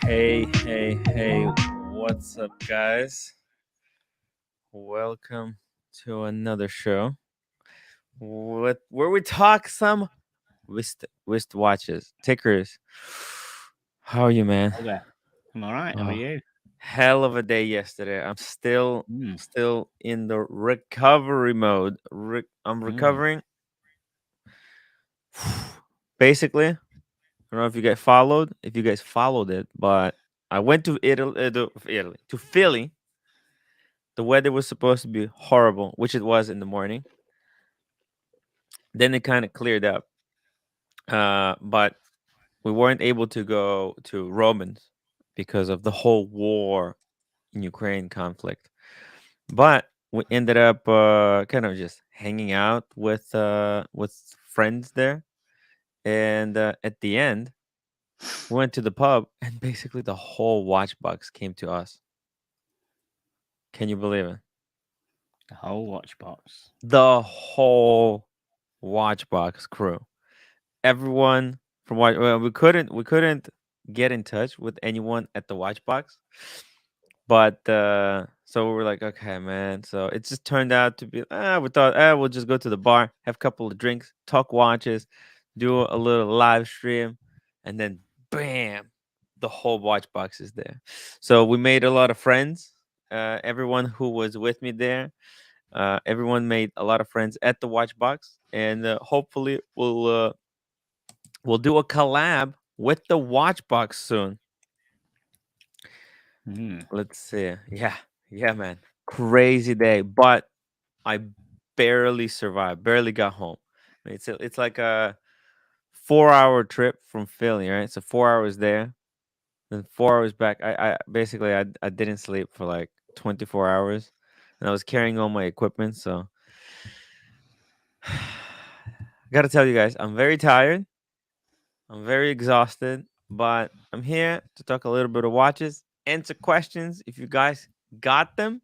Hey, what's up, guys? Welcome to another show where we talk some wristwatches, tickers. How are you, man? Hello there. I'm all right. How are Oh, you? hell of a day yesterday. I'm still Mm, still in the recovery mode. I'm mm. recovering. Basically, I don't know if you guys followed it, but I went to Italy, to Philly. The weather was supposed to be horrible, which it was in the morning. Then it kind of cleared up, but we weren't able to go to Romans because of the whole war in Ukraine conflict. But we ended up kind of just hanging out with friends there, and at the end, we went to the pub, and basically the whole watch box came to us. Can you believe it? The whole watch box. The whole watch box crew. Everyone from what we couldn't get in touch with anyone at the watch box, but so we were like, okay, man. So it just turned out to be we thought we'll just go to the bar, have a couple of drinks, talk watches, do a little live stream, and then bam, the whole watch box is there. So we made a lot of friends. Everyone who was with me there, everyone made a lot of friends at the watch box, and hopefully we'll do a collab with the watch box soon. Mm. Let's see. Yeah, man. Crazy day, but I barely survived. Barely got home. It's like a 4-hour trip from Philly, right? So 4 hours there, then 4 hours back. I basically I didn't sleep for like 24 hours, and I was carrying all my equipment. So I gotta tell you guys, I'm very tired. I'm very exhausted, but I'm here to talk a little bit of watches, answer questions if you guys got them.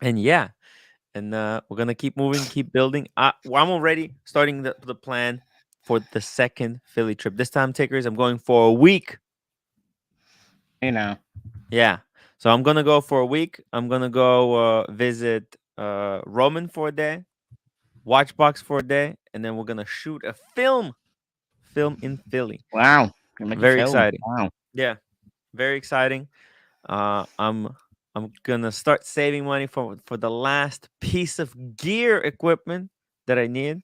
And yeah, and we're gonna keep moving, keep building. I'm already starting the plan for the second Philly trip. This time, takers, I'm going for a week. You know. Yeah, so I'm gonna go for a week. I'm gonna go visit Roman for a day, Watchbox for a day, and then we're gonna shoot a film in Philly. Wow. You make a Very film. exciting. Wow. Yeah, very exciting. Uh, I'm I'm gonna start saving money for the last piece of gear equipment that I need.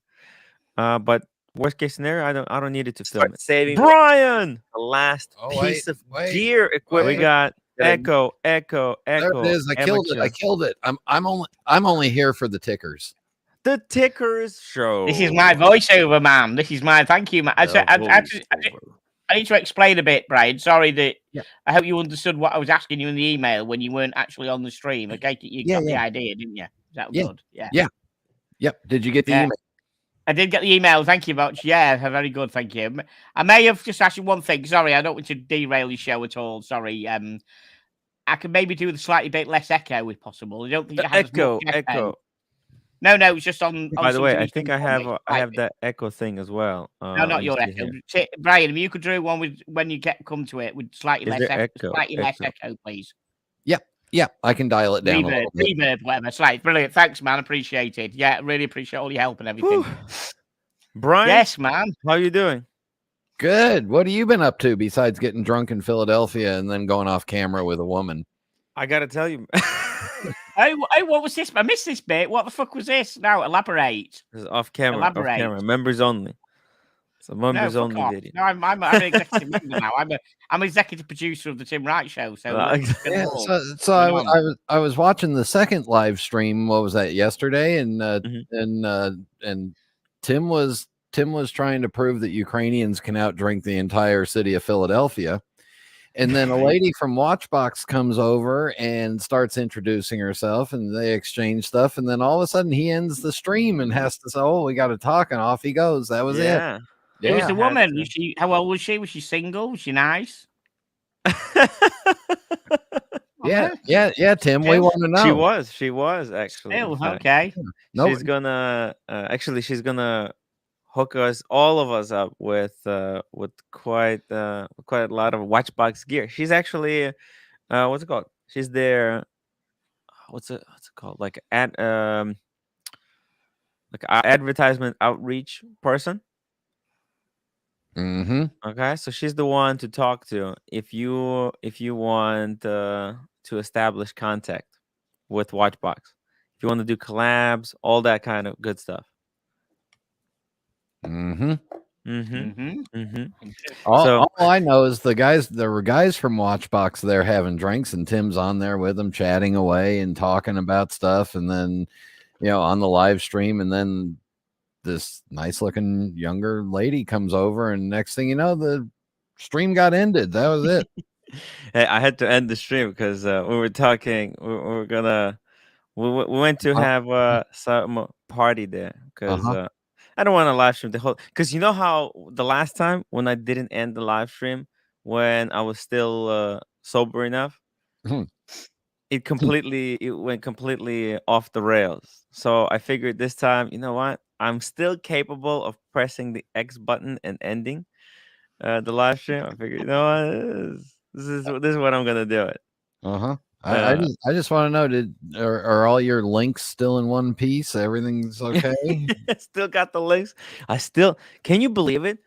But worst case scenario, I don't need it to film Start it. saving. Brian, the last Oh, piece of wait, gear equipment. We wait. got Get it. Echo. There it is. I killed it. I'm only here for the tickers. The Tickers Show. This is my voiceover, man. This is my thank you, man. I need to explain a bit, Brian. Sorry that I hope you understood what I was asking you in the email when you weren't actually on the stream. I take it you got the idea, didn't you? Is that good? Yeah. Yep. Did you get the email? I did get the email. Thank you much. Yeah, very good. Thank you. I may have just asked you one thing. Sorry, I don't want to derail your show at all. Sorry. I could maybe do with a slightly bit less echo if possible. I don't think it has Echo. as much echo. No, it's just on. By the way, I think I have that echo thing as well. No, not your echo. Brian, if you could do one with when you come to it with slightly less echo, less echo, please. Yep. I can dial it down. Reverb, whatever. Slight. Brilliant. Thanks, man. Appreciate it. Yeah, really appreciate all your help and everything. Brian, yes, man. How you doing? Good. What have you been up to besides getting drunk in Philadelphia and then going off camera with a woman? I gotta tell you. Hey, what was this? I missed this bit. What the fuck was this? Now elaborate. This is off camera. Elaborate. Off camera. Members only. It's a members only video. No, I'm an executive member now. I'm executive producer of the Tim Wright Show. So I was watching the second live stream. What was that, yesterday? And Tim was trying to prove that Ukrainians can outdrink the entire city of Philadelphia. And then a lady from Watchbox comes over and starts introducing herself, and they exchange stuff. And then all of a sudden, he ends the stream and has to say, "Oh, we got to talk," and off he goes. That was it. Yeah. It was the woman. How old was she? Was she single? Was she nice? Yeah, Tim. We want to know. She was actually. Okay. She's gonna hook us, all of us up with quite a lot of Watchbox gear. She's actually what's it called? She's there. What's it called? Like a advertisement outreach person. Mm-hmm. Okay, so she's the one to talk to if you want to establish contact with Watchbox. If you want to do collabs, all that kind of good stuff. Mm-hmm. Mm-hmm. Mm-hmm. All I know is there were guys from Watchbox there having drinks, and Tim's on there with them, chatting away and talking about stuff. And then, on the live stream, and then this nice looking younger lady comes over, and next thing you know, the stream got ended. That was it. Hey, I had to end the stream because we were talking. We went to have some party there because I don't want to live stream the whole. Because you know how the last time when I didn't end the live stream when I was still sober enough, it went completely off the rails. So I figured this time, you know what? I'm still capable of pressing the X button and ending the live stream. I figured, you know what? This is what I'm gonna do it. I just want to know, are all your links still in one piece? Everything's okay? Still got the links. Can you believe it?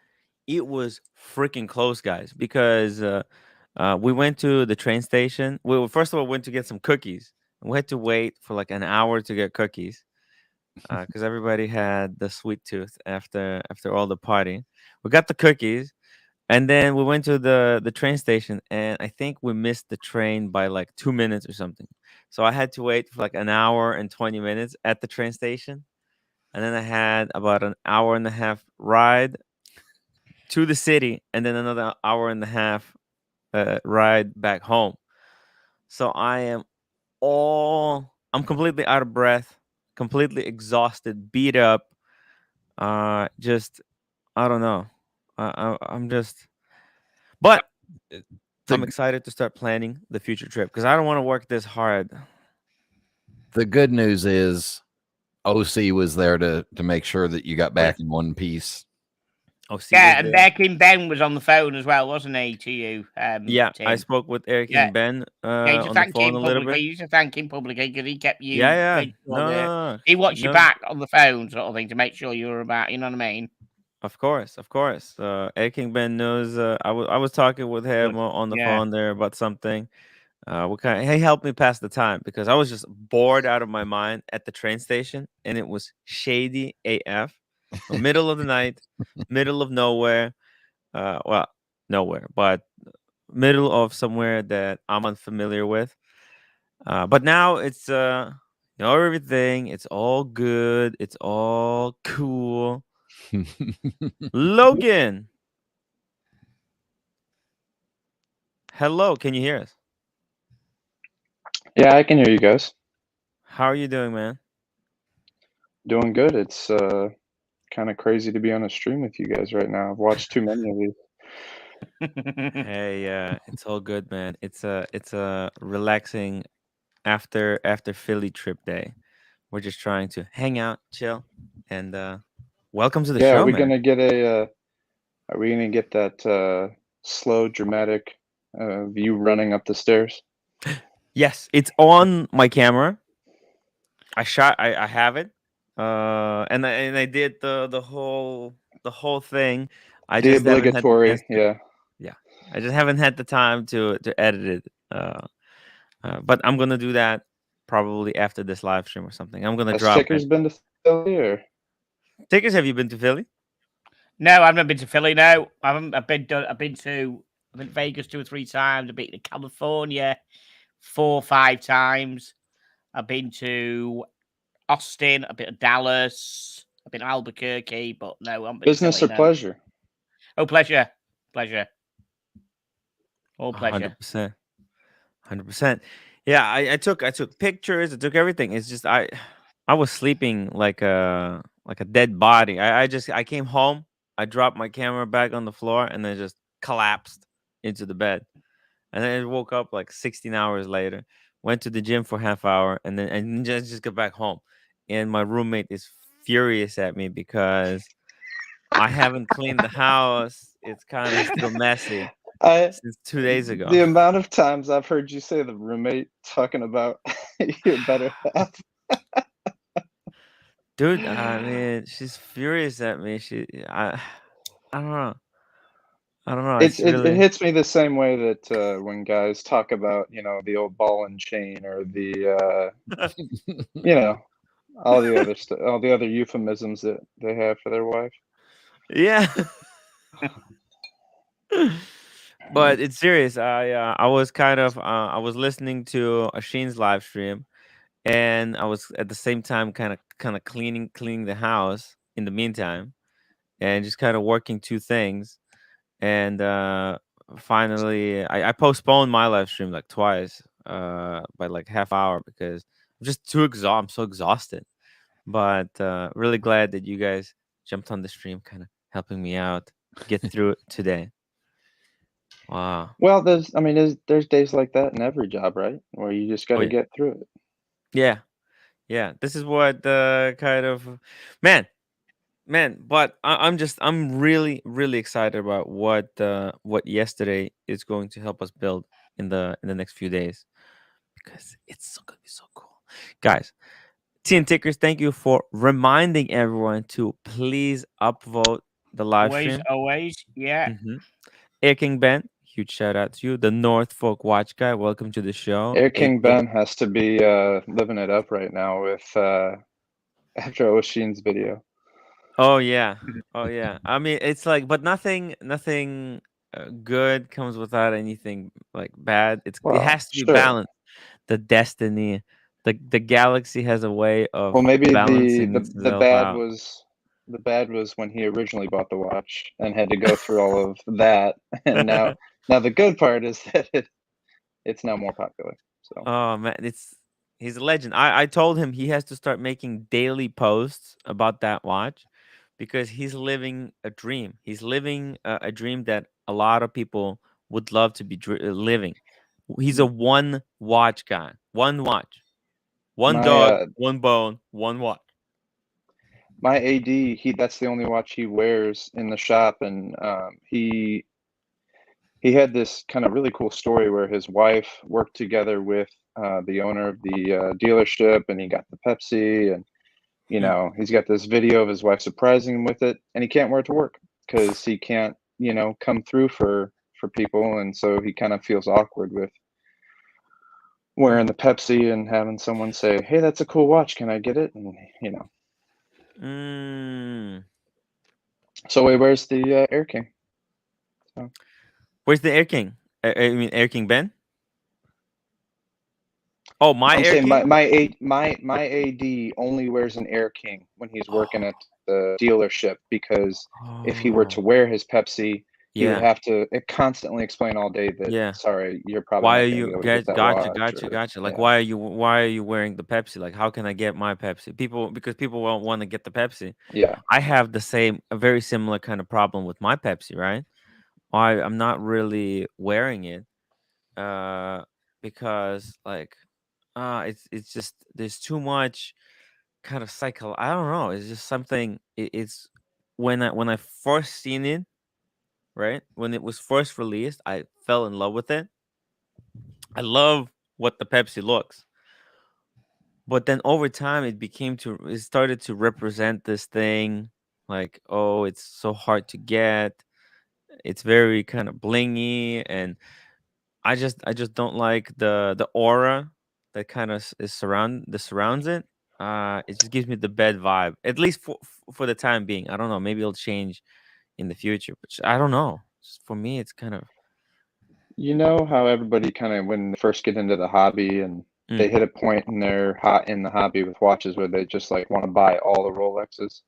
It was freaking close, guys, because we went to the train station. We first of all went to get some cookies. We had to wait for like an hour to get cookies because everybody had the sweet tooth after all the party. We got the cookies, and then we went to the train station, and I think we missed the train by like 2 minutes or something. So I had to wait for like an hour and 20 minutes at the train station, and then I had about an hour and a half ride to the city, and then another hour and a half ride back home. So I'm completely out of breath, completely exhausted, beat up. Just I don't know. I'm just, but I'm excited to start planning the future trip because I don't want to work this hard. The good news is OC was there to make sure that you got back in one piece. OC and Ben was on the phone as well, wasn't he, to you? Yeah, Tim? I spoke with Eric and Ben on the phone a little bit. You should thank him publicly because he kept you. Yeah. Sure he watched you back on the phone, sort of thing, to make sure you were about. You know what I mean? Of course. Eric and Ben knows. I was talking with him on the phone there about something. He helped me pass the time because I was just bored out of my mind at the train station, and it was shady AF, middle of the night, middle of nowhere. Well, nowhere, but middle of somewhere that I'm unfamiliar with. But now it's everything. It's all good. It's all cool. Logan, hello. Can you hear us? Yeah, I can hear you guys. How are you doing, man? Doing good. It's kind of crazy to be on a stream with you guys right now. I've watched too many of these. Hey, it's all good, man. It's a relaxing after Philly trip day. We're just trying to hang out, chill, and welcome to the show, Are we man. gonna get are we gonna get that slow, dramatic view running up the stairs? Yes, it's on my camera. I have it, and I did the whole thing. I The just haven't had the obligatory, chance to, yeah. I just haven't had the time to edit it. But I'm gonna do that probably after this live stream or something. I'm gonna drop Sticker's been to Philly, or Tickers? Have you been to Philly? No, I've never been to Philly. No, I haven't. I've been to Vegas 2 or 3 times. I've been to California 4 or 5 times. I've been to Austin. I've been to Dallas. I've been to Albuquerque, but no, I'm business Philly, or pleasure? Oh, pleasure. All pleasure. 100%. Yeah, I took pictures. I took everything. It's just I was sleeping like a dead body. I came home. I dropped my camera back on the floor and then just collapsed into the bed. And then I woke up like 16 hours later. Went to the gym for half hour and then just got back home. And my roommate is furious at me because I haven't cleaned the house. It's kind of still messy since 2 days ago. The amount of times I've heard you say the roommate talking about your better half. Dude, I mean, she's furious at me. I don't know. I don't know. It's It really hits me the same way that when guys talk about, you know, the old ball and chain or the you know, all the other all the other euphemisms that they have for their wife. yeah. But it's serious. I was kind of I was listening to Asheen's live stream, and I was at the same time kind of cleaning the house in the meantime, and just kind of working two things. And finally, I postponed my live stream like twice, by like half hour because I'm just too exhausted. I'm so exhausted. But really glad that you guys jumped on the stream, kind of helping me out get through it today. Wow. Well, there's days like that in every job, right? Where you just got Oh to yeah. get through it. Yeah. Yeah. This is what kind of man. But I'm really excited about what yesterday is going to help us build in the next few days, because it's so gonna be so cool, guys. TN Tickers, thank you for reminding everyone to please upvote the live stream. Always, yeah. Air King Ben, huge shout out to you. The Norfolk Watch Guy, welcome to the show. Air King Ben has to be living it up right now with after Oshin's video. Oh yeah, oh yeah. I mean, it's like, but nothing good comes without anything like bad. It Well, has to be sure. balanced. The destiny, the galaxy has a way of Well, maybe balancing the itself bad out. was when he originally bought the watch and had to go through all of that, and now the good part is that it's now more popular. So Oh man, he's a legend. I told him he has to start making daily posts about that watch, because he's living a dream. He's living a dream that a lot of people would love to be living. He's a one watch guy. One watch. One dog, my one bone, one watch. my AD, that's the only watch he wears in the shop, and he had this kind of really cool story where his wife worked together with the owner of the dealership, and he got the Pepsi, and you know, he's got this video of his wife surprising him with it, and he can't wear it to work because he can't, you know, come through for people, and so he kind of feels awkward with wearing the Pepsi and having someone say, "Hey, that's a cool watch. Can I get it?" And you know, so he wears the Air King. So. Where's the Air King? I mean, Air King Ben. Oh, my I'm Air saying King. my AD only wears an Air King when he's working at the dealership, because if he were to wear his Pepsi, he would have to constantly explain all day that sorry, you're probably Why not are going to you be able to get that gotcha. watch. Like, why are you wearing the Pepsi? Like, how can I get my Pepsi? Because people won't want to get the Pepsi. Yeah. I have a very similar kind of problem with my Pepsi, right? I'm not really wearing it because like it's just there's too much kind of cycle. I don't know. It's just something. It's when I first seen it, right? When it was first released, I fell in love with it. I love what the Pepsi looks. But then over time it started to represent this thing like, oh, it's so hard to get. It's very kind of blingy, and I just don't like the aura that kind of surrounds it. It just gives me the bad vibe. At least for the time being. I don't know, maybe it'll change in the future, but I don't know. Just for me it's kind of You know how everybody kind of, when they first get into the hobby and they hit a point in their in the hobby with watches where they just like want to buy all the Rolexes.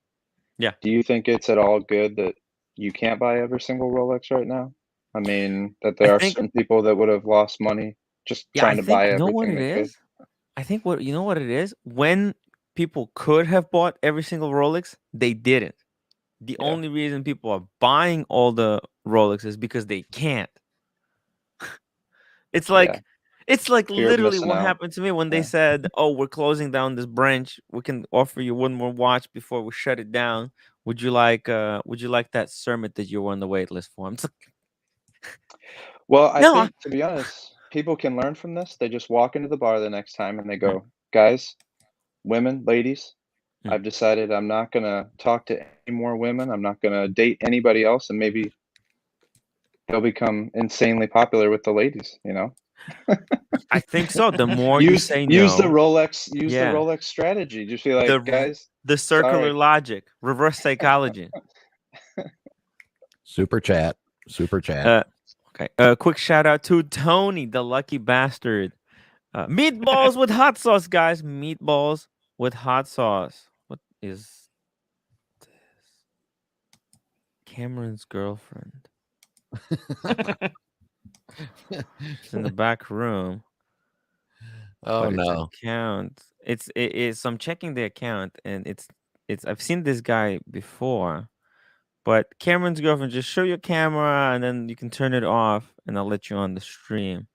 Yeah. Do you think it's at all good that you can't buy every single Rolex right now? I mean, that there are certain people that would have lost money just trying to buy everything they could. I think what you know what it is? When people could have bought every single Rolex, they didn't. The only reason people are buying all the Rolexes is because they can't. It's like literally what happened to me when they said, "Oh, we're closing down this branch. We can offer you one more watch before we shut it down. Would you like that summit that you were on the wait list for? Well, I No. think, to be honest, people can learn from this. They just walk into the bar the next time and they go, guys, women, ladies, Mm. I've decided I'm not going to talk to any more women. I'm not going to date anybody else. And maybe they'll become insanely popular with the ladies, you know? I think so. The more you say use the no, Rolex strategy. Just be like, guys, the circular sorry. logic, reverse psychology. Super chat. Okay. Quick shout out to Tony, the lucky bastard. Meatballs with hot sauce, guys. Meatballs with hot sauce. What is this? Cameron's girlfriend. She's in the back room. Oh no. Account. So I'm checking the account and it's I've seen this guy before. But Cameron's girlfriend, just show your camera and then you can turn it off and I'll let you on the stream.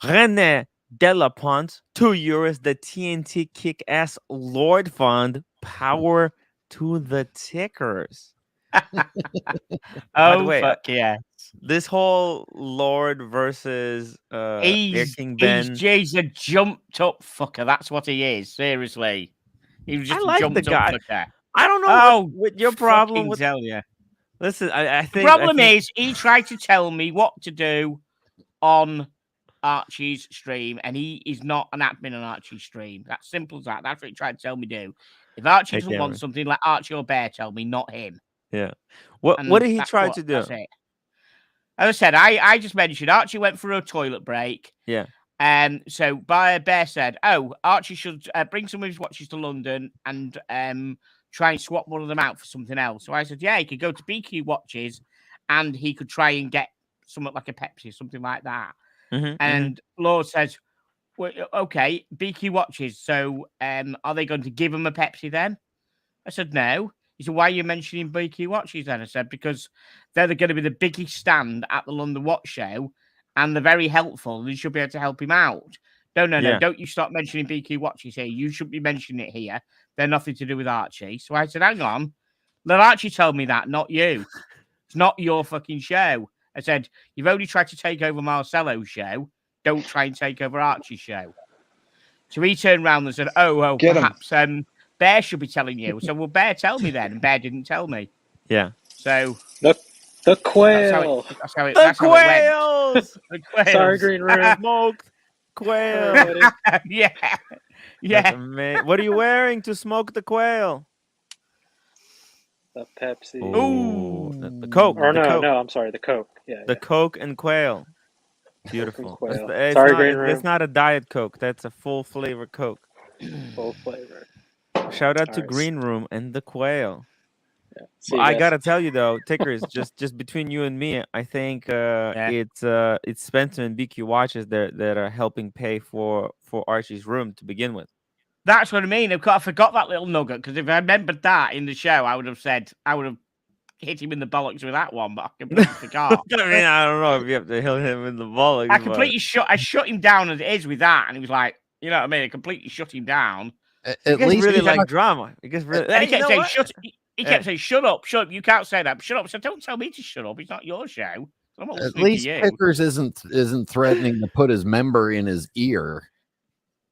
René Delapont, €2. The TNT Kick-Ass Lord Fund. Power to the tickers. By the way, fuck yes. This whole Lord versus Air King Ben. He's a jumped up fucker. That's what he is. Seriously. He was just a jumped up fucker. I don't know what your problem with. Tell you. Listen, I think the problem is he tried to tell me what to do on Archie's stream, and he is not an admin on Archie's stream. That's simple as that. That's what he tried to tell me to do. If Archie doesn't want something, let Archie or Bear tell me, not him. Yeah. What did he try to do? That's it. As I said, I just mentioned Archie went for a toilet break. Yeah. So Bear said, "Oh, Archie should bring some of his watches to London and try and swap one of them out for something else." So I said, "Yeah, he could go to BQ Watches, and he could try and get something like a Pepsi, something like that." And Lord says, "Well, okay, BQ Watches. So are they going to give him a Pepsi then?" I said, "No." He said, "Why are you mentioning BQ Watches then?" I said, "Because they're going to be the biggest stand at the London Watch Show, and they're very helpful, and you should be able to help him out." No, don't you stop mentioning BQ Watches here. You should be mentioning it here. They're nothing to do with Archie. So I said, "Hang on. Let Archie tell me that, not you. It's not your fucking show." I said, "You've only tried to take over Marcelo's show. Don't try and take over Archie's show." So he turned around and said, "Oh, perhaps Bear should be telling you." So, well, Bear tell me then. And Bear didn't tell me. Yeah. So the quail. That's how it went. The quails. Sorry, Green Room. Smoked quail. Yeah. What are you wearing to smoke the quail? The Pepsi. Ooh, the Coke. Or no, I'm sorry, the Coke. Yeah. The Coke and quail. Beautiful. Quail. It's not a diet Coke. That's a full flavor Coke. Full flavor. Shout out to Green Room and the quail. Yeah. Well, I gotta tell you though, Tickers, just between you and me, I think it's Spencer and BQ Watches that are helping pay for Archie's room to begin with. That's what I mean. I forgot that little nugget, because if I remembered that in the show, I would have hit him in the bollocks with that one, but I completely forgot. I mean, I don't know if you have to hit him in the bollocks. I completely shut him down as it is with that, and he was like, you know what I mean? I completely shut him down. At least really like drama. Because he kept saying, he kept saying, shut up, you can't say that. Shut up. So don't tell me to shut up. It's not your show. So I'm not At least Pickers isn't threatening to put his member in his ear.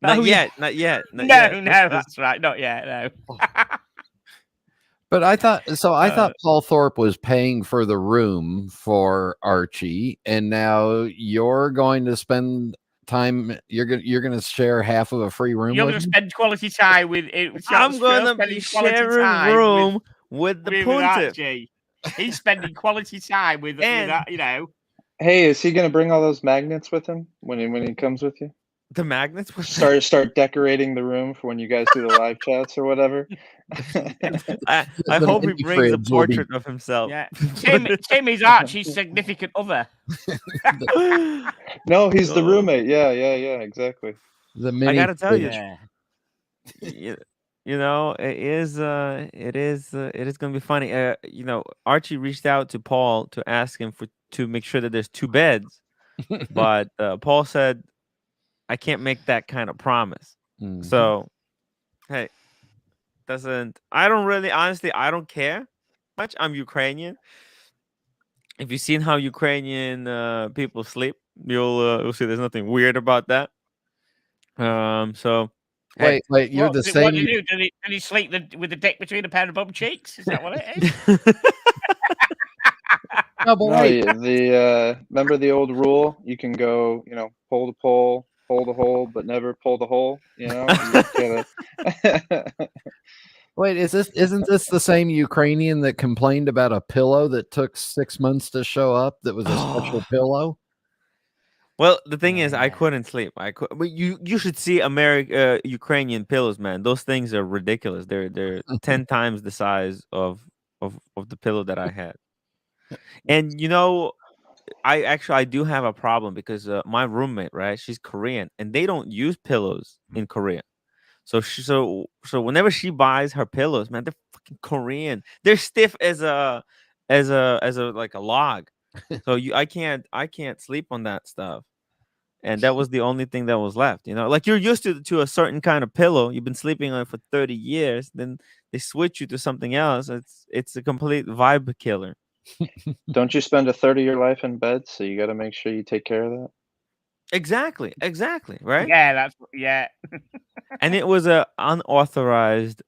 Not yet. No, that's right. Not yet, no. But I thought Paul Thorpe was paying for the room for Archie, and now you're going to spend time. You're going to share half of a free room. You're going to spend quality time with. I'm going to be sharing room with the Punta. He's spending quality time with that, you know. Hey, is he going to bring all those magnets with him when he comes with you? The magnets? Start decorating the room for when you guys do the live chats or whatever. I hope he brings a portrait of himself. Yeah. Tim is Archie's significant other. No, he's the roommate. Yeah, exactly. I gotta tell you, you know, it is gonna be funny. You know, Archie reached out to Paul to ask him to make sure that there's 2 beds, but Paul said, "I can't make that kind of promise." So, hey, I don't really, honestly, I don't care much I'm Ukrainian. If you've seen how Ukrainian people sleep, you'll see there's nothing weird about that. So Wait, you're the same. What did he do? Did he sleep with the dick between a pair of bum cheeks? Is that what it is? No, but wait. Remember the old rule? You can go, pull the pole, pull the hole, but never pull the hole. Wait, isn't this the same Ukrainian that complained about a pillow that took 6 months to show up that was a special pillow? Well, the thing is, I couldn't sleep. But you should see Ukrainian pillows, man. Those things are ridiculous. They're 10 times the size of the pillow that I had. And I do have a problem because my roommate, right? She's Korean, and they don't use pillows in Korea. So whenever she buys her pillows, man, they're fucking Korean. They're stiff as a like a log. So I can't sleep on that stuff. And that was the only thing that was left. Like you're used to a certain kind of pillow. You've been sleeping on it for 30 years. Then they switch you to something else. It's a complete vibe killer. Don't you spend a third of your life in bed? So you got to make sure you take care of that. Exactly. Right? Yeah, And it was a unauthorized.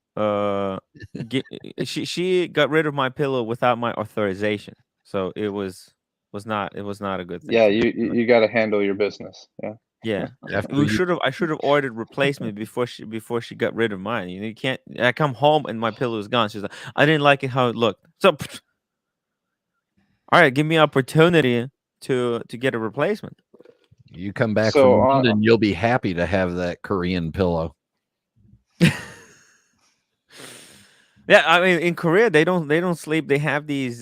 She got rid of my pillow without my authorization. So it was not a good thing. Yeah, you got to handle your business. Yeah. I should have ordered replacement before she got rid of mine. You can't. I come home and my pillow is gone. She's like, I didn't like it how it looked. So, all right, give me opportunity to get a replacement. You come back from London, you'll be happy to have that Korean pillow. Yeah, I mean, in Korea they don't sleep. They have these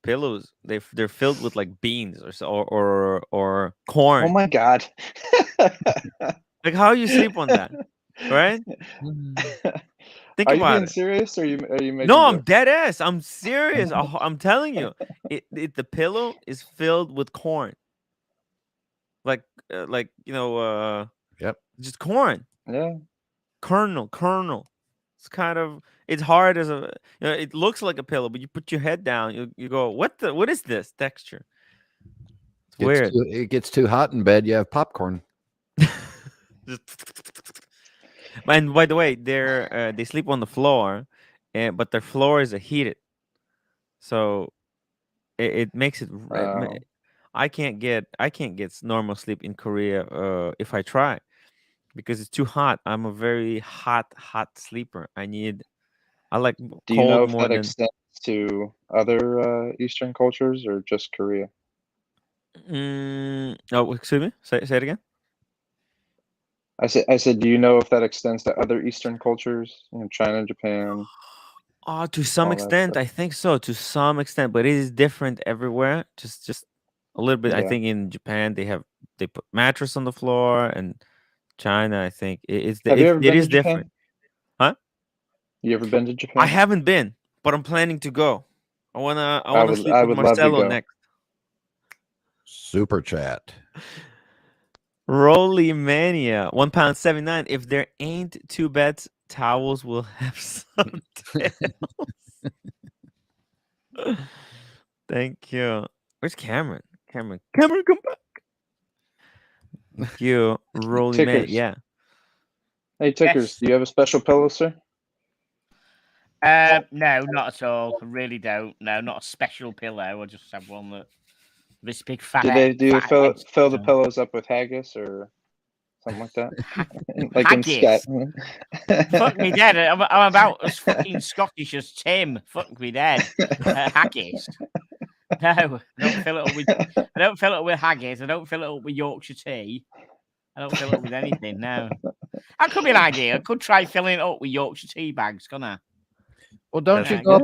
pillows. They're filled with like beans or corn. Oh my god! Like how you sleep on that, right? Think are you about being it. serious? Or are you making? No, I'm dead ass. I'm serious. I'm telling you, the pillow is filled with corn. Like Yep, just corn. Yeah. Kernel. It's hard as it looks like a pillow, but you put your head down, you go, what is this texture? It's weird. It gets too hot in bed. You have popcorn. And by the way, they sleep on the floor, but their floor is heated, so it makes it. I can't get normal sleep in Korea if I try, because it's too hot. I'm a very hot sleeper. I like cold. Do you know if that extends to other Eastern cultures or just Korea? Oh, excuse me. Say it again. I said, do you know if that extends to other Eastern cultures? China, Japan. Oh, to some extent, I think so. To some extent, but it is different everywhere. Just a little bit. Yeah. I think in Japan they put mattress on the floor, and China, I think it is different. Huh? You ever been to Japan? I haven't been, but I'm planning to go. I wanna sleep with Marcelo next. Super chat. Rolly Mania, £1.79. If there ain't two beds, towels will have some tails. Thank you. Where's Cameron? Cameron, come back. Thank you, Rolly Mania. Yeah. Hey, Tickers, do you have a special pillow, sir? No, not at all. I really don't. No, not a special pillow. I just have one that this big fat. Do you fill the pillows up with haggis or something like that? Like haggis? Fuck me dead. I'm about as fucking Scottish as Tim. Fuck me dead. Haggis. No, I don't fill it up with haggis. I don't fill it up with Yorkshire tea. I don't fill it up with anything. No. That could be an idea. I could try filling it up with Yorkshire tea bags, couldn't I? Well, don't you go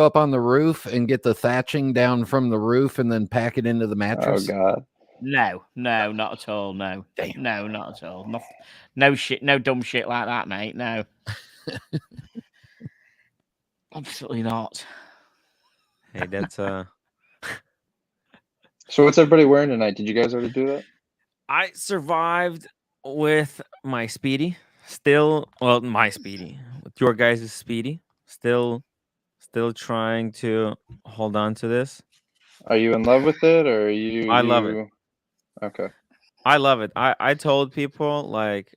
up on the roof and get the thatching down from the roof and then pack it into the mattress? Oh God. No, not at all. No. Damn. No, not at all. No shit, no dumb shit like that, mate. No. Absolutely not. Hey, that's So what's everybody wearing tonight? Did you guys already do that? I survived with my Speedy. My Speedy. With your guys' Speedy. Still still trying to hold on to this. Are you in love with it, or are you? I love it. Okay. I love it. I told people like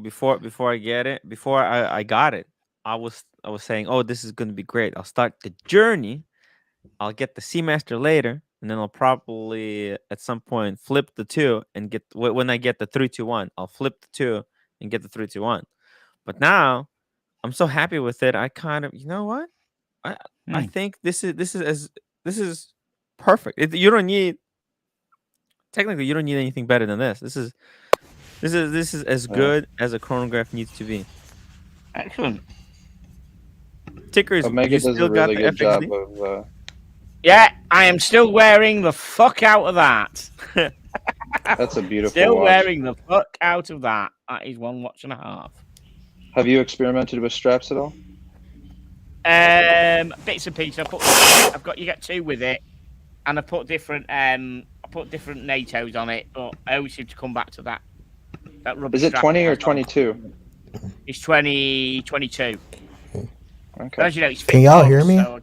before I get it, before I got it, I was saying, oh, this is gonna be great. I'll start the journey. I'll get the Seamaster later, and then I'll probably at some point flip the 2 and get when I get the 321, I'll flip the 2 and get the 321. But now I'm so happy with it. I kind of, you know what? I think this is perfect. You don't need technically you don't need anything better than this. This is as good as a chronograph needs to be. Excellent. Tickers, Omega you does still a really got the good job FXD? of. Yeah, I am still wearing the fuck out of that. That's a beautiful Still watch. wearing the fuck out of that. That is 1.5 watches. Have you experimented with straps at all? Bits and pieces. You get 2 with it, and I put different NATOs on it, but I always seem to come back to that rubber. Is it strap 20 it or has on. 22? It's 22. Okay. As you know, it's Can y'all hear me? So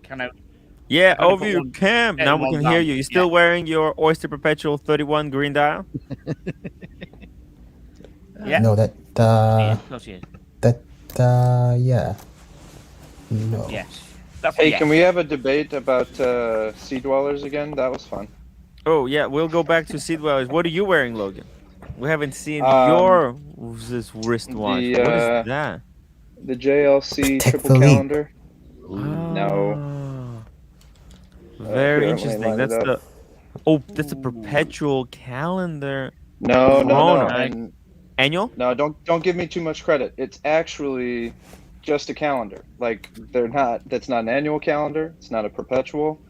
Yeah, Gotta over put your one- cam. yeah, Now we one can hear down. you. You still Yeah. wearing your Oyster Perpetual 31 green dial? Yeah. No, that yeah. No. Yes. Hey, can we have a debate about Sea Dwellers again? That was fun. Oh yeah, we'll go back to Seed Dwellers. What are you wearing, Logan? We haven't seen Um, this wristwatch. the, What is that? The JLC Tech triple Philippe. calendar. No. Very Here, let me interesting. line it up. That's a perpetual calendar. No. Chrono. And Annual? no, don't give me too much credit. It's actually just a calendar. Like that's not an annual calendar. It's not a perpetual.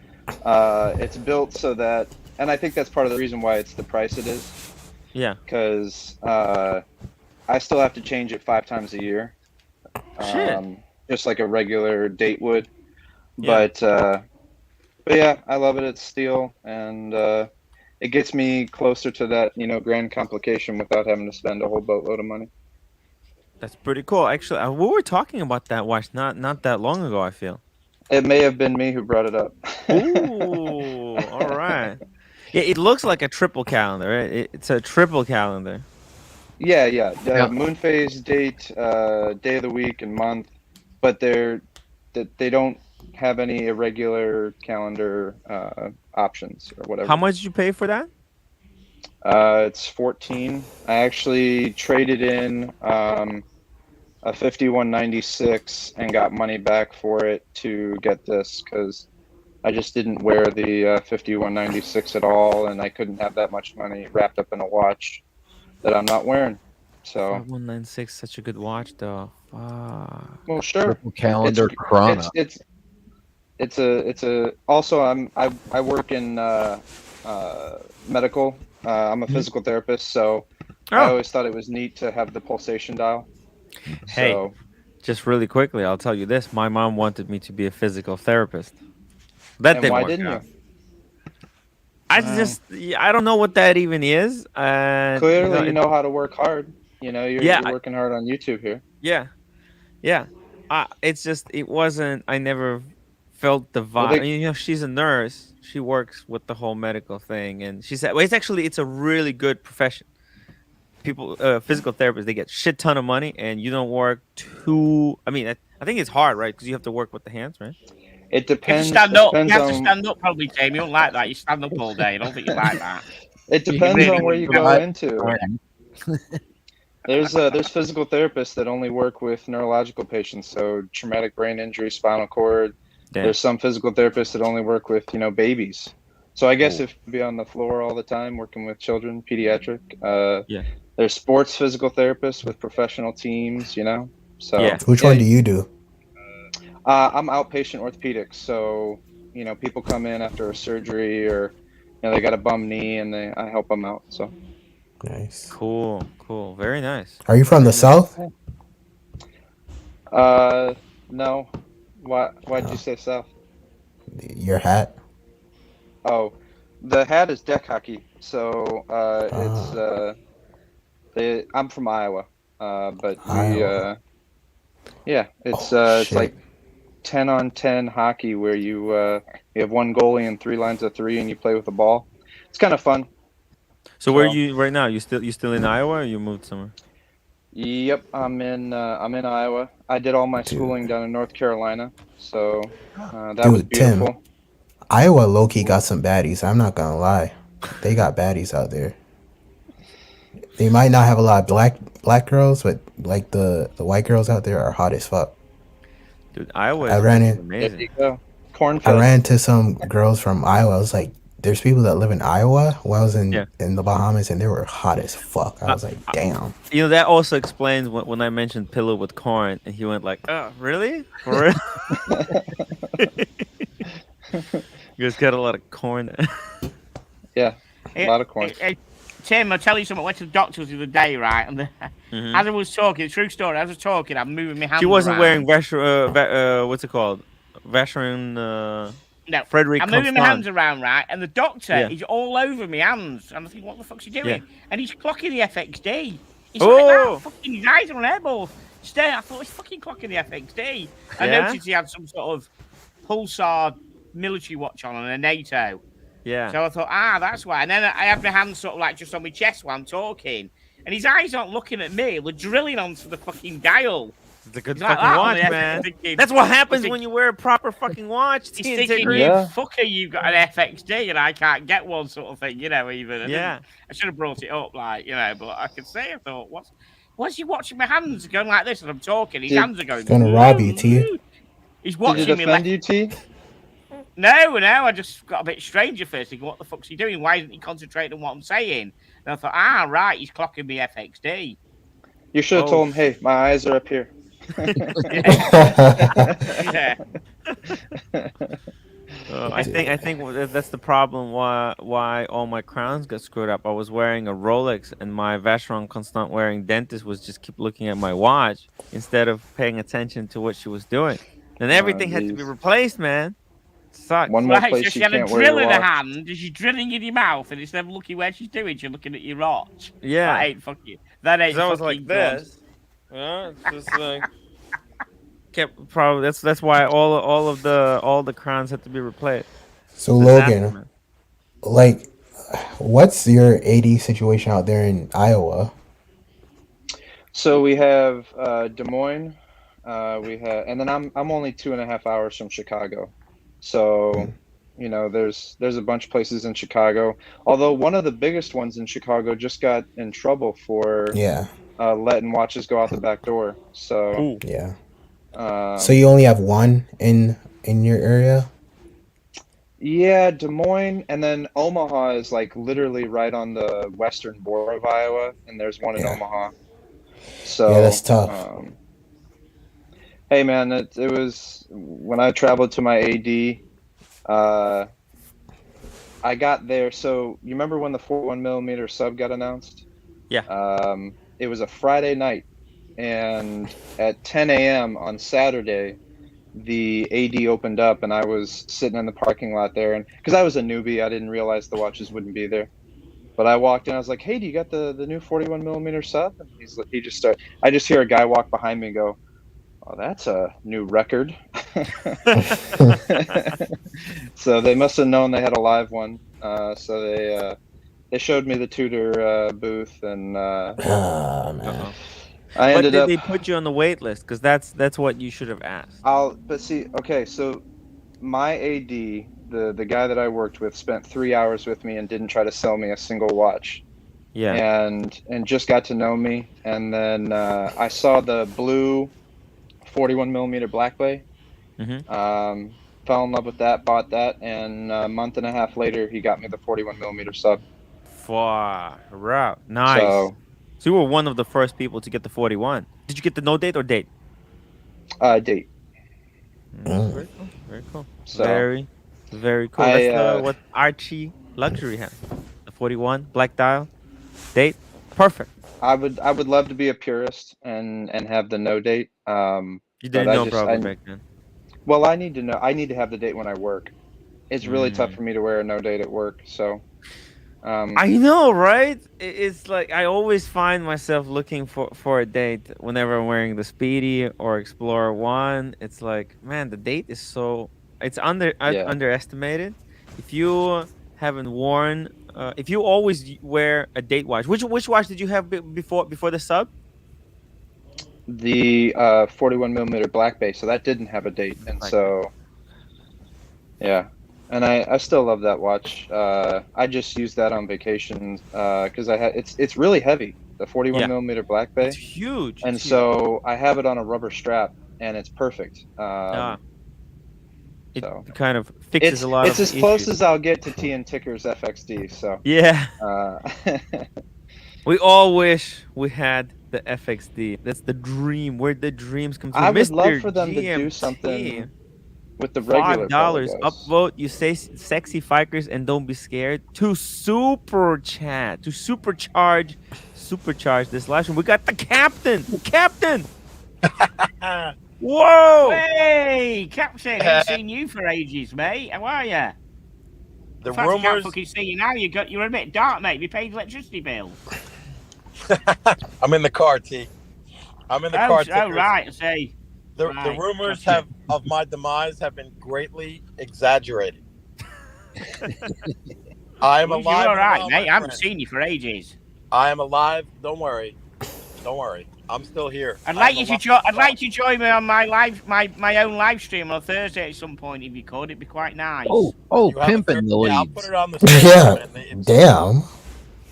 It's built so that, and I think that's part of the reason why it's the price it is. Yeah. Because I still have to change it 5 times a year. Just like a regular date would. Yeah. But yeah, I love it. It's steel, and it gets me closer to that, grand complication without having to spend a whole boatload of money. That's pretty cool. Actually, we were talking about that watch not that long ago, I feel. It may have been me who brought it up. Ooh, all right. Yeah, it looks like a triple calendar. Right? It's a triple calendar. Yeah. Moon phase, date, day of the week, and month, but they don't have any irregular calendar options or whatever. How much did you pay for that? It's 14. I actually traded in a 5196 and got money back for it to get this because I just didn't wear the 5196 at all, and I couldn't have that much money wrapped up in a watch that I'm not wearing. So 5196, such a good watch, though. Well, sure. Triple calendar chrono. It's a. Also, I work in medical. I'm a physical therapist, so I always thought it was neat to have the pulsation dial. Hey, so, just really quickly, I'll tell you this: my mom wanted me to be a physical therapist. That and didn't why work didn't out. you? I don't know what that even is. Clearly, you know how to work hard. You're working hard on YouTube here. Yeah. It's just it wasn't. I never felt the vibe. She's a nurse. She works with the whole medical thing, and she said, "Well, it's a really good profession. People, physical therapists, they get shit ton of money, and you don't work too. I mean, I think it's hard, right? Because you have to work with the hands, right? It depends. You have to stand up, probably, Jamie. You don't like that. You stand up all day. I don't think you like that. It depends on where you go into. There's physical therapists that only work with neurological patients, so traumatic brain injury, spinal cord. Damn. There's some physical therapists that only work with babies. So I guess if you be on the floor all the time working with children, pediatric. There's sports physical therapists with professional teams. So which one do you do? I'm outpatient orthopedics, so people come in after a surgery or they got a bum knee and I help them out. So nice, cool, very nice. Are you from the South? No. Why'd you say South? Your hat. Oh, the hat is deck hockey. So I'm from Iowa, but Iowa. it's like 10-on-10 hockey where you have one goalie and 3 lines of 3, and you play with the ball. It's kind of fun. So where are you right now? You still in Iowa, or you moved somewhere? Yep, I'm in Iowa. I did all my schooling down in North Carolina, so that was beautiful. Tim, Iowa low-key got some baddies. I'm not gonna lie, they got baddies out there. They might not have a lot of black girls, but like the white girls out there are hot as fuck. Dude, Iowa I is ran fucking in. There amazing. you go. Corn I fed. ran into some girls from Iowa. I was like, there's people that live in Iowa. While I was in the Bahamas, and they were hot as fuck. I was like, damn. You know, that also explains when I mentioned pillow with corn, and he went like, "Oh, really? For real?" You guys got a lot of corn. Yeah, a lot of corn. Tim, I'll tell you something. I went to the doctor's the other day, right? And as I was talking, true story, as I was talking, I'm moving my hands. She wasn't around. wearing what's it called? Veteran. No, Frederick. I'm moving my hands around, right? And the doctor is all over my hands. And I think, what the fuck's he doing? Yeah. And he's clocking the FXD. He's like that. Fucking his eyes are on airballs. Staring. I thought he's fucking clocking the FXD. I noticed he had some sort of pulsar military watch on and a NATO. Yeah. So I thought, that's why. And then I had my hands sort of like just on my chest while I'm talking. And his eyes aren't looking at me. They're drilling onto the fucking dial. It's a good fucking watch, man. Thinking, that's what happens when you wear a proper fucking watch. He's thinking, fucker, you've got an FXD and I can't get one, sort of thing, you know, even. I should have brought it up, like, you know, but I could say, I thought, what's he watching my hands going like this and I'm talking? His hands are going. He's gonna rob you, T. He's watching me. Did it offend you, T? No, I just got a bit strange at first, thinking, what the fuck's he doing? Why isn't he concentrating on what I'm saying? And I thought, right, he's clocking me FXD. You should have told him, hey, my eyes are up here. Yeah. I think that's the problem why all my crowns got screwed up. I was wearing a Rolex, and my Vacheron Constant wearing dentist was just keep looking at my watch instead of paying attention to what she was doing, and everything had to be replaced, man. Sucks. One more place so she you had can't a drill wear in your her watch. hand, and she's drilling in your mouth, and instead of looking where she's doing, she's looking at your watch. Yeah, that ain't fucking. That ain't. I was like this. Yeah, just like kept probably that's why all the crowns had to be replaced. So Logan, like, what's your AD situation out there in Iowa? So we have Des Moines, and then I'm only 2.5 hours from Chicago, so you know there's a bunch of places in Chicago. Although one of the biggest ones in Chicago just got in trouble for letting watches go out the back door. So so you only have one in your area? Yeah, Des Moines, and then Omaha is like literally right on the western border of Iowa, and there's one in Omaha. So yeah, that's tough. Hey man, it was when I traveled to my AD. I got there. So you remember when the 41mm sub got announced? Yeah. It was a Friday night, and at 10 a.m. on Saturday, the AD opened up, and I was sitting in the parking lot there, and because I was a newbie, I didn't realize the watches wouldn't be there. But I walked in, I was like, "Hey, do you got the new 41mm sub?" And he just started. I just hear a guy walk behind me and go, "Oh, that's a new record." So they must have known they had a live one. So they showed me the Tudor booth, and man. I ended up. But did they put you on the wait list? Because that's what you should have asked. But see, okay, so my AD, the guy that I worked with, spent 3 hours with me and didn't try to sell me a single watch. Yeah. And just got to know me, and then I saw the blue 41mm Black Bay. Mm-hmm. Fell in love with that, bought that, and a month and a half later, he got me the 41mm sub. Wow, nice. So you were one of the first people to get the 41. Did you get the no date or date? Date. Very cool. Very cool. So, very cool. That's what Archie Luxury has. The 41 black dial date. Perfect. I would love to be a purist and have the no date. You didn't know probably back then. Well, I need to know. I need to have the date when I work. It's really tough for me to wear a no date at work. So I know, right? It's like I always find myself looking for a date whenever I'm wearing the Speedy or Explorer One. It's like, man, the date is so it's underestimated. If you haven't worn, if you always wear a date watch, which watch did you have before the sub? The 41mm Black Bay, so that didn't have a date, and so yeah. And I still love that watch. I just use that on vacation because it's really heavy, the 41mm Black Bay. It's huge. And so I have it on a rubber strap, and it's perfect. It kind of fixes a lot of It's as close as I'll get to T and Ticker's FXD. So yeah. We all wish we had the FXD. That's the dream. Where the dreams come true. I would love for them to do something with the regular $5. Upvote. You say sexy fikers and don't be scared. To supercharge this live stream. We got the captain. Whoa! Hey, Captain! Ain't seen you for ages, mate. How are you? The I rumors. can't fucking see you now. You're a bit dark, mate. You paid electricity bill. I'm in the car, T. I'm in the car. Oh, right. I see. The rumors of my demise have been greatly exaggerated. I am alive. You're all right, mate. I haven't seen you for ages. I am alive. Don't worry. I'm still here. I'd like you to join me on my own live stream on Thursday at some point if you could. It'd be quite nice. Oh, pimping the leads. I'll put it on the stage. Yeah. Damn.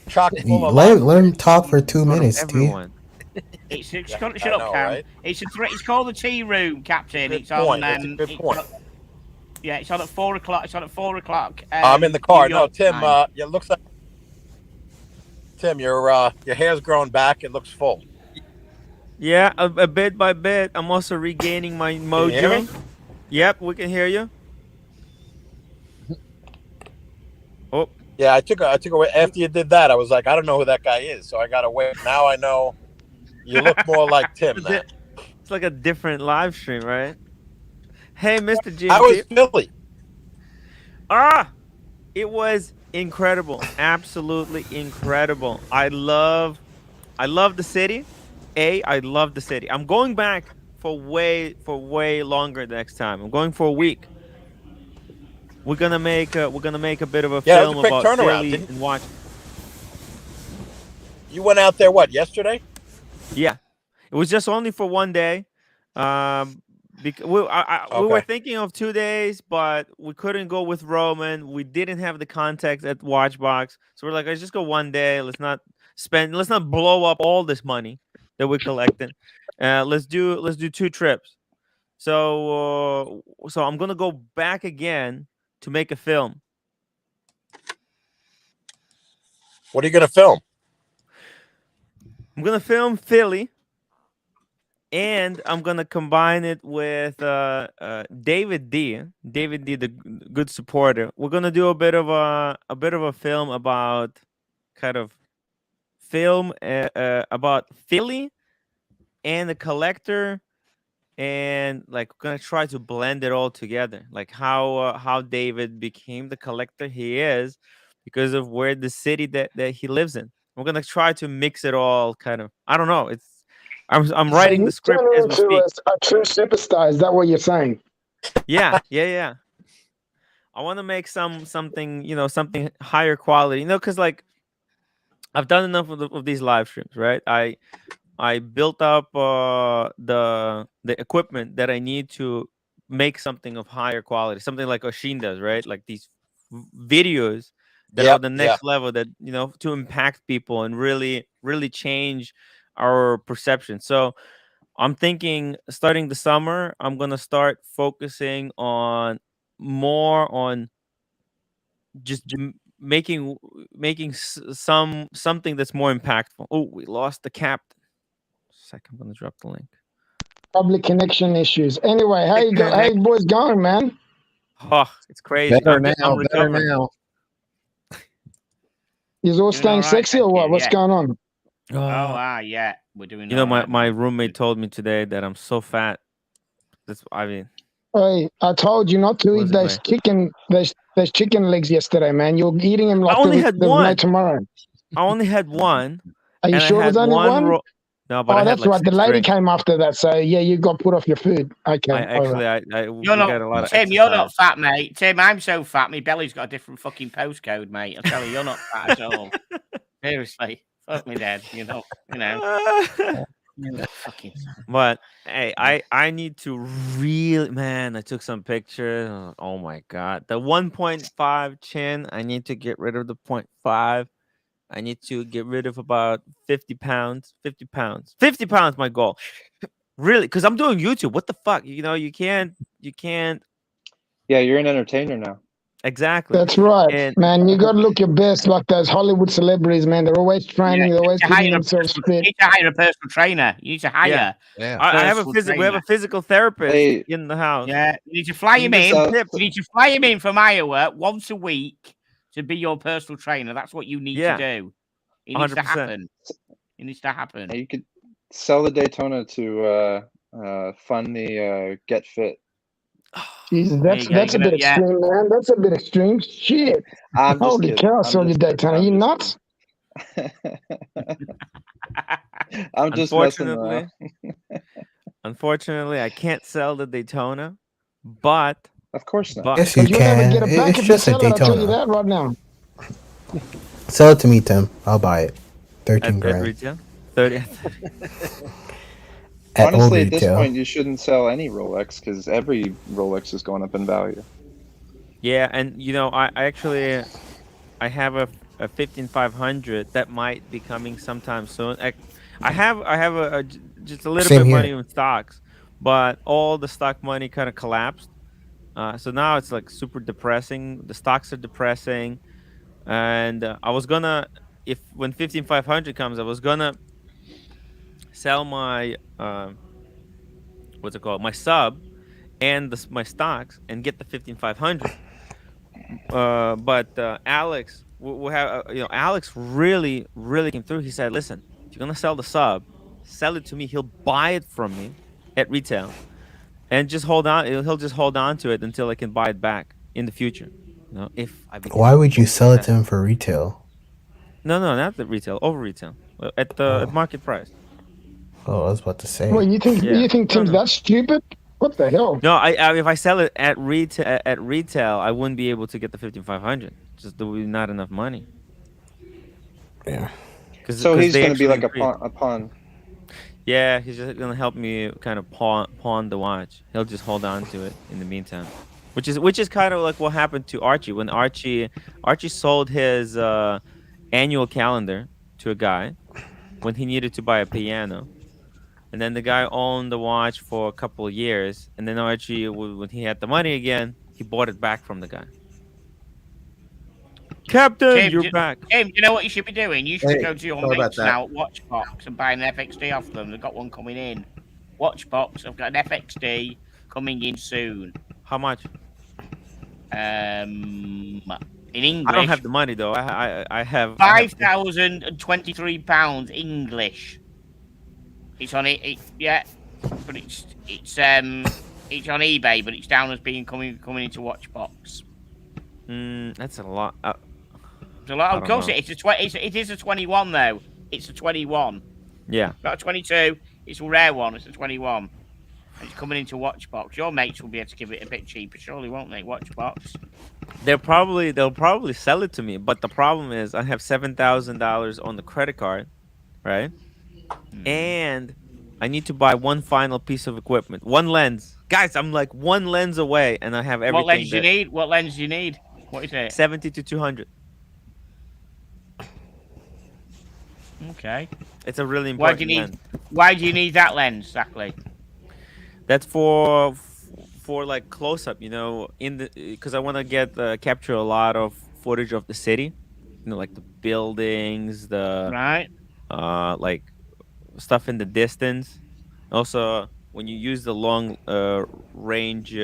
Chock full of let him talk for 2 minutes, T. Shut up, Cam. Right? It's called the Tea Room, Captain. Good it's point. on. It's a good point. It's on at 4 o'clock. It's on at 4 o'clock. I'm in the car. No, Tim. It looks like Tim. Your hair's growing back. It looks full. Yeah, a bit by bit. I'm also regaining my mojo. Can you hear me? Yep, we can hear you. Oh. Yeah, I took away after you did that. I was like, I don't know who that guy is, so I got away. Now I know. You look more like Tim now. It's like a different live stream, right? Hey, Mr. GMT. How was Philly? It was incredible. Absolutely incredible. I love the city. I love the city. I'm going back for way longer next time. I'm going for a week. We're gonna make a bit of a film about Philly and watch. You went out there yesterday? Yeah, it was just only for 1 day. Because we were thinking of 2 days, but we couldn't go with Roman. We didn't have the contacts at Watchbox, so we're like, let's just go 1 day. Let's not blow up all this money that we're collecting. Let's do 2 trips. So I'm gonna go back again to make a film. What are you gonna film? I'm gonna film Philly, and I'm gonna combine it with David D, the good supporter. We're gonna do a bit of a film about about Philly and the collector, and like we're gonna try to blend it all together, like how David became the collector he is because of where the city that he lives in. We're gonna try to mix it all. I don't know. I'm writing the script as we speak. A true superstar. Is that what you're saying? Yeah. I want to make something something higher quality. Because like I've done enough of these live streams, right? I built up the equipment that I need to make something of higher quality, something like Oshin does, right? Like these videos that are the next level, that to impact people and really change our perception. So I'm thinking starting the summer, I'm gonna start focusing more on just making something that's more impactful. Oh, we lost the captain. I'm gonna drop the link. Public connection issues. Anyway, how you boys going, man? Oh, it's crazy. Better now. You're all staying sexy or what? What's going on? Yeah, we're doing. My roommate told me today that I'm so fat. Hey, I told you not to eat those chicken those chicken legs yesterday, man. You're eating them I like only had there's no one. tomorrow. I only had one. Are you and sure I it was had only one? No, but I had that's like right. The 6 lady drinks. came after that, so yeah, you got put off your food. Okay, I actually, right. we got a lot of Tim, exercise. you're not fat, mate. Tim, I'm so fat. My belly's got a different fucking postcode, mate. I tell you, you're not fat at all. Seriously, fuck me, Dad. You know. Fucking. But hey, I need to really, man. I took some pictures. Oh my god, the 1.5 chin. I need to get rid of the 0.5. I need to get rid of about 50 pounds. 50 pounds. 50 pounds. My goal. Really, because I'm doing YouTube. What the fuck? You can't. Yeah, you're an entertainer now. Exactly. That's right, And man. You got to look your best, like those Hollywood celebrities, man. They're always training. They're always keeping themselves fit. You need to hire a personal trainer. You need to hire. Yeah. I have a we have a physical therapist in the house. Yeah, you need to fly him in. You need to fly him in from Iowa once a week to be your personal trainer. That's what you need to do. It needs 100%. To happen. It needs to happen. You could sell the Daytona to fund the Get Fit. Jesus, that's a bit extreme, man. That's a bit extreme. Shit. Holy cow, sell your Daytona. Are you nuts? I'm just messing around. Unfortunately, I can't sell the Daytona, but of course not. Yes, you can. It's just a Daytona. I'll tell you that right now. Sell it to me, Tim. I'll buy it. 13 grand. At retail? 30. Honestly, at this point, you shouldn't sell any Rolex because every Rolex is going up in value. Yeah, and I actually have a 15500 that might be coming sometime soon. I have just a little bit of money in stocks, but all the stock money kind of collapsed. So now it's like super depressing. The stocks are depressing, and I was gonna, when 15500 comes, I was gonna sell my what's it called, my sub, and my stocks, and get the 15500. But Alex, we have Alex really came through. He said, "Listen, if you're gonna sell the sub, sell it to me. He'll buy it from me at retail, and just hold on. He'll just hold on to it until I can buy it back in the future. Why would you sell it to him for retail? No, not the retail. Over retail, at the market price. Oh, I was about to say. Well, you think Tim's that stupid? What the hell? No, if I sell it at retail, I wouldn't be able to get the 15500. Just there would be not enough money. Yeah. So he's going to be like a pawn. Yeah, he's just going to help me kind of pawn the watch. He'll just hold on to it in the meantime, which is kind of like what happened to Archie when Archie sold his annual calendar to a guy when he needed to buy a piano. And then the guy owned the watch for a couple of years. And then Archie, when he had the money again, he bought it back from the guy. Captain, you're back. Tim, you know what you should be doing? You should go to your mates now at Watchbox and buy an FXD off them. They've got one coming in. Watchbox, I've got an FXD coming in soon. How much? In English. I don't have the money, though. I have... £5,023 English. It's on it, yeah, but it's on eBay, but it's down as being coming into Watchbox. That's a lot. It's a lot. Of course, it is a 21 though. It's a 21. Yeah. Not a 22. It's a rare one. It's a 21. It's coming into Watchbox. Your mates will be able to give it a bit cheaper, surely, won't they? Watchbox. They'll probably sell it to me, but the problem is I have $7,000 on the credit card, right? And I need to buy one final piece of equipment, one lens. Guys, I'm like one lens away, and I have everything. What lens do you need? What lens do you need? What is it? 70 to 200. Okay. It's a really important lens. Why do you need that lens exactly? That's for like close up, because I want to capture a lot of footage of the city, like the buildings, right, like stuff in the distance. Also, when you use the long range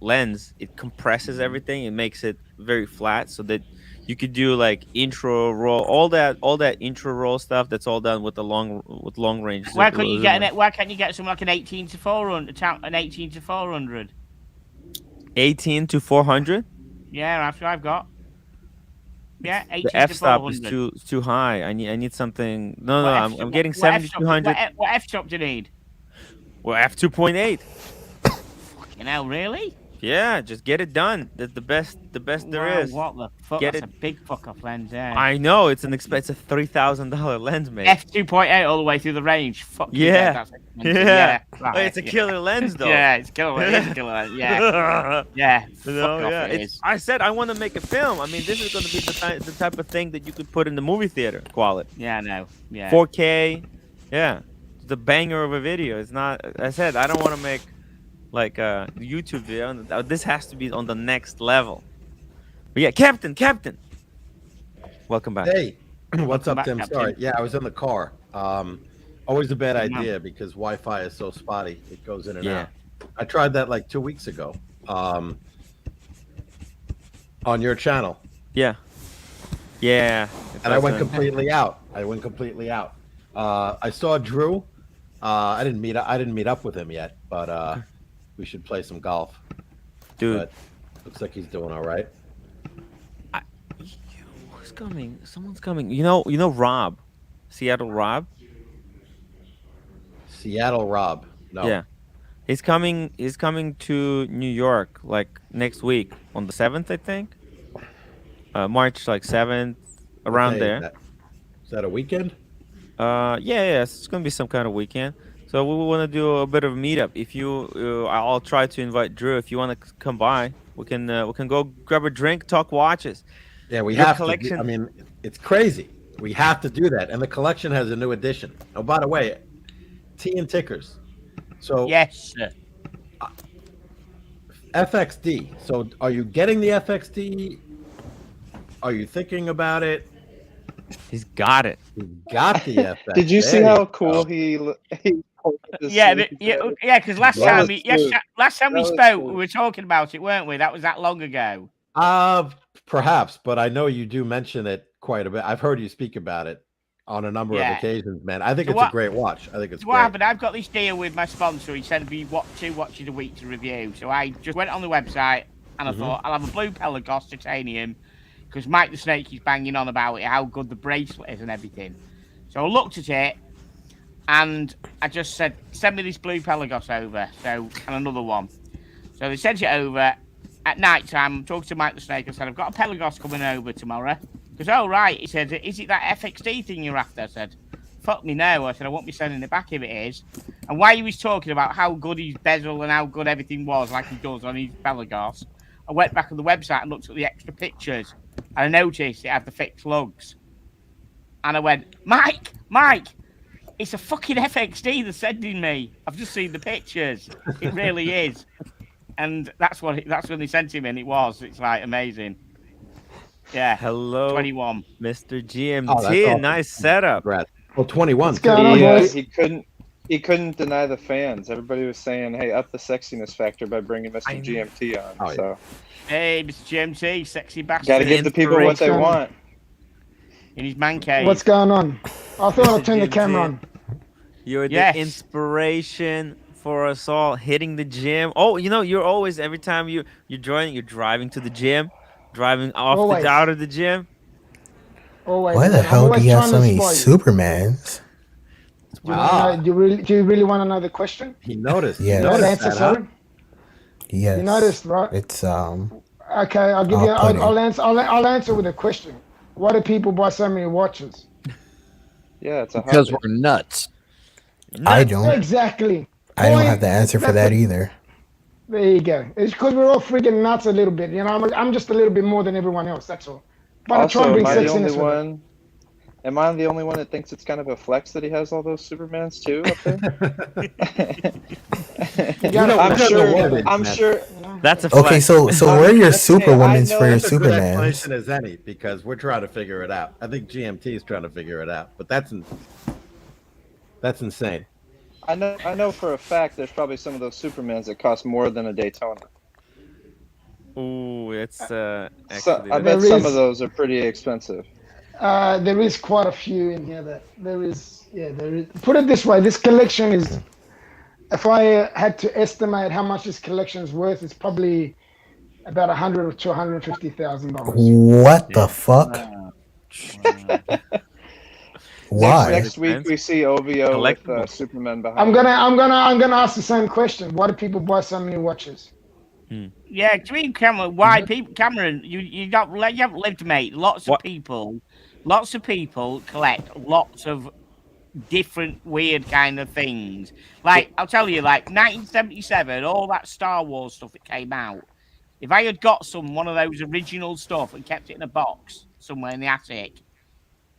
lens, it compresses everything. It makes it very flat, so that you could do like intro roll, all that intro roll stuff. That's all done with long range. Why can't you get Why can't you get something like an 18 to 400? An 18 to 400. 18 to 400. Yeah, that's what I've got. Yeah, 80 The to f-stop 400. is too high. I need something. No, I'm getting what 7200. What f-stop do you need? Well, f2.8. Fucking hell, really? Yeah, just get it done. That's the best there is. What the fuck? Get That's it. a big fuck off lens, yeah. I know it's a $3,000 lens, mate. f2.8 all the way through the range. Fuck yeah. That's yeah. Right, it's a killer lens, though. yeah, it's killer. It's killer lens. Yeah. yeah. I said I want to make a film. I mean, this is going to be the type of thing that you could put in the movie theater quality. Yeah, I know. Yeah. 4K. Yeah. It's the banger of a video. It's not. I said I don't want to make like a YouTube video. This has to be on the next level. But yeah, Captain. Welcome back. Hey, what's up, Tim? Captain. Sorry. Yeah, I was in the car. Always a bad idea because Wi-Fi is so spotty. It goes in and out. I tried that like 2 weeks ago on your channel. Yeah. And I went completely out. I saw Drew. I didn't meet up with him yet, but we should play some golf. Dude. But looks like he's doing all right. Who's coming? Someone's coming. You know Rob? Seattle Rob? Seattle Rob. No. Yeah. He's coming to New York like next week on the 7th, I think. March like 7th, around there. Is that a weekend? Yeah, it's gonna be some kind of weekend. So we want to do a bit of a meetup. If I'll try to invite Drew. If you want to come by, we can go grab a drink, talk watches. Yeah, we have to. I mean, it's crazy. We have to do that. And the collection has a new edition. Oh, by the way, tea and tickers. So yes, FXD. So are you getting the FXD? Are you thinking about it? He's got it. He got the FXD. Did you see how cool he yeah, because last time we spoke, we were talking about it, weren't we? That was that long ago. Perhaps, but I know you do mention it quite a bit. I've heard you speak about it on a number of occasions, man. I think it's a great watch. I think it's great. What happened? I've got this deal with my sponsor. He sent me 2 watches a week to review. So I just went on the website and I thought I'll have a blue Pelagos titanium because Mike the Snake is banging on about it, how good the bracelet is and everything. So I looked at it and I just said, send me this blue Pelagos over. And another one. So they sent it over. At night time, I'm talking to Mike the Snake. I said, I've got a Pelagos coming over tomorrow. He goes, oh, right. He said, is it that FXD thing you're after? I said, fuck me, no. I said, I won't be sending it back if it is. And while he was talking about how good his bezel and how good everything was, like he does on his Pelagos, I went back on the website and looked at the extra pictures. And I noticed it had the fixed lugs. And I went, Mike, it's a fucking FXD they're sending me. I've just seen the pictures. It really is. And that's when they sent him in. It's like amazing. Yeah. Hello, 21, Mr. GMT. Awesome. Nice setup. Brad. Well, 21. He couldn't deny the fans. Everybody was saying, "Hey, up the sexiness factor by bringing Mr. GMT on." So, hey, Mr. GMT, sexy bastard. Got to give the people what they want. In his man cave. What's going on? I thought I'd turn the camera on. You're the inspiration for us all, hitting the gym. Oh, you're always, every time you're driving to the gym, driving out of the gym. Why the hell do you have so many Supermans? Wow. Do you really want to know the question? He noticed. Yeah. He noticed that, huh? Yes. You noticed, right? It's Okay, I'll give you. I'll answer with a question. Why do people buy so many watches? Yeah, it's because we're nuts. I don't. Exactly. I don't have the answer for that either. There you go. It's because we're all freaking nuts a little bit. I'm just a little bit more than everyone else. That's all. But also, I try and bring sexiness with it. Am I the only one that thinks it's kind of a flex that he has all those Supermans too up there? I'm sure. That's a flex. Okay, so where are your Superwomans for your Supermans? Question as any, because we're trying to figure it out. I think GMT is trying to figure it out, but that's insane. I know for a fact there's probably some of those Supermans that cost more than a Daytona. Ooh, it's actually. I bet some of those are pretty expensive. There is quite a few in here that there is. Put it this way, this collection is, if I had to estimate how much this collection is worth, it's probably about $100,000 to $150,000. What the fuck? Wow. Why? Next week we see OVO with Superman behind. I'm gonna ask the same question. Why do people buy so many watches? Yeah, do you mean Cameron? Why people? Cameron, you haven't lived, mate. Lots of people collect lots of different weird kind of things. Like I'll tell you, like 1977, all that Star Wars stuff that came out. If I had got one of those original stuff and kept it in a box somewhere in the attic,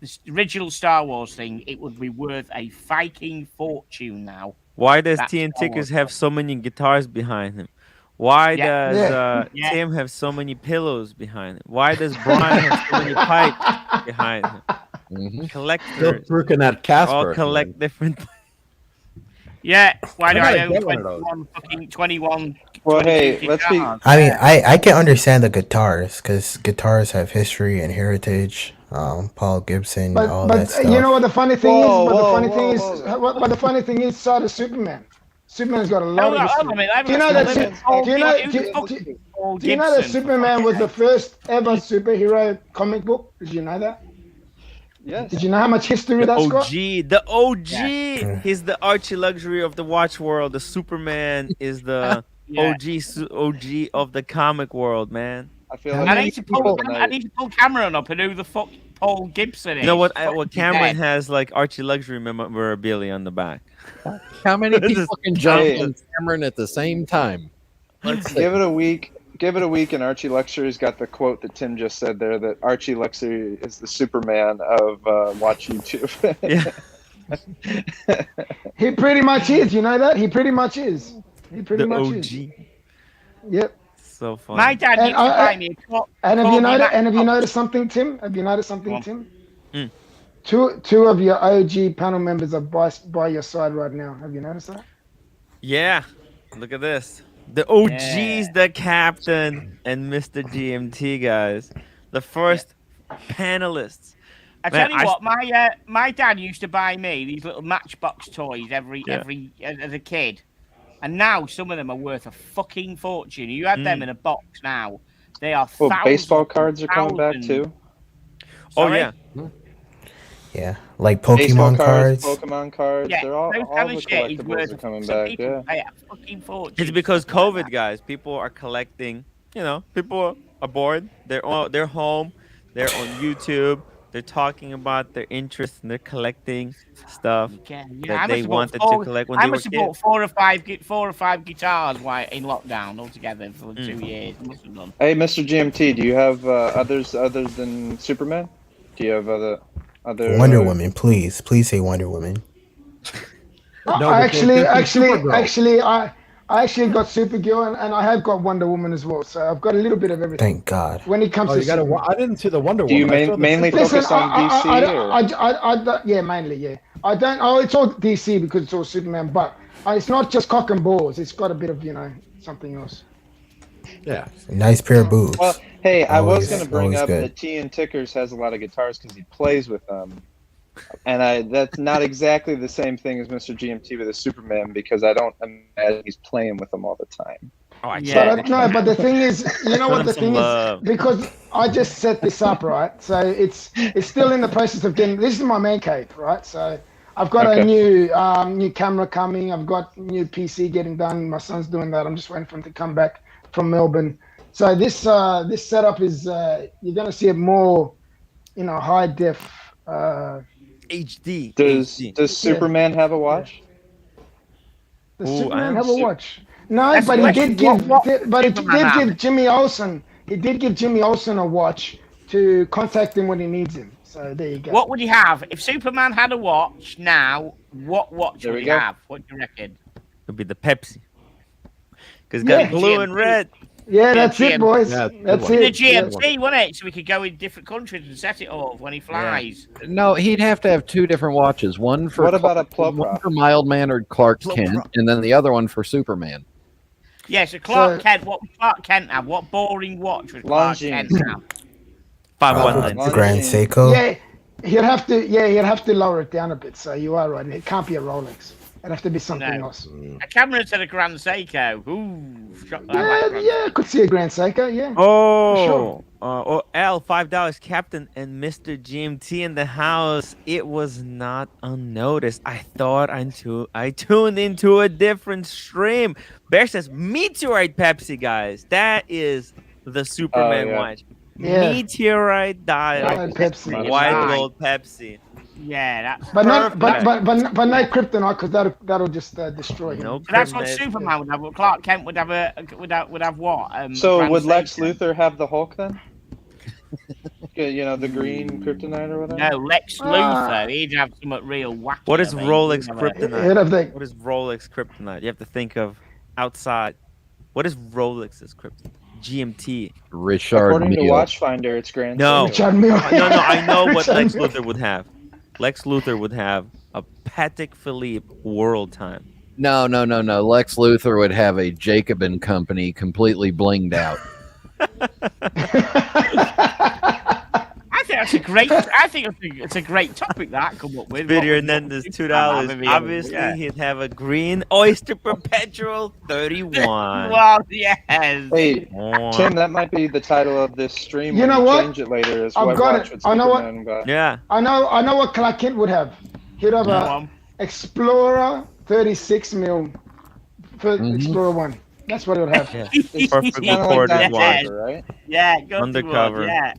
the original Star Wars thing, it would be worth a fucking fortune now. Why does T Tickers have so many guitars behind him? Why does Tim have so many pillows behind him? Why does Brian have so many pipes behind him? Collectors all collect different. Yeah, why do I own 21? Well, hey, let's be. I mean, I can understand the guitars because guitars have history and heritage. Paul Gibson, all that stuff. But you know what the funny thing is? But the funny thing is, so does Superman. Superman's got a lot of history. Do you know that Superman was the first ever superhero comic book? Did you know that? Yes. Did you know how much history that's got? The OG. Yeah. He's the Archie luxury of the watch world. The Superman is the OG of the comic world, man. I feel like I need to pull Cameron up and who the fuck Paul Gibson is. You know what? Cameron has like Archie luxury memorabilia on the back. How many people can jump on Cameron at the same time? Let's give it a week. Give it a week, and Archie Luxury's got the quote that Tim just said there, that Archie Luxury is the Superman of Watch YouTube. He pretty much is. You know that? He pretty much is. He pretty much OG. is. Yep. So funny. My dad used to buy me and have you noticed something, Tim? Have you noticed something, Tim? Two of your OG panel members are by your side right now. Have you noticed that? Yeah. Look at this. The OG's the captain and Mr. GMT guys. The first panelists. I tell you what, my dad used to buy me these little Matchbox toys every as a kid. And now some of them are worth a fucking fortune. You have them in a box now. They are thousands. Baseball cards are coming back too. Sorry? Oh yeah. Yeah, like Pokemon cards. Pokemon cards. Yeah, they're all the collectibles are coming back. Yeah. Pay a fucking fortune. It's because COVID, guys. People are collecting. You know, people are bored. They're home. They're on YouTube. They're talking about their interests and they're collecting stuff that they wanted to collect when they were kids. I must have bought four or five guitars in lockdown altogether for 2 years. Must have done. Hey, Mr. GMT, do you have others other than Superman? Do you have other Wonder Woman? Please say Wonder Woman. No, I actually got Supergirl and I have got Wonder Woman as well. So I've got a little bit of everything. Thank God. When it comes to I didn't see the Wonder Woman. Do you mainly focus on DC? Yeah, mainly. Yeah, I don't. Oh, it's all DC because it's all Superman, but it's not just cock and balls. It's got a bit of something else. Yeah, nice pair of boobs. Well, hey, I was going to bring up that T and Tickers has a lot of guitars because he plays with them. And that's not exactly the same thing as Mr. GMT with a Superman because I don't imagine he's playing with them all the time. But the thing is, you know what the thing is? Because I just set this up, right? So it's still in the process of getting. This is my man cave, right? So I've got a new camera coming. I've got new PC getting done. My son's doing that. I'm just waiting for him to come back from Melbourne. So this setup is you're going to see it more, high def. HD. Does Superman have a watch? Does Superman have a watch? No, but he did give Jimmy Olsen. He did give Jimmy Olsen a watch to contact him when he needs him. So there you go. What would he have if Superman had a watch now? What watch would he have? What do you reckon? It'd be the Pepsi. Because it's got blue and red. Yeah, that's it, boys. Yeah, that's it. it. The GMT, wasn't it? So we could go in different countries and set it off when he flies. Yeah. No, he'd have to have two different watches. One for mild-mannered Clark Kent, and then the other one for Superman. Yeah, so Clark Kent. What would Clark Kent have? What boring watch would Clark Kent have? 519 Grand Seiko. Yeah, he'd have to lower it down a bit. So you are right. It can't be a Rolex. It'd have to be something else. A camera to the Grand Seiko. Ooh, I could see a Grand Seiko. Yeah. Oh, L $5 Captain and Mr. GMT in the house. It was not unnoticed. I thought I tuned into a different stream. Bear says Meteorite Pepsi, guys. That is the Superman watch. Yeah. Meteorite dial. Pepsi. White gold Pepsi. Yeah, that's but no kryptonite, because that'll just destroy him. No, that's what Superman would have. But Clark Kent would have what? So would Lex Luthor have the Hulk then? The green kryptonite or whatever. No, Lex Luthor. He'd have something real wacky. What is Rolex kryptonite? What is Rolex kryptonite? You have to think of outside. What is Rolex's kryptonite? GMT. Richard According Mille. to Watchfinder, it's Grand. No, Richard Mille. no, I know what Lex Luthor would have. Lex Luthor would have a Patek Philippe World Time. No. Lex Luthor would have a Jacob and Company completely blinged out. I think it's a great topic that come up with. Video and then there's $2. Obviously, he'd have a green Oyster Perpetual 31. Well, yes. Hey, Tim, that might be the title of this stream. You know what? Change it later. I've got it. I know what. Yeah. I know what Clark Kent would have. He'd have a Explorer 36 mil for Explorer 1. That's what it would have. Yeah. Perfect recorded watch, right? Yeah, undercover. Yeah.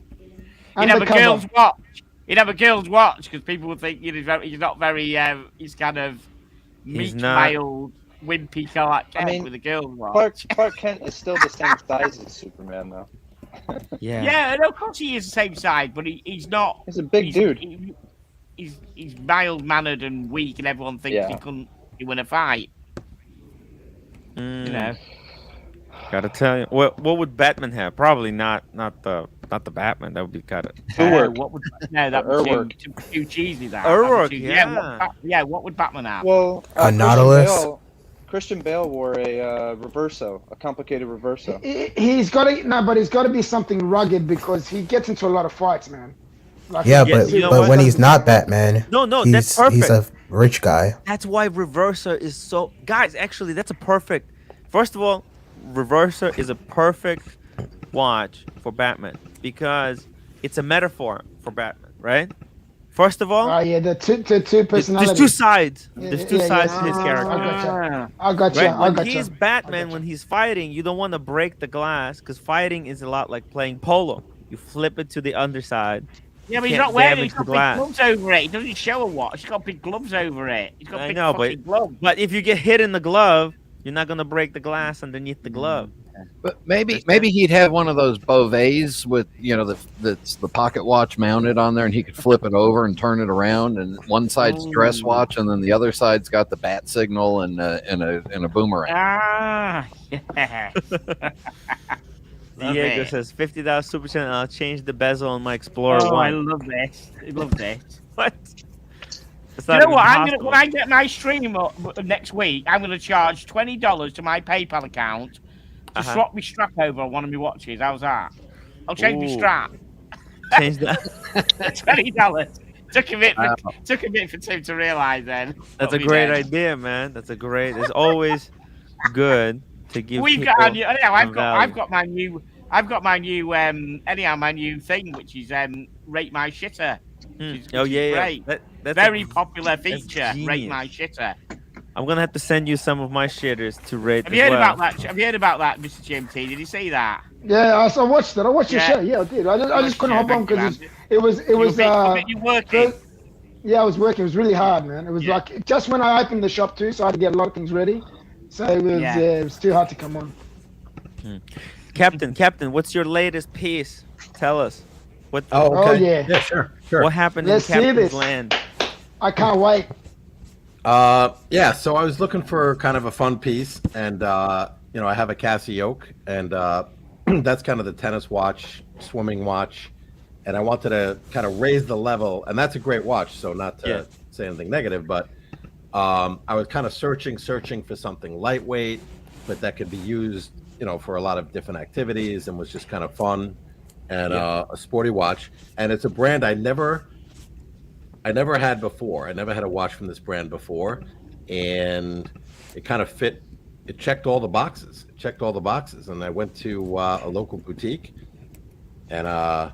He'd have a girl's watch. He'd have a girl's watch because people would think he's not very. He's kind of meek, mild, wimpy Clark Kent with a girl's watch. Clark Kent is still the same size as Superman, though. Yeah. Yeah, and of course he is the same size, but he's not. He's a big dude. He's mild mannered and weak, and everyone thinks he couldn't win a fight. You know. Gotta tell you, what would Batman have? Probably not the Batman. That would be kind of. What would that would too cheesy? That Urwerk, what would Batman have? Well, a Nautilus. Christian Bale wore a reverso, a complicated reverso. He's got to be something rugged because he gets into a lot of fights, man. But when he's not Batman, that's perfect. He's a rich guy. That's why reverso is so. Guys, actually, that's a perfect. First of all, reverso is a perfect watch for Batman because it's a metaphor for Batman, right? First of all, the two personalities. There's two sides. There's two sides to his character. I got you. Right? When he's Batman, when he's fighting, you don't want to break the glass because fighting is a lot like playing polo. You flip it to the underside. Yeah, but he's not wearing. He's got big gloves over it. He doesn't show a watch. He's got big gloves over it. He's got big gloves. But if you get hit in the glove, you're not gonna break the glass underneath the glove. But maybe he'd have one of those Beauvays with that's the pocket watch mounted on there, and he could flip it over and turn it around, and one side's dress watch, and then the other side's got the bat signal and a boomerang. Yeah. Diego says $50 super chat. I'll change the bezel on my Explorer 1. I love this. I love this. What? You know what? When I get my stream next week, I'm going to charge $20 to my PayPal account to swap my strap over on one of my watches. How's that? I'll change my strap. Change that. $20. Took a bit for Tim to realise. Then that's a great idea, man. It's always good to give. I've got my new my new thing, which is rate my shitter. Great. That's very popular feature. Rate my shitter. I'm gonna have to send you some of my shitters to rate. Have you heard about that? Have you heard about that, Mr. GMT? Did you see that? Yeah, I watched it. I watched your show. Yeah, I did. I just couldn't hop on because it was. You working? Yeah, I was working. It was really hard, man. It was like just when I opened the shop too, so I had to get a lot of things ready. So it was too hard to come on. Captain, what's your latest piece? Tell us. What? Oh, okay. Yeah, sure. What happened in Captain's Land? I can't wait. So I was looking for kind of a fun piece, and I have a Casio, and that's kind of the tennis watch, swimming watch, and I wanted to kind of raise the level, and that's a great watch, so not to say anything negative, but I was kind of searching for something lightweight, but that could be used, for a lot of different activities, and was just kind of fun, and a sporty watch, and it's a brand I never had before. I never had a watch from this brand before, and it kind of fit. It checked all the boxes. And I went to a local boutique, and I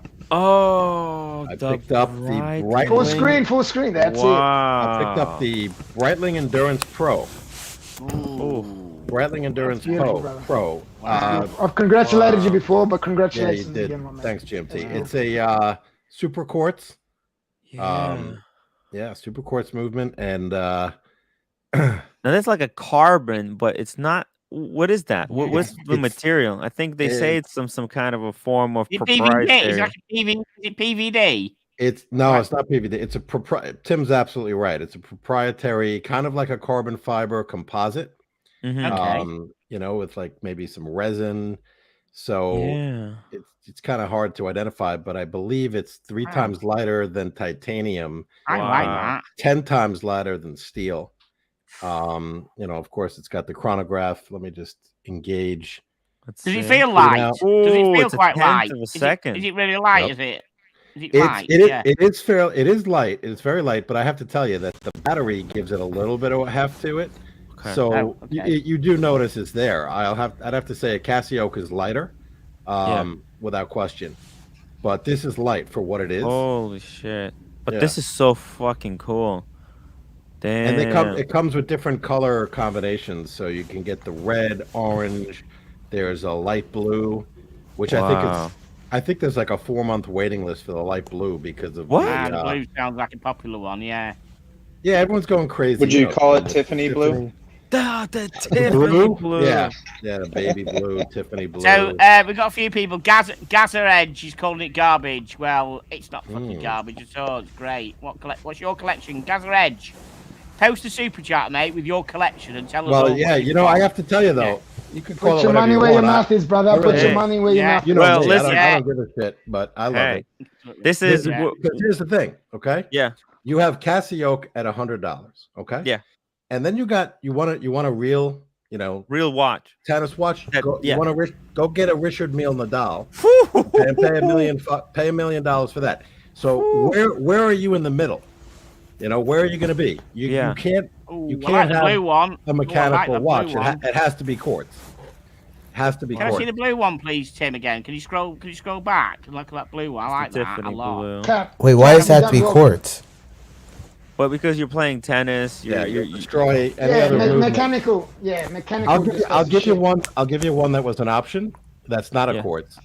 picked up the Breitling. Full screen. That's it. I picked up the Breitling Endurance Pro. Breitling Endurance Pro. I've congratulated you before, but congratulations yeah, you did. again, my man. Thanks, GMT. It's a super quartz. Yeah. Super quartz movement, and now that's like a carbon, but it's not. What is that? What's the material? I think they say it's some kind of a form of proprietary. Is it PVD? It's not PVD. It's a Tim's absolutely right. It's a proprietary, kind of like a carbon fiber composite. Okay. With like maybe some resin. So it's kind of hard to identify, but I believe it's 3 times lighter than titanium. I like that. 10 times lighter than steel. Of course, it's got the chronograph. Let me just engage. Does it feel light? Does it feel quite light? Is it really light? Is it? Is it light? It is fair. It is light. It's very light, but I have to tell you that the battery gives it a little bit of heft to it. Okay. So you do notice it's there. I'd have to say a Casio is lighter, without question. But this is light for what it is. Holy shit! But this is so fucking cool. Damn. And it comes with different color combinations, so you can get the red, orange. There's a light blue, which I think there's like a 4-month waiting list for the light blue because of the blue sounds like a popular one. Yeah, everyone's going crazy. Would you call it Tiffany blue? The Tiffany blue. Yeah, the baby blue, Tiffany blue. So we've got a few people. Gaza Edge, he's calling it garbage. Well, it's not fucking garbage at all. It's great. What's your collection, Gaza Edge? Post a super chat, mate, with your collection and tell us. Well, I have to tell you though. You can call Put your money where your mouth is, brother. Put your money where your mouth is. Listen, I don't give a shit, but I love it. This is here's the thing, okay? Yeah. You have Casio at $100, okay? Yeah. And then you want a real, real watch, tennis watch. You want to go get a Richard Mille Nadal and pay $1 million for that. So where are you in the middle? Where are you going to be? You can't have blue one. A mechanical watch. It has to be quartz. Can I see the blue one, please, Tim? Again, can you scroll back and look at that blue one? I like that a lot. Wait, why does that have to be quartz? Well, because you're playing tennis, you destroy any other movement. Mechanical. I'll give you one. I'll give you one that was an option. That's not a quartz.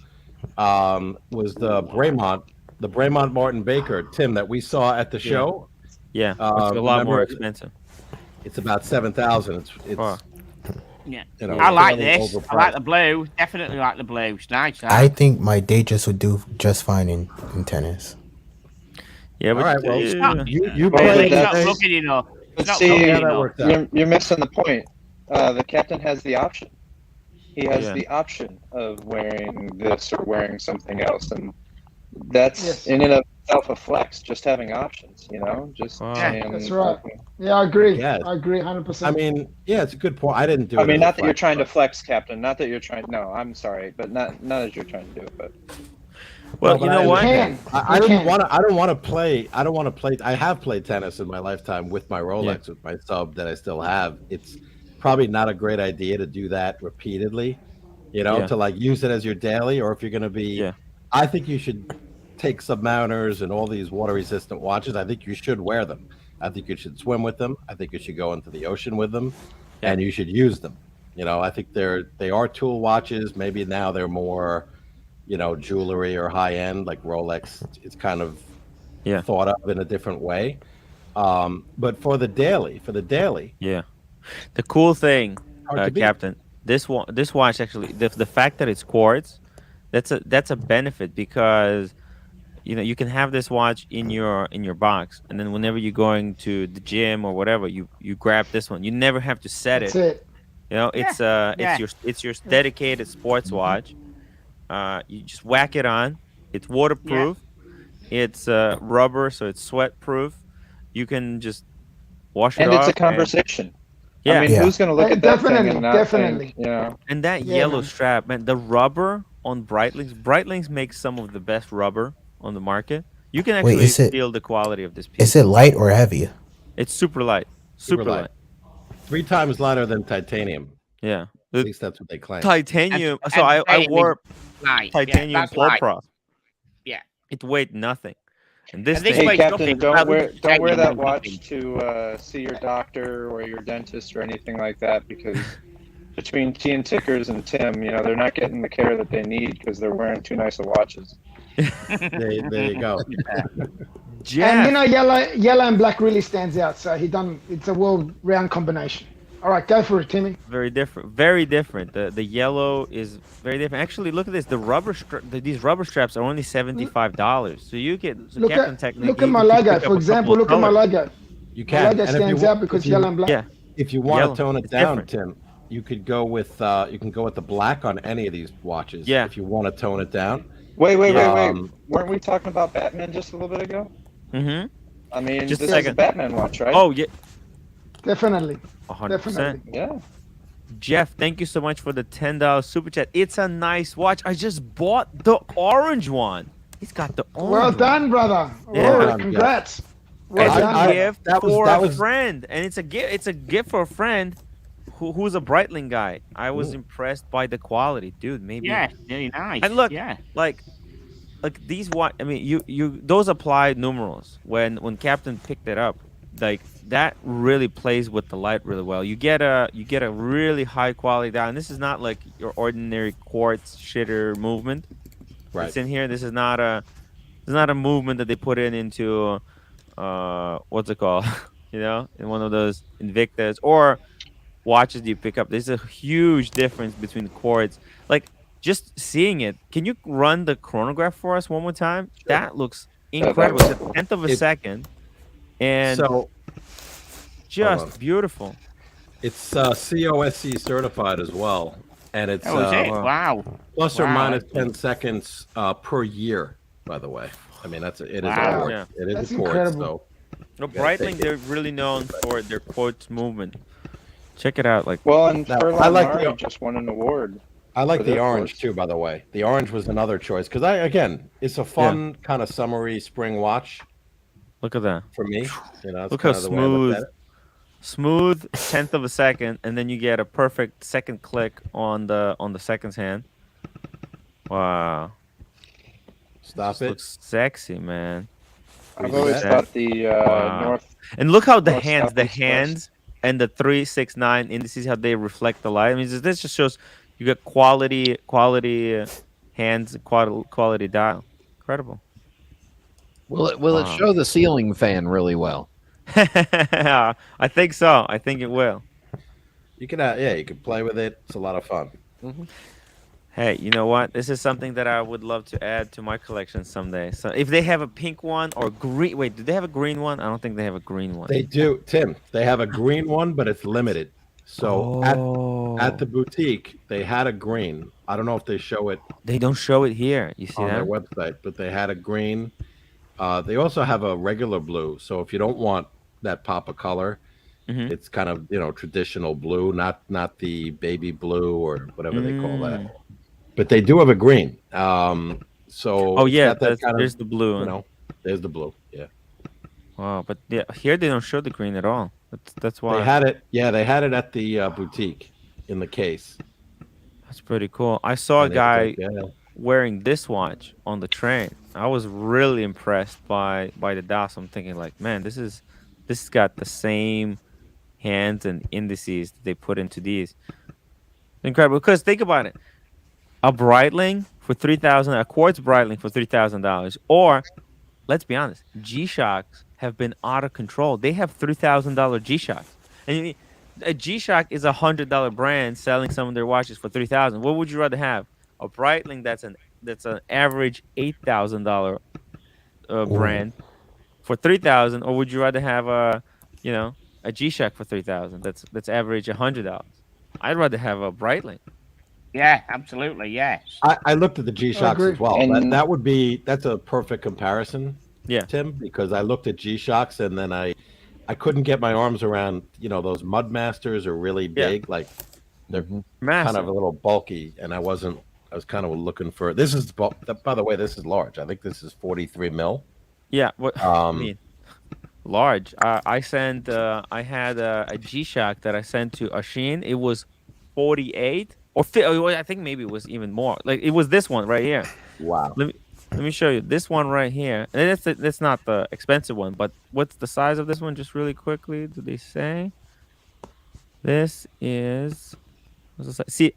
Was the Bremont Martin Baker, Tim, that we saw at the show? Yeah, it's a lot more expensive. It's about $7,000. It's I like this. I like the blue. Definitely like the blue. It's nice. I think my Datejust would do just fine in tennis. Yeah, but all right. Well, you play. Not looking enough. You're missing the point. The captain has the option. He has the option of wearing this or wearing something else, and that's in and of itself a flex. Just having options, Just that's right. Yeah, I agree. I agree 100%. I mean, it's a good point. I didn't do it. I mean, not that you're trying to flex, Captain. Not that you're trying. No, I'm sorry, but not as you're trying to do it. But you know what? I don't want to play. I have played tennis in my lifetime with my Rolex, with my sub that I still have. It's probably not a great idea to do that repeatedly. To like use it as your daily, or if you're going to be. Yeah. I think you should take Submariners and all these water-resistant watches. I think you should wear them. I think you should swim with them. I think you should go into the ocean with them, and you should use them. I think they are tool watches. Maybe now they're more, jewelry or high end like Rolex. It's kind of thought of in a different way. But for the daily, the cool thing, Captain, this watch actually, the fact that it's quartz, that's a benefit because. You can have this watch in your box, and then whenever you're going to the gym or whatever, you grab this one. You never have to set it. It's your dedicated sports watch. You just whack it on. It's waterproof. It's rubber, so it's sweat proof. You can just wash it off. And it's a conversation. I mean, who's going to look at that thing and not think, And that yellow strap, man, the rubber on Breitling's makes some of the best rubber on the market. You can actually feel the quality of this piece. Is it light or heavy? It's super light. Super light. 3 times lighter than titanium. Yeah, At least that's what they claim. Titanium. And So I titanium wore light. titanium Yeah, that's light. Pro. Yeah. It weighed nothing. And this this thing, Hey, weighs Captain, nothing. don't Well, wear titanium that weighs watch nothing. to see your doctor or your dentist or anything like that, because between T and Tickers and Tim, you know, they're not getting the care that they need because they're wearing too nice of watches. There you go. Jeff, And you know, yellow and black really stands out. So it's a world-round combination. All right, go for it, Timmy. very different. Very different. The yellow is very different. Actually, look at this. These rubber straps are only $75. So you get Look Captain at Technique. my you can logo, pick up for a example. couple of Look at my colors. logo. You My can. logo And if stands you out want, because yellow and black. Yeah, if you want Yellow. to tone it It's down, different. Tim, you could go with the black on any of these watches. Yeah. If you want to tone it down. Wait. Um, Weren't we talking about Batman just a little bit ago? Mm-hmm. I mean, Just a this is a second. Batman watch, right? Oh yeah, Definitely. 100%. Definitely. Yeah. Jeff, thank you so much for the $10 super chat. It's a nice watch. I just bought the orange one. He's got the orange. Well one. done, brother. Yeah. Oh, congrats. Well It's done. a gift that was- for that a was- friend, and it's a gift. It's a gift for a friend who's a Breitling guy. I was impressed by the quality, dude. Maybe. Yeah, really nice. And look, yeah. like these watch. I mean, you those applied numerals when Captain picked it up. Like that really plays with the light really well. You get a really high quality dial. And this is not like your ordinary quartz shitter movement. Right. It's in here. This is not a movement that they put into what's it called? You know, in one of those Invictas or watches you pick up. There's a huge difference between the quartz. Like just seeing it. Can you run the chronograph for us one more time? Sure. That looks incredible. It's a tenth of a second. And so just beautiful. It's COSC certified as well, and it's wow. plus or minus 10 seconds per year. By the way, I mean it is a port. Yeah. It is That's a port. incredible. So Breitling, they're really known for their quartz movement. Check it out. Like and now, I like just won an award. I like the orange too. By the way, the orange was another choice because it's a fun kind of summery spring watch. Look at that. For me, you know, look how smooth tenth of a second, and then you get a perfect second click on the second's hand. Wow. Stop it. Looks sexy, man. I've always thought the north. And look how the hands and the 369 indices, how they reflect the light. I mean, this just shows you got quality hands, quality dial. Incredible. Will it show the ceiling fan really well? I think so. I think it will. You can you can play with it. It's a lot of fun. Mm-hmm. Hey, you know what? This is something that I would love to add to my collection someday. So if they have a pink one or green, wait, do they have a green one? I don't think they have a green one. They do, Tim. They have a green one, but it's limited. So at the boutique, they had a green. I don't know if they show it. They don't show it here. You see on that? their website, but they had a green. They also have a regular blue. So if you don't want that pop of color, it's kind of traditional blue, not the baby blue or whatever they call that. But they do have a green. So there's the blue. There's the blue. Yeah. Wow, but here they don't show the green at all. That's why they had it. Yeah, they had it at the boutique in the case. That's pretty cool. I saw a guy wearing this watch on the train. I was really impressed by the dial. I'm thinking like, man, this has got the same hands and indices that they put into these. Incredible. Because think about it. A Breitling for $3,000, a quartz Breitling for $3,000, or let's be honest, G-Shocks have been out of control. They have $3,000 G-Shocks, and a G-Shock is a $100 brand selling some of their watches for $3,000. What would you rather have? A Breitling that's an average $8,000 brand for $3,000, or would you rather have a G-Shock for $3,000 that's average $100? I'd rather have a Breitling. Yeah, absolutely. Yes. I looked at the G-Shocks as well. And that's a perfect comparison. Yeah, Tim, because I looked at G-Shocks and then I couldn't get my arms around, those Mudmasters are really big, like they're kind of a little bulky, and I was kind of looking for this is by the way, this is large. I think this is 43 mil. Yeah, what I mean, large. I sent. I had a G-Shock that I sent to Ashin. It was 48 or I think maybe it was even more. Like it was this one right here. Wow. Let me show you this one right here. And that's not the expensive one, but what's the size of this one? Just really quickly, do they say? This is what's the size? See,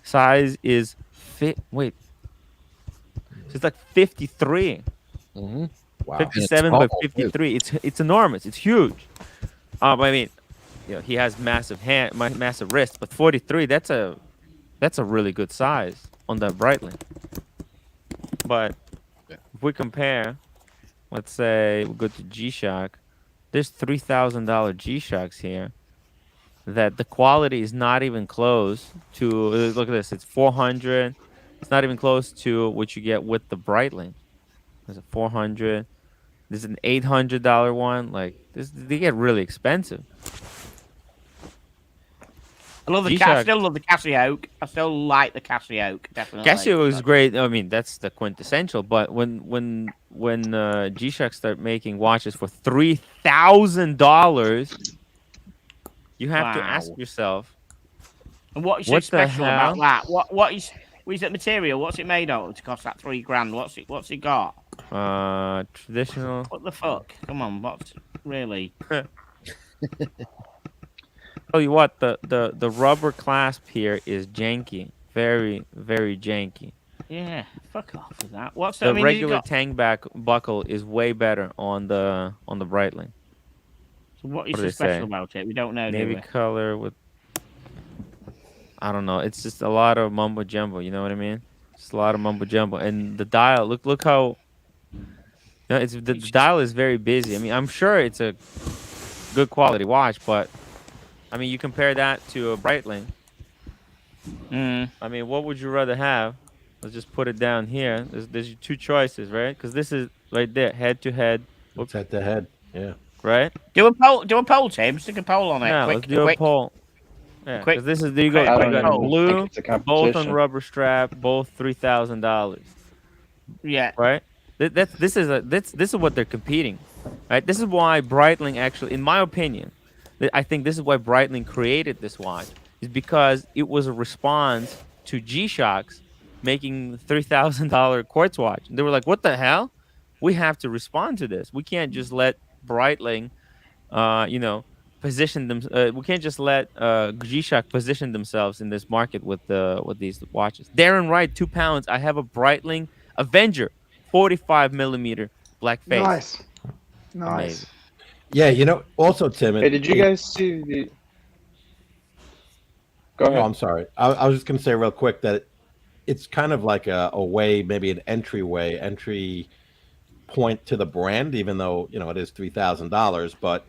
size is wait. So it's like 53. Mm-hmm. Wow. 57 by 53. It's enormous. It's huge. I mean, he has massive massive wrist, but 43, that's a really good size on that Breitling. But if we compare, let's say we go to G-Shock, there's $3,000 G-Shocks here that the quality is not even close to. Look at this, it's 400. It's not even close to what you get with the Breitling. There's a 400. There's an $800 one. Like this, they get really expensive. I love I still love the Casio. I still like the Casio. Definitely. Casio is great. I mean, that's the quintessential. But when G-Shock start making watches for $3,000, you have to ask yourself, and what is so special about that? What is that material? What's it made of to cost that $3,000? What's it got? Traditional. What the fuck? Come on, what's really? Tell you what, the rubber clasp here is janky, very very janky. Yeah, fuck off with that. What's the regular tang back buckle is way better on the Breitling. So what is so special about it? We don't know. Navy color with, I don't know. It's just a lot of mumbo jumbo. You know what I mean? Just a lot of mumbo jumbo. And the dial, look how. The dial is very busy. I mean, I'm sure it's a good quality watch, but I mean, you compare that to a Breitling. I mean, what would you rather have? Let's just put it down here. There's your two choices, right? Because this is right there, head to head. It's head to head. Yeah. Right. Do a poll, Tim. Stick a poll on it. Yeah, let's do a poll. Yeah, because this is you got blue, both on rubber strap, both $3,000. Yeah. Right. This is what they're competing. Right. This is why Breitling actually, in my opinion, I think this is why Breitling created this watch, is because it was a response to G-Shock's making $3,000 quartz watch. And they were like, "What the hell? We have to respond to this. We can't just let Breitling, position them. We can't just let G-Shock position themselves in this market with these watches." Darren Wright, 2 pounds. I have a Breitling Avenger, 45 millimeter black face. Nice. Amazing. Yeah, also, Tim. Hey, did you guys see the? Go ahead. Oh, I'm sorry. I was just going to say real quick that it's kind of like a way, maybe an entry point to the brand, even though it is $3,000. But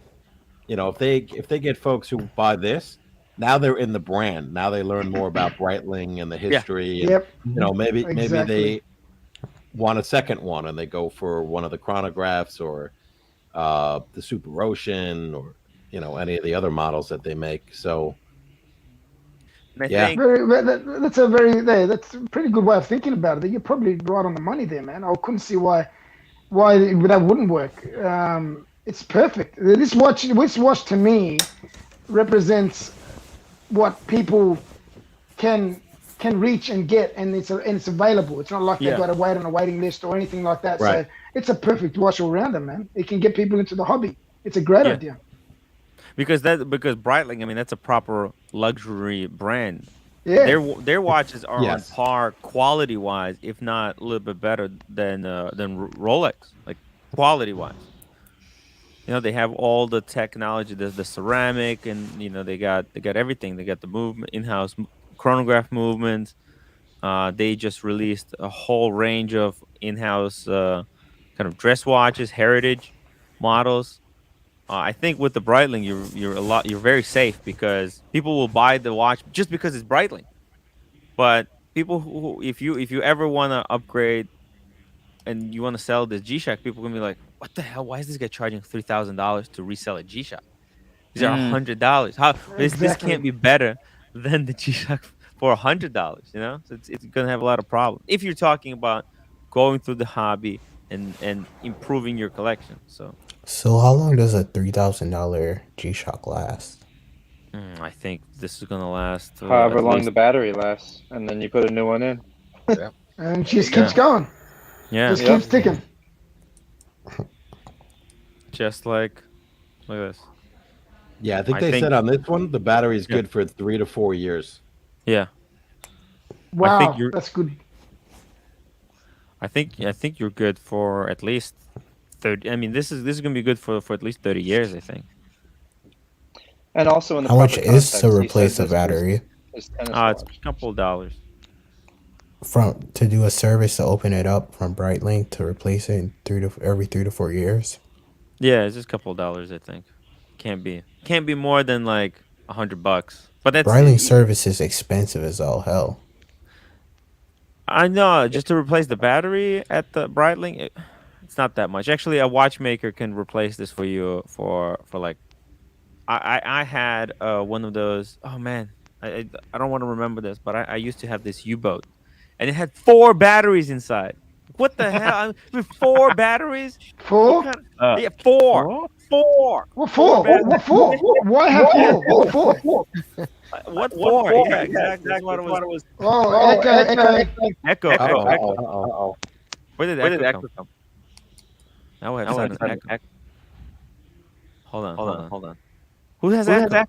if they get folks who buy this, now they're in the brand. Now they learn more about Breitling and the history. Yeah. And, maybe they want a second one and they go for one of the chronographs or the Super Ocean or any of the other models that they make. So that's a pretty good way of thinking about it. You're probably right on the money there, man. I couldn't see why that wouldn't work. It's perfect. This watch to me represents what people can reach and get, and it's available. It's not like they've got to wait on a waiting list or anything like that. Right. So it's a perfect watch all rounder, man. It can get people into the hobby. It's a great idea. Because Breitling, I mean, that's a proper luxury brand. Yeah. Their watches are on par quality wise, if not a little bit better than Rolex, like quality wise. They have all the technology, the ceramic, and they got everything. They got the movement, in-house chronograph movements. They just released a whole range of in-house kind of dress watches, heritage models. I think with the Breitling, you're very safe because people will buy the watch just because it's Breitling. But people who if you ever want to upgrade and you want to sell this G-Shock, people are gonna be like, "What the hell? Why is this guy charging $3,000 to resell a G-Shock? These are $100. How this can't be better than the G-Shock for $100? So it's gonna have a lot of problems if you're talking about going through the hobby and improving your collection. So So how long does a $3,000 G-Shock last? I think this is gonna last however long the battery lasts, and then you put a new one in. Yeah. And just keeps going. Yeah, Just keeps ticking. just like look at this. Yeah, I think they said on this one the battery is good for 3 to 4 years. Yeah. Wow, that's good. I think you're good for at least 30. I mean, this is gonna be good for at least 30 years. I think. And also in the how much is context, to replace a battery? It's a couple of dollars. To do a service to open it up from Breitling to replace it in every 3 to 4 years. Yeah, it's just a couple of dollars. I think can't be more than like $100. But that's Breitling service is expensive as all hell. I know, just to replace the battery at the Breitling, it's not that much. Actually, a watchmaker can replace this for you for like. I had one of those. Oh man, I don't want to remember this, but I used to have this U-boat, and it had 4 batteries inside. What the hell? 4 batteries? 4? Yeah, 4. 4. What for? What for? Why have 4? What for? What for? Yeah, exactly. That's what it was. Oh, Echo. Uh-oh. Where did the echo come? Now we have an echo. Hold on. Who has echo?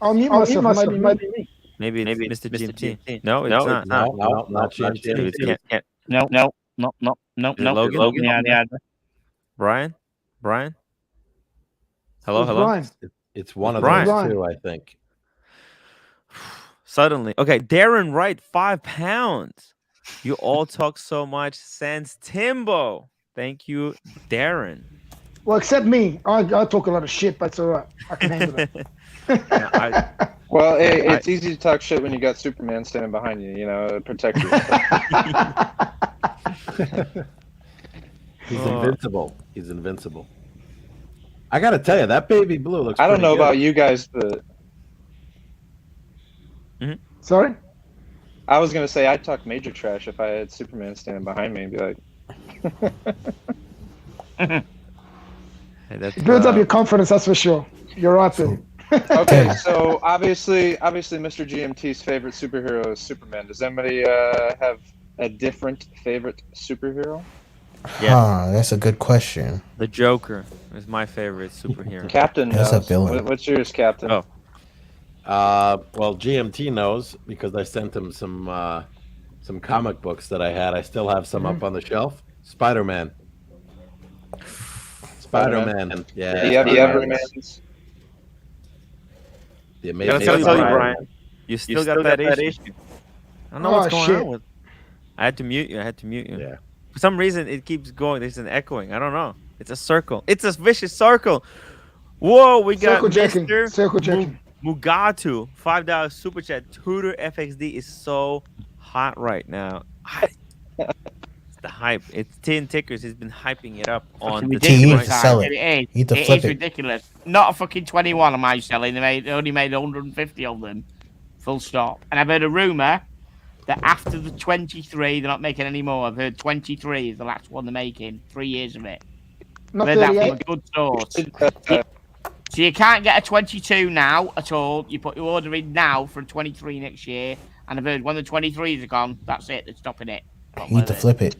I'll mute myself. Maybe Mr. GMT. No, it's not. No, not GMT. No. Logan? Yeah. Brian? Hello? Brian. It's one of Brian. those two, I think. Suddenly. Okay, Darren Wright, 5 pounds. You all talk so much sense. Timbo. Thank you, Darren. Well, except me. I talk a lot of shit, but it's all right. I can handle it. Well, it's easy to talk shit when you got Superman standing behind you. You know, protect you. He's invincible. I gotta tell you, that baby blue looks. I don't know good. about you guys, but Sorry? I was gonna say I'd talk major trash if I had Superman standing behind me and be like. It builds up your confidence, that's for sure. You're right there. Okay, so obviously, Mr. GMT's favorite superhero is Superman. Does anybody have a different favorite superhero? Yeah, that's a good question. The Joker is my favorite superhero. Captain knows. That's a villain. What's yours, Captain? Oh. Well, GMT knows because I sent him some comic books that I had. I still have some up on the shelf. Spider-Man. Yeah. The Everymans. The I amazing. gotta tell you, Brian, you still got that issue. I don't know what's going on with. I had to mute you. Yeah. For some reason, it keeps going. There's an echoing. I don't know. It's a circle. It's a vicious circle. Whoa, we got Circle jacking. Mugatu, $5 super chat. Tudor FXD is so hot right now. It's the hype. It's 10 tickers. He's been hyping it up on the team. right Sell it. It is ridiculous. Not a fucking 21 am I selling. They only made 150 of them. Full stop. And I've heard a rumour that after the 23, they're not making any more. I've heard 23 is the last one they're making. 3 years of it. Not I've heard that 38. from a good source. So you can't get a 22 now at all. You put your order in now for a 23 next year. And I've heard when the 23s are gone, that's it. They're stopping it. You need to flip it.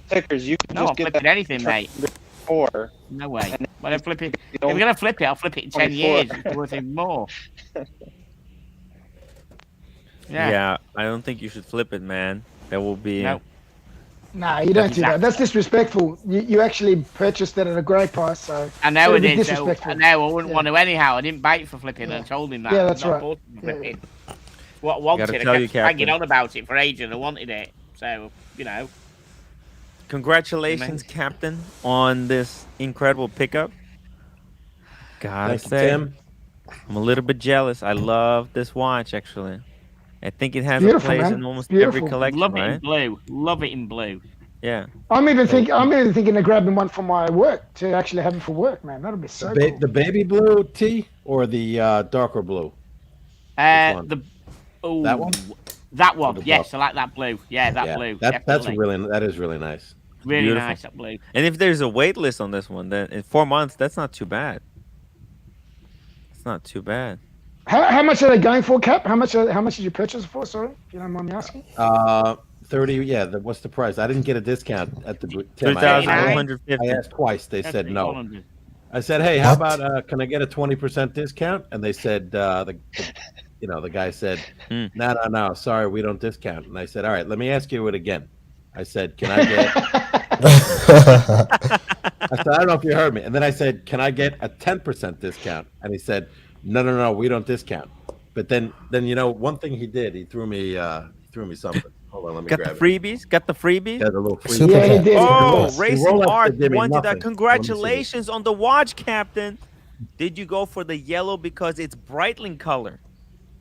Tickers, you can No, just I'm get flipping that anything, mate. Before. No way. When I flip it, if I'm going to flip it, I'll flip it in 10 years. It's worth even more. Yeah, I don't think you should flip it, man. That will be. No. Nah, you don't do that. That's disrespectful. You actually purchased it at a great price, so. I know it is. Disrespectful. I know. I wouldn't want to anyhow. I didn't bite for flipping. I told him that. Yeah, that's Not right. bought it for flipping. What wanted? I kept banging on about it for ages. I wanted it. So, you know. Congratulations, Captain, on this incredible pickup. Gotta say, Tim. I'm a little bit jealous. I love this watch, actually. I think it has Beautiful, a place man. in almost Beautiful. every collection, Love it right? in blue. Love it in blue. Yeah. I'm even thinking of grabbing one for my work to actually have it for work, man. That'll be so cool. The baby blue T or the darker blue? That one. That one. The Yes, buff. I like that blue. Yeah, that blue. That is really nice. Really Beautiful. nice, that blue. And if there's a wait list on this one, then in 4 months, that's not too bad. It's not too bad. How much are they going for, Cap? How much did you purchase it for? Sorry, if you don't mind me asking. 30. Yeah. What's the price? I didn't get a discount at the Tim. 3,250. I asked twice. They said no. 100. I said, hey, how What? about can I get a 20% discount? And they said the guy said, no, sorry, we don't discount. And I said, all right, let me ask you it again. I said, can I get? I said, I don't know if you heard me. And then I said, can I get a 10% discount? And he said, no, we don't discount. But then one thing he did, he threw me something. Hold on, let me Got the grab it. freebies? Got the freebies? Yeah, the little freebie. Super Yeah, he Cap. did. Oh, Rolex Racing Art did give me wanted that. nothing. Let me see Congratulations on the watch, Captain. Did you go for the yellow because it's Breitling color?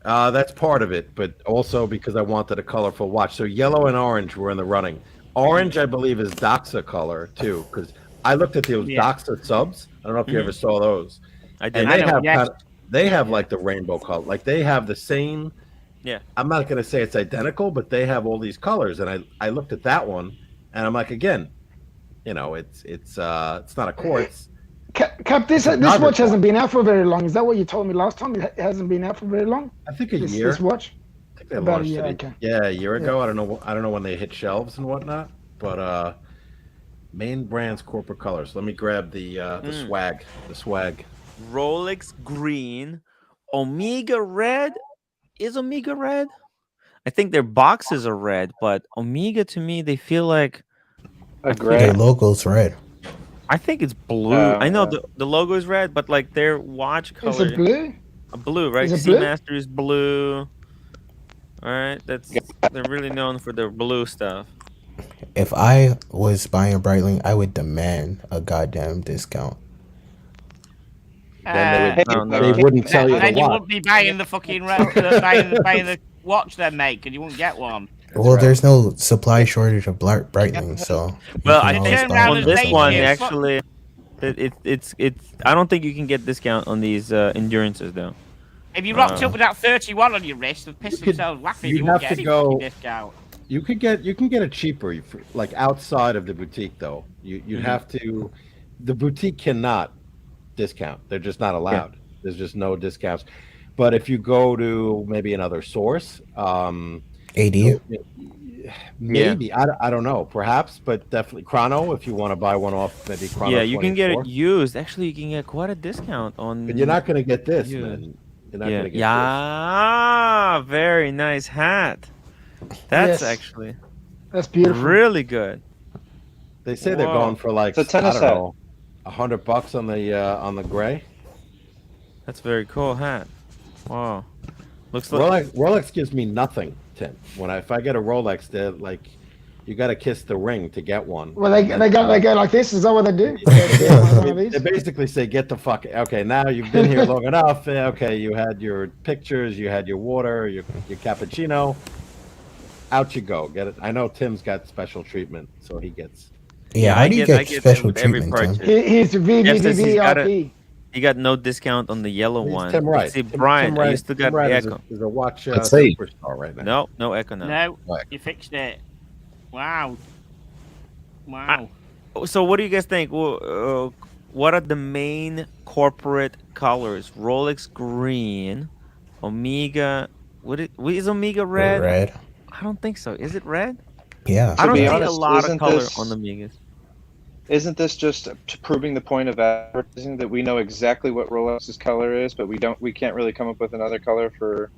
That's part of it, but also because I wanted a colorful watch. So yellow and orange were in the running. Orange, I believe, is Doxa color too, because I looked at those Doxa subs. I don't know if you ever saw those. I did. And they have like the rainbow color. Like they have the same. Yeah. I'm not going to say it's identical, but they have all these colors. And I looked at that one, and I'm like, again, it's not a quartz. Cap, this watch hasn't been out for very long. Is that what you told me last time? It hasn't been out for very long. I think a year. This watch. I think they About a launched year, it. okay. Yeah, a year ago. I don't know when they hit shelves and whatnot, but main brands corporate colors. Let me grab the swag. The swag. Rolex green, Omega red. Is Omega red? I think their boxes are red, but Omega to me they feel like A gray. Their logo's red. I think it's blue. I know the logo is red, but like their watch color Is it blue? Blue, right? Is it blue? Seamaster is blue. All right, they're really known for their blue stuff. If I was buying Breitling, I would demand a goddamn discount. Then they wouldn't sell you the Then you watch. wouldn't be buying the fucking buying the watch they make, because you won't get one. Well, the's no supply shortage of Breitling, so. Well, you I can always think buy on it this from one somewhere. actually, it's. I don't think you can get discount on these endurances though. If you rocked up with that 31 on your wrist, they'd piss themselves laughing. You won't get any fucking discount. You can get it cheaper, like outside of the boutique though. You'd have to. The boutique cannot discount. They're just not allowed. Yeah. There's just no discounts. But if you go to maybe another source, AD. Maybe I don't know, perhaps, but definitely Chrono. If you want to buy one off, maybe Chrono. Yeah, you can get it used. Actually, you can get quite a discount on. But you're not going to get this, man. You're not going to get this. Very nice hat. That's actually. That's beautiful. Really good. They say they're going for like it's a tennis I don't know, $100 on the gray. That's a very cool hat. Wow. Looks like Rolex gives me nothing, Tim. If I get a Rolex, they're like, you got to kiss the ring to get one. Well, they go like this. Is that what they do? They basically say, get the fuck. Okay, now you've been here long enough. Okay, you had your pictures, you had your water, your cappuccino. Out you go. Get it. I know Tim's got special treatment, so he gets. Yeah, how do you get special treatment, Tim? He's VIP. He got no discount on the yellow one. Tim Wright. See, Brian, you still got the Echo. Is a watch superstar right now. No Echo now. No, you fixed it. Wow. So what do you guys think? What are the main corporate colors? Rolex green, Omega. Is Omega red? Red. I don't think so. Is it red? Yeah. I don't see a lot of color on the Omegas. Isn't this just proving the point of advertising that we know exactly what Rolex's color is, but we can't really come up with another color for,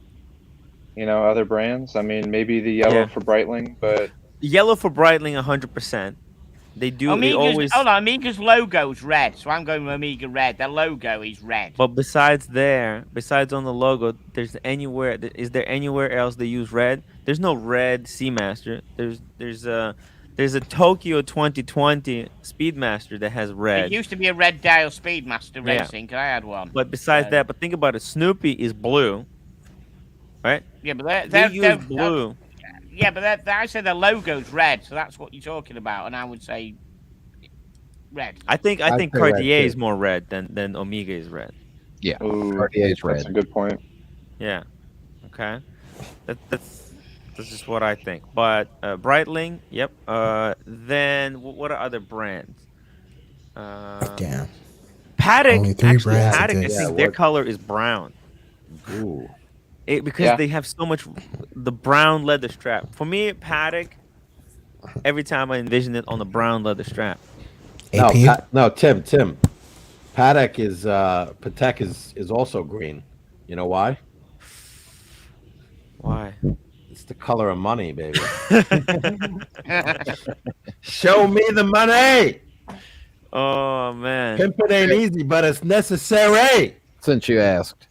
other brands? I mean, maybe the yellow for Breitling, but yellow for Breitling, 100%. They do. Omega's logo is red, so I'm going with Omega red. Their logo is red. But besides on the logo, is there anywhere else they use red? There's no red Seamaster. There's a Tokyo 2020 Speedmaster that has red. It used to be a red dial Speedmaster racing, because I had one. But besides that, think about it. Snoopy is blue, right? Yeah, but they use blue. Yeah, but I said the logo's red, so that's what you're talking about, and I would say red. I think Cartier is more red than Omega is red. Yeah, Ooh, Cartier is red. That's a good point. Yeah. Okay. That's That's just what I think. But Breitling, yep. Then what are other brands? Damn. Paddock, Only 3 actually, brands Paddock. I exist. think their color is brown. Ooh. Because they have so much the brown leather strap. For me, Paddock. Every time I envision it on the brown leather strap. AP? No, Tim. Patek is also green. You know why? Why? It's the color of money, baby. Show me the money. Oh man, pimping ain't easy, but it's necessary. Since you asked.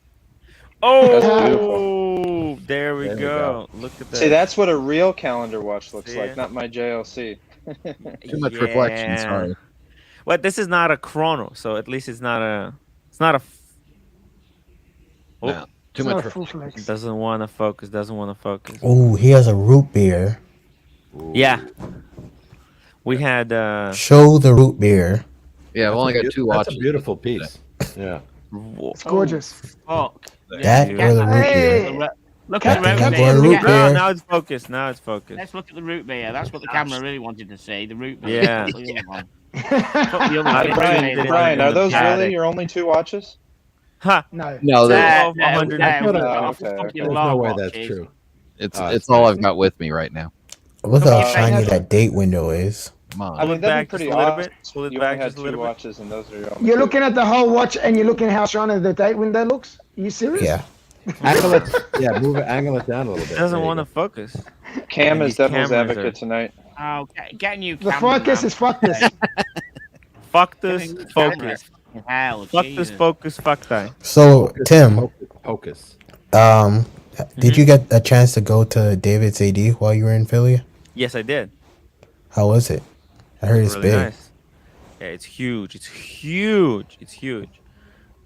Oh, there we go. Look at that. See, that's what a real calendar watch looks like, not my JLC. Too much reflection. Sorry. Well, this is not a chrono, so at least it's not a. It's not a. No, too much reflection. Doesn't want to focus. Doesn't want to focus. Oh, he has a root beer. Ooh. Yeah. We had. Show the root beer. Yeah, I've only got 2 watches. That's a beautiful piece. Yeah. It's gorgeous. Fuck. That or the root beer. Look at the Captain, root I'm going beer. root beer. Now it's focused. Now it's focused. Let's look at the root beer. That's what the camera really wanted to see. The root beer. Yeah. Brian, are those really your only 2 watches? Huh? No. No, There's no way that's true. It's all I've got with me right now. Look how shiny that date window is. Come on. I mean, that'd be pretty odd. Pull it You back only had just a 2 little bit. watches, and those are your only You're 2. looking at the whole watch and you're looking how shiny the date window looks? Are you serious? Yeah. Angle it, move it, angle it down a little bit. Doesn't want to focus. Cam is These devil's cameras advocate tonight. Okay, get a new The camera. focus man. is fuck this. Fuck Get a this new focus. camera. Hell, Fuck Jesus. this focus. Fuck that. So, Tim, Focus. did you get a chance to go to David's AD while you were in Philly? Yes, I did. How was it? I heard it's Really big. nice. Yeah, it's huge. It's huge. It's huge.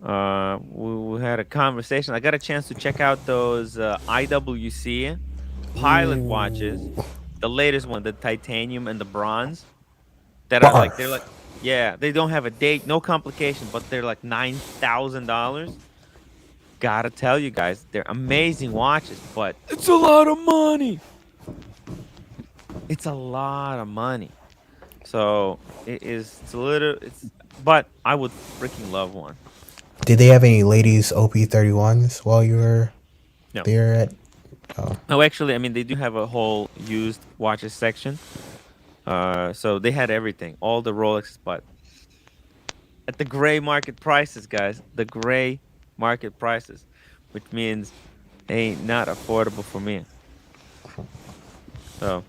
We had a conversation. I got a chance to check out those IWC pilot watches, the latest one, the titanium and the bronze. That are like they don't have a date, no complication, but they're like $9,000. Gotta tell you guys, they're amazing watches, but it's a lot of money. It's a lot of money. So it's a little. But I would freaking love one. Did they have any ladies OP31s while you were No. there at? No, actually, I mean they do have a whole used watches section. So they had everything, all the Rolexes, but at the gray market prices, guys. The gray market prices, which means they ain't not affordable for me. So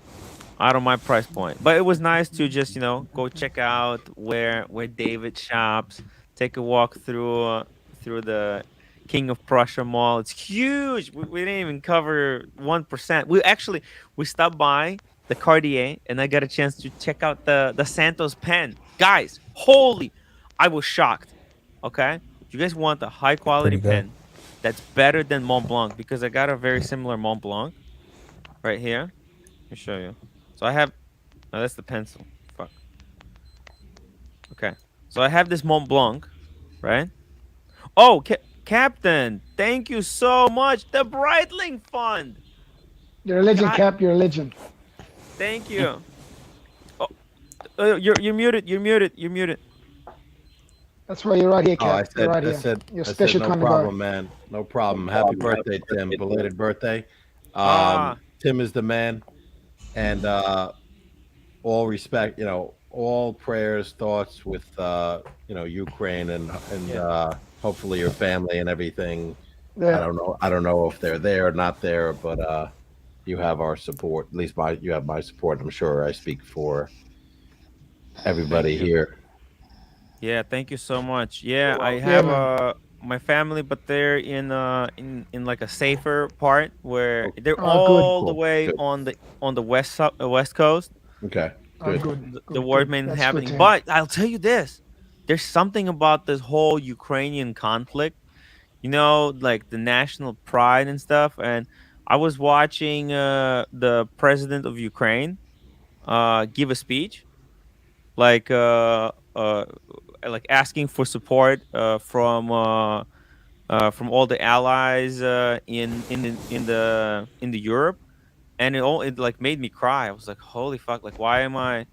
out of my price point. But it was nice to just go check out where David shops, take a walk through the King of Prussia Mall. It's huge. We didn't even cover 1%. We stopped by the Cartier, and I got a chance to check out the Santos pen. Guys, I was shocked. Okay, you guys want a high quality Pretty good. pen that's better than Mont Blanc, because I got a very similar Mont Blanc right here. Let me show you. So I have. No, that's the pencil. Fuck. Okay. So I have this Mont Blanc, right? Oh, Captain, thank you so much. The Breitling Fund. You're a legend, God. Cap. You're a legend. Thank you. Oh, you're muted. You're muted. You're muted. That's why you're right here, Oh, Cap. You're right here. You're special no kind of problem, guy. man. No problem. Happy birthday, Tim. Belated birthday. Ah. Tim is the man. And all respect, all prayers, thoughts with Ukraine and hopefully your family and everything. Yeah. I don't know if they're there or not there, but you have our support. At least you have my support. I'm sure I speak for everybody here. Yeah, thank you so much. Yeah, I have my family, but they're in like a safer part where they're all the way on the west coast. Okay. Good. The war mainly happening. But I'll tell you this. There's something about this whole Ukrainian conflict, like the national pride and stuff. And I was watching the president of Ukraine give a speech, like asking for support from all the allies in the Europe, and it like made me cry. I was like, holy fuck! Like, why am I?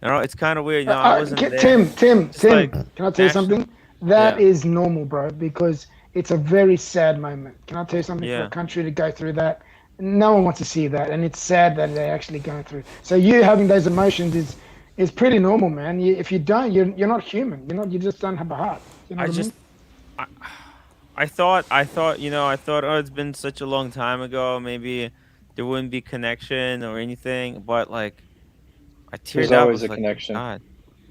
It's kind of weird. I wasn't there. Tim, Just like can I tell you something? That is normal, bro, because it's a very sad moment. Can I tell you something? For a country to go through that, no one wants to see that, and it's sad that they're actually going through. So you having those emotions is pretty normal, man. If you don't, you're not human. You just don't have a heart. You know what I mean? I thought, oh, it's been such a long time ago. Maybe there wouldn't be connection or anything, but like, I teared There's up. always I was a like, connection. God,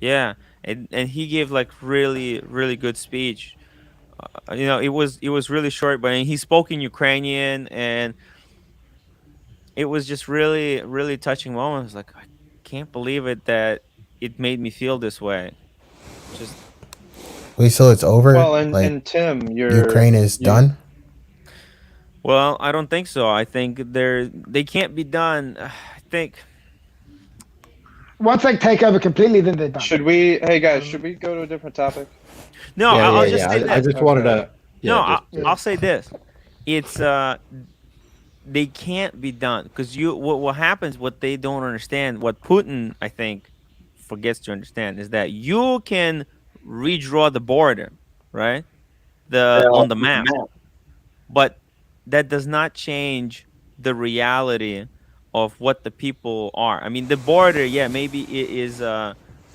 yeah, and he gave like really really good speech. It was really short, but he spoke in Ukrainian, and it was just really really touching moment. I was like, I can't believe it that it made me feel this way. Just Wait, so it's over? Well, like and Tim, Ukraine is done? Well, I don't think so. I think they can't be done. I think once they take over completely, then they're done. Hey guys, should we go to a different topic? No, I'll just say this. I just wanted to. I'll say this. It's they can't be done because what happens, what they don't understand, what Putin I think forgets to understand is that you can redraw the border, right? On the map, but that does not change the reality of what the people are. I mean, the border, maybe it is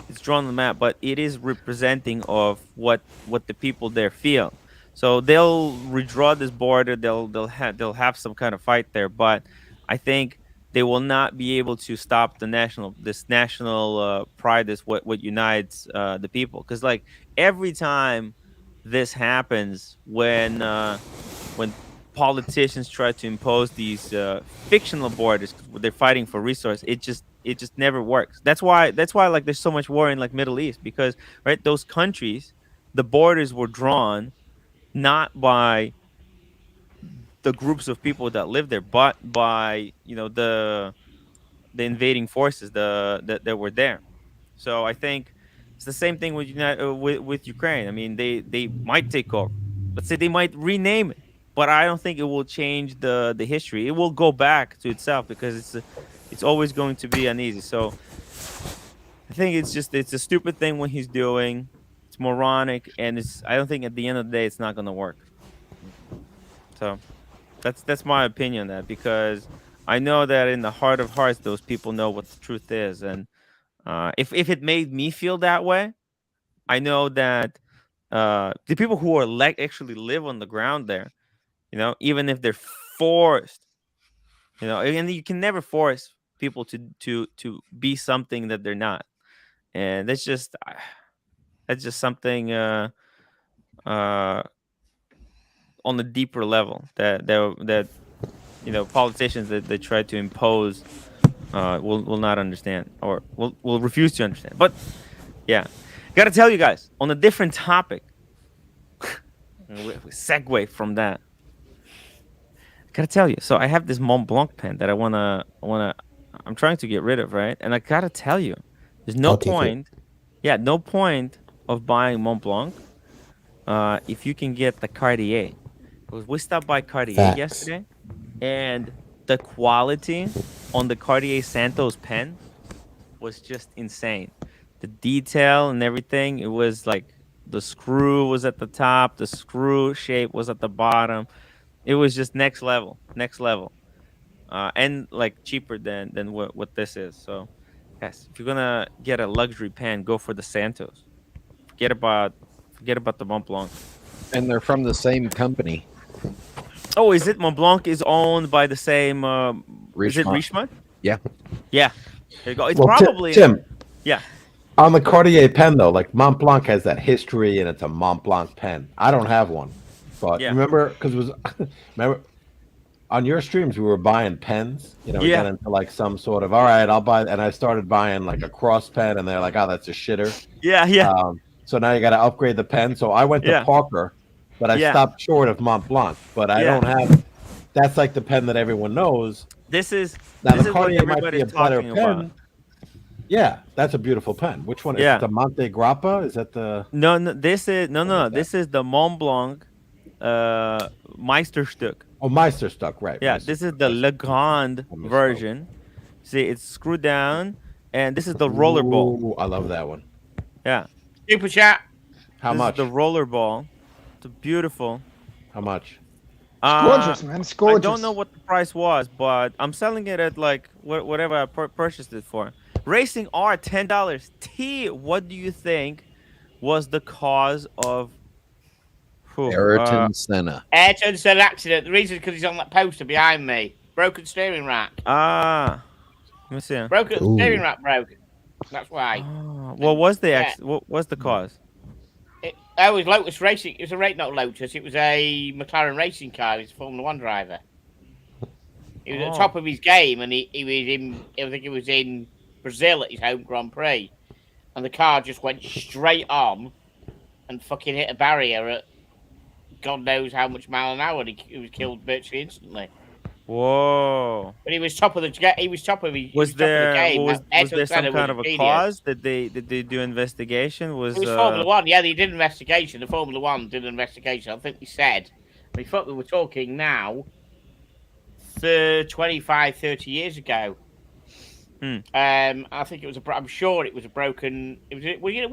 it's drawn on the map, but it is representing of what the people there feel. So they'll redraw this border. They'll have some kind of fight there, but I think they will not be able to stop this national pride. This what unites the people. Because like every time this happens, when politicians try to impose these fictional borders, they're fighting for resource, it just never works. That's why like there's so much war in like Middle East, because right, those countries, the borders were drawn not by the groups of people that live there, but by the invading forces that were there. So I think it's the same thing with with Ukraine. I mean, they might take over. Let's say they might rename it, but I don't think it will change the history. It will go back to itself because it's always going to be uneasy. So I think it's a stupid thing what he's doing. It's moronic, and I don't think at the end of the day it's not going to work. So that's my opinion on that, because I know that in the heart of hearts those people know what the truth is, and if it made me feel that way, I know that the people who are actually live on the ground there, even if they're forced, and you can never force people to be something that they're not, and that's just something on the deeper level that politicians that they try to impose will not understand, or will refuse to understand. But yeah, gotta tell you guys on a different topic. we segue from that. Gotta tell you, so I have this Mont Blanc pen that I'm trying to get rid of, right? And I gotta tell you, there's no point. Yeah, no point of buying Mont Blanc if you can get the Cartier. Because we stopped by Cartier yesterday, and the quality on the Cartier Santos pen was just insane. The detail and everything, it was like the screw was at the top, the screw shape was at the bottom. It was just next level, and like cheaper than what this is. So, guys, if you're gonna get a luxury pen, go for the Santos. Forget about the Mont Blanc. And they're from the same company. Oh, is it Mont Blanc is owned by the same? Is it Richemont? Yeah. Yeah. There you go. It's probably Tim. Yeah. On the Cartier pen though, like Mont Blanc has that history, and it's a Mont Blanc pen. I don't have one, but remember, because it was remember on your streams we were buying pens. We got into like some sort of all right, I'll buy, and I started buying like a cross pen, and they're like, oh, that's a shitter. Yeah. So now you got to upgrade the pen. So I went to Parker, but I stopped short of Mont Blanc. But I don't have. That's like the pen that everyone knows. This is the Cartier might be a better pen. About. Yeah, that's a beautiful pen. Which one is it? The Monte Grappa? Is that the? No. This is This is the Mont Blanc Meisterstück. Oh, Meisterstück, right? Yeah, this is the Legrand version. See, it's screwed down, and this is the rollerball. Ooh, I love that one. Yeah. Super chat. How This much? is the rollerball. It's beautiful. How much? It's gorgeous, man. It's gorgeous. I don't know what the price was, but I'm selling it at like whatever I purchased it for. Racing R, $10. T, what do you think was the cause of Ayrton Senna? Ayrton Senna accident. The reason is because he's on that poster behind me. Broken steering rack. Let me see. Broken steering rack broke. That's why. What was the what was the cause? It was Lotus Racing. It was not Lotus. It was a McLaren racing car. He's a Formula One driver. He was at the top of his game, and he was in. I think he was in Brazil at his home Grand Prix, and the car just went straight on, and fucking hit a barrier at God knows how much mile an hour. He was killed virtually instantly. Whoa! But he was top of the. He was top of his. Was there was there some kind of a cause? Did they do investigation? It was Formula One. Yeah, they did an investigation. The Formula One did an investigation. I think they said. I thought we were talking now. 25, 30 years ago. I think it was I'm sure it was a broken. Was he in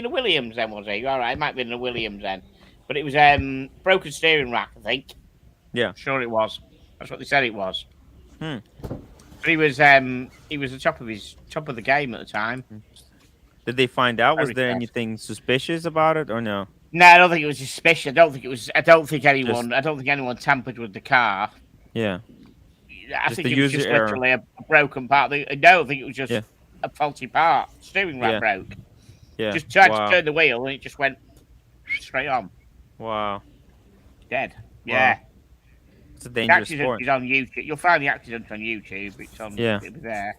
a Williams then? Was he? All right, it might have been in a Williams then. But it was broken steering rack. I think. Yeah, sure it was. That's what they said it was. But he was the top of the game at the time. Did they find out? Was there anything suspicious about it or no? No, I don't think it was suspicious. I don't think anyone tampered with the car. Yeah. I think it was just literally a broken part. I don't think it was just a faulty part. Steering rack broke. Yeah. Just tried to turn the wheel and it just went straight on. Wow. Dead. Wow. Yeah. It's a dangerous sport. Is on YouTube. You'll find the accident on YouTube. It's on. Yeah. It'll be there.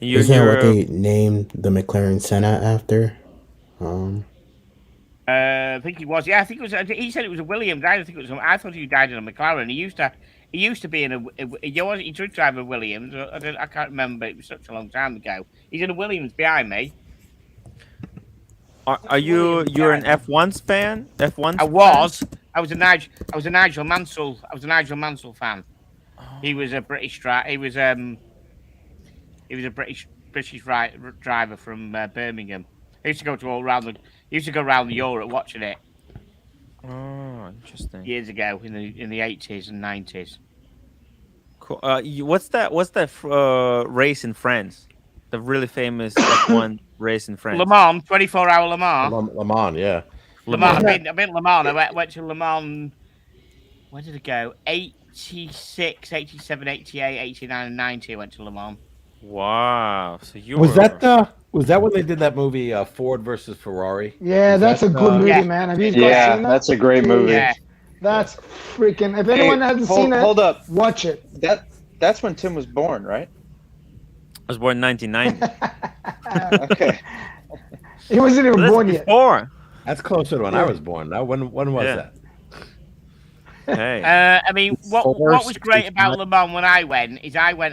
Isn't that what they named the McLaren Senna after? I think he was. Yeah, I think it was. He said it was a Williams. I don't think it was. I thought he died in a McLaren. He used to be in he did drive a Williams. I can't remember. It was such a long time ago. He's in a Williams behind me. Are you're an F1's fan? F1's I was. Fan? I was a Nigel Mansell fan. He was a British driver. He was a British driver from Birmingham. He used to go around Europe watching it. Oh, interesting. Years ago in the 80s and 90s. Cool. What's that race in France? The really famous F1 race in France. Le Mans, 24-hour Le Mans. Le Mans, yeah. Le Mans. I've been Le Mans. I went to Le Mans. Where did I go? 86, 87, 88, 89, and 90. I went to Le Mans. Wow. So was that when they did that movie Ford versus Ferrari? Yeah, that's a good movie, man. Have you guys seen that? That's a great movie. Yeah. That's freaking. If anyone hasn't seen it, hold up, watch it. That's when Tim was born, right? I was born in 1990. Okay. He wasn't even born yet. That's closer to when I was born. Now, when was that? Hey. I mean, what was great about Le Mans when I went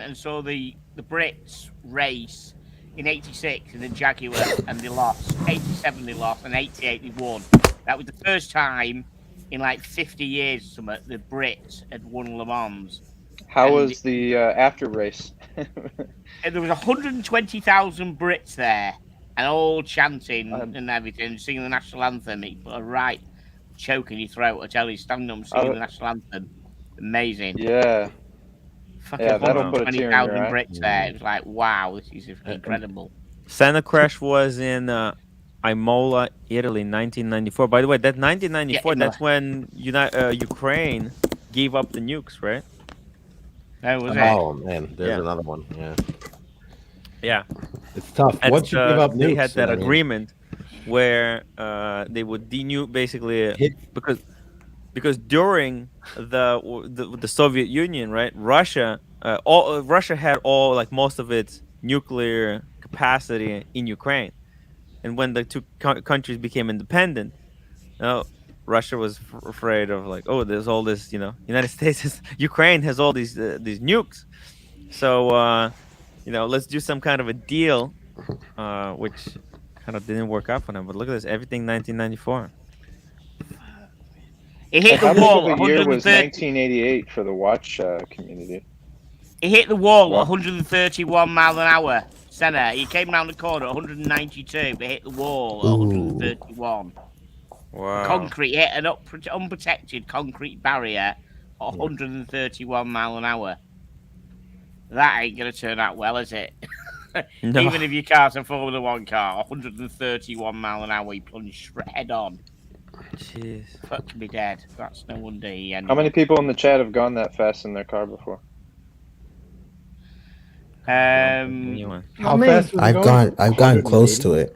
and saw the Brits race in 86 in the Jaguar and they lost. 87 they lost and 88 they won. That was the first time in like 50 years the Brits had won Le Mans. How was the after race? There was 120,000 Brits there and all chanting and everything, singing the national anthem. It put a right choke in your throat. I tell you, standing up singing the national anthem. Amazing. Yeah. Fucking 120,000 Brits there. It was like, wow, this is incredible. Senna crash was in Imola, Italy, 1994. By the way, that 1994, that's when Ukraine gave up the nukes, right? That was Oh, man, there's another one. Yeah. Yeah. It's tough. Once you give up nukes, they had that agreement where they would denuke basically because during the Soviet Union, right? Russia had most of its nuclear capacity in Ukraine, and when the two countries became independent, Russia was afraid of there's all this, United States, Ukraine has all these nukes, so let's do some kind of a deal, which kind of didn't work out for them. But look at this, everything 1994. He hit the How wall. big of a year was 130. 1988 for the watch community? He hit the wall Wow. at 131 miles an hour. Senna. He came round the corner at 192, but hit the wall at 131. Wow. Concrete hit an unprotected concrete barrier at 131 miles an hour. That ain't gonna turn out well, is it? No. Even if your car's a Formula 1 car, 131 miles an hour, he plunged head on. Jeez. Fuck me dead. That's no wonder he ended. How many people in the chat have gone that fast in their car before? How me. fast was it going? I've gone close to it.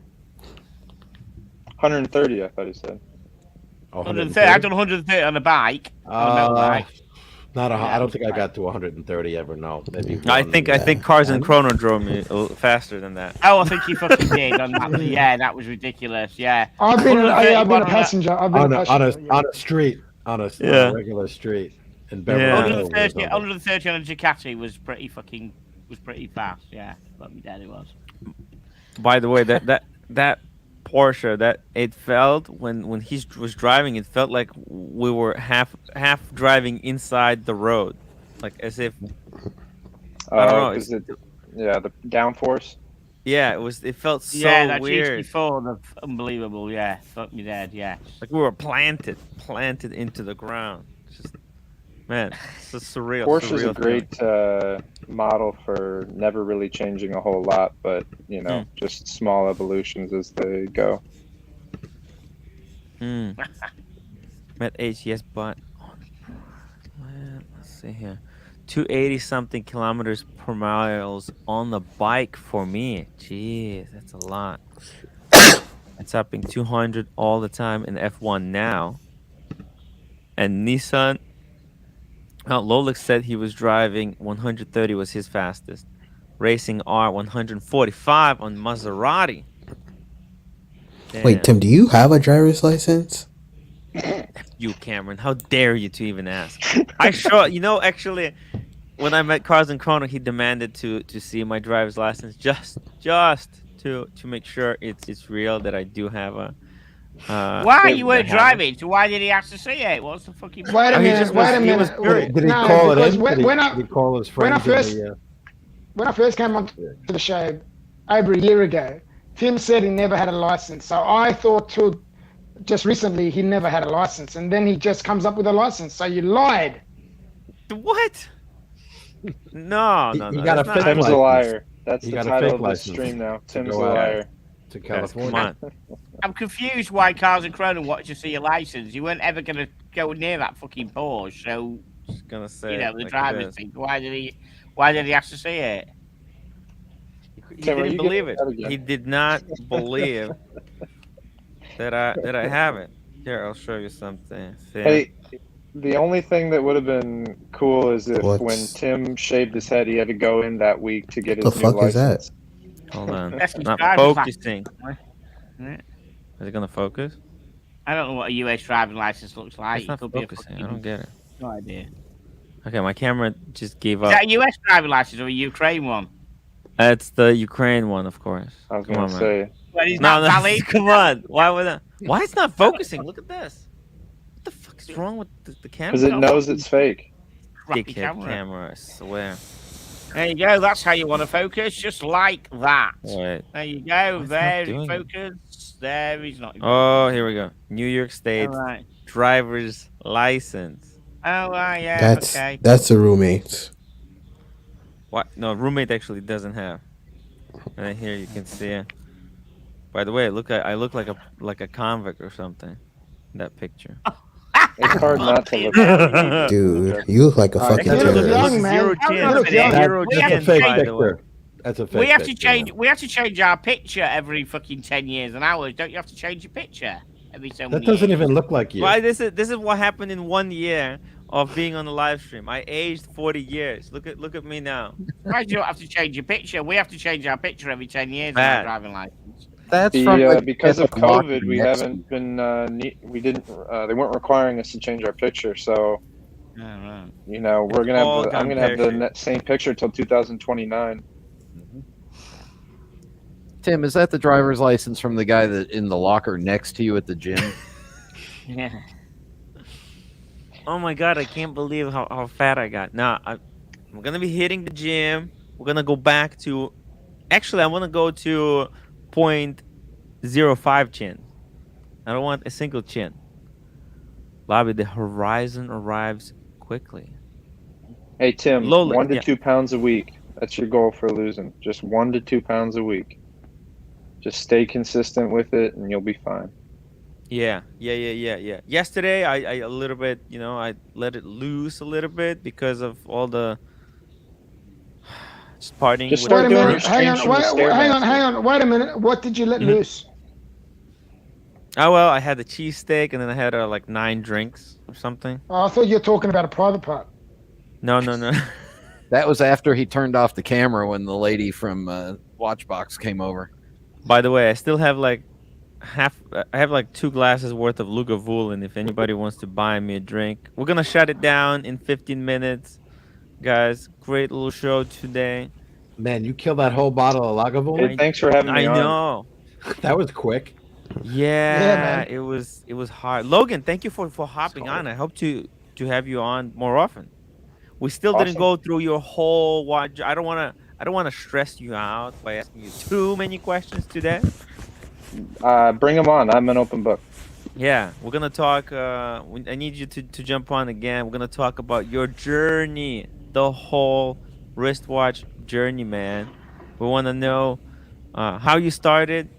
130, I thought he said. 130. I've done 130 on a bike. On a motorbike. Not I don't think I got to 130 ever. No, maybe. I think Cars and Chrono drove me a little faster than that. Oh, I think he fucking did on that. Yeah, that was ridiculous. Yeah. I've been a passenger. I've been on a street, on a regular street in Beverly Hills. 130 on a Ducati was pretty fast. Yeah, let me down it was. By the way, that Porsche, that it felt when he was driving, it felt like we were half driving inside the road, like as if I don't know. The downforce. Yeah, it felt so that weird. GT4, that's unbelievable. Yeah, fuck me dead. Yeah, like we were planted into the ground. Just man, it's just surreal. Porsche's a great model for never really changing a whole lot, but just small evolutions as they go. Met HES, but let's see here, 280 something kilometers per miles on the bike for me. Jeez, that's a lot. It's upping 200 all the time in F1 now. And Nissan. Rolex said he was driving 130 was his fastest. Racing R 145 on Maserati. Damn. Wait, Tim, do you have a driver's license? You, Cameron, how dare you to even ask? Actually, when I met Cars and Chrono, he demanded to see my driver's license just to make sure it's real that I do have a. Why you weren't driving? So why did he have to see it? What's the fucking? Wait a minute. Did he call it in? Did he call his friends? When I first came onto the show over a year ago, Tim said he never had a license. So I thought just recently he never had a license, and then he just comes up with a license. So you lied. What? No. You got a fake Tim's license. a liar. That's You the got a title fake of the license stream now. Tim's a go liar. To California. Come on. I'm confused why Cars and Chrono wanted to see your license. You weren't ever gonna go near that fucking Porsche, so Just gonna say the driver's thing. Why did he have to see it? He didn't believe it. He did not believe that I have it. Here, I'll show you something. Hey, the only thing that would have been cool is if when Tim shaved his head, he had to go in that week to get his new license. What the fuck is that? Hold on. It's not focusing. Is it gonna focus? I don't know what a US driving license looks like. It's not focusing. I don't get it. No idea. Okay, my camera just gave Is up. that a US driving license or a Ukraine one? It's the Ukraine one, of course. I was gonna say. Well, he's not valid. Come on. Why would that? Why it's not focusing? Look at this. What the fuck is wrong with the camera? Because it knows it's fake. Dickhead camera, I swear. There you go. That's how you want to focus, just like that. Wait. There you go. There he focus. There he's not. Oh, here we go. New York State driver's license. Oh, yeah. That's a roommate's. What? No, roommate actually doesn't have. And here you can see it. By the way, I look like a convict or something in that picture. It's hard not to look at. Dude, you look like a fucking terrorist. Young, man. Zero That's a fake picture. That's a fake We have to picture, change. man. We have to change our picture every fucking 10 years and hours. Don't you have to change your picture every so many That doesn't years? even look like you. Why? This is what happened in 1 year of being on the live stream. I aged 40 years. Look at me now. Why do you have to change your picture? We have to change our picture every 10 years on our driving license. That's Because of COVID, we haven't been. We didn't. They weren't requiring us to change our picture, so we're gonna have. I'm gonna have the same picture till 2029. Tim, is that the driver's license from the guy that in the locker next to you at the gym? Yeah. Oh my god, I can't believe how fat I got. Now I'm gonna be hitting the gym. We're gonna go back to. Actually, I want to go to 0.05 chin. I don't want a single chin. Bobby, the horizon arrives quickly. Hey Tim, Lola, 1 to yeah. 2 pounds a week. That's your goal for losing. Just 1 to 2 pounds a week. Just stay consistent with it, and you'll be fine. Yeah. Yesterday, I a little bit, I let it loose a little bit because of all the just partying Just with Wait start a the doing your minute. group. Hang streams on. from the Stairmaster. Hang on. Wait a minute. What did you let Mhm. loose? Oh well, I had the cheesesteak and then I had like 9 drinks or something. Oh, I thought you were talking about a private part. No. That was after he turned off the camera when the lady from Watchbox came over. By the way, I still have like I have like 2 glasses worth of Lugavulin if anybody wants to buy me a drink. We're gonna shut it down in 15 minutes, guys. Great little show today. Man, you killed that whole bottle of Lagavulin? Hey, thanks for having me I on. know. That was quick. Yeah, man. it was hard. Logan, thank you for hopping on. I hope to have you on more often. We still didn't Awesome. go through your whole watch. I don't want to stress you out by asking you too many questions today. Bring them on. I'm an open book. Yeah, we're gonna talk. I need you to jump on again. We're gonna talk about your journey, the whole wristwatch journey, man. We want to know how you started,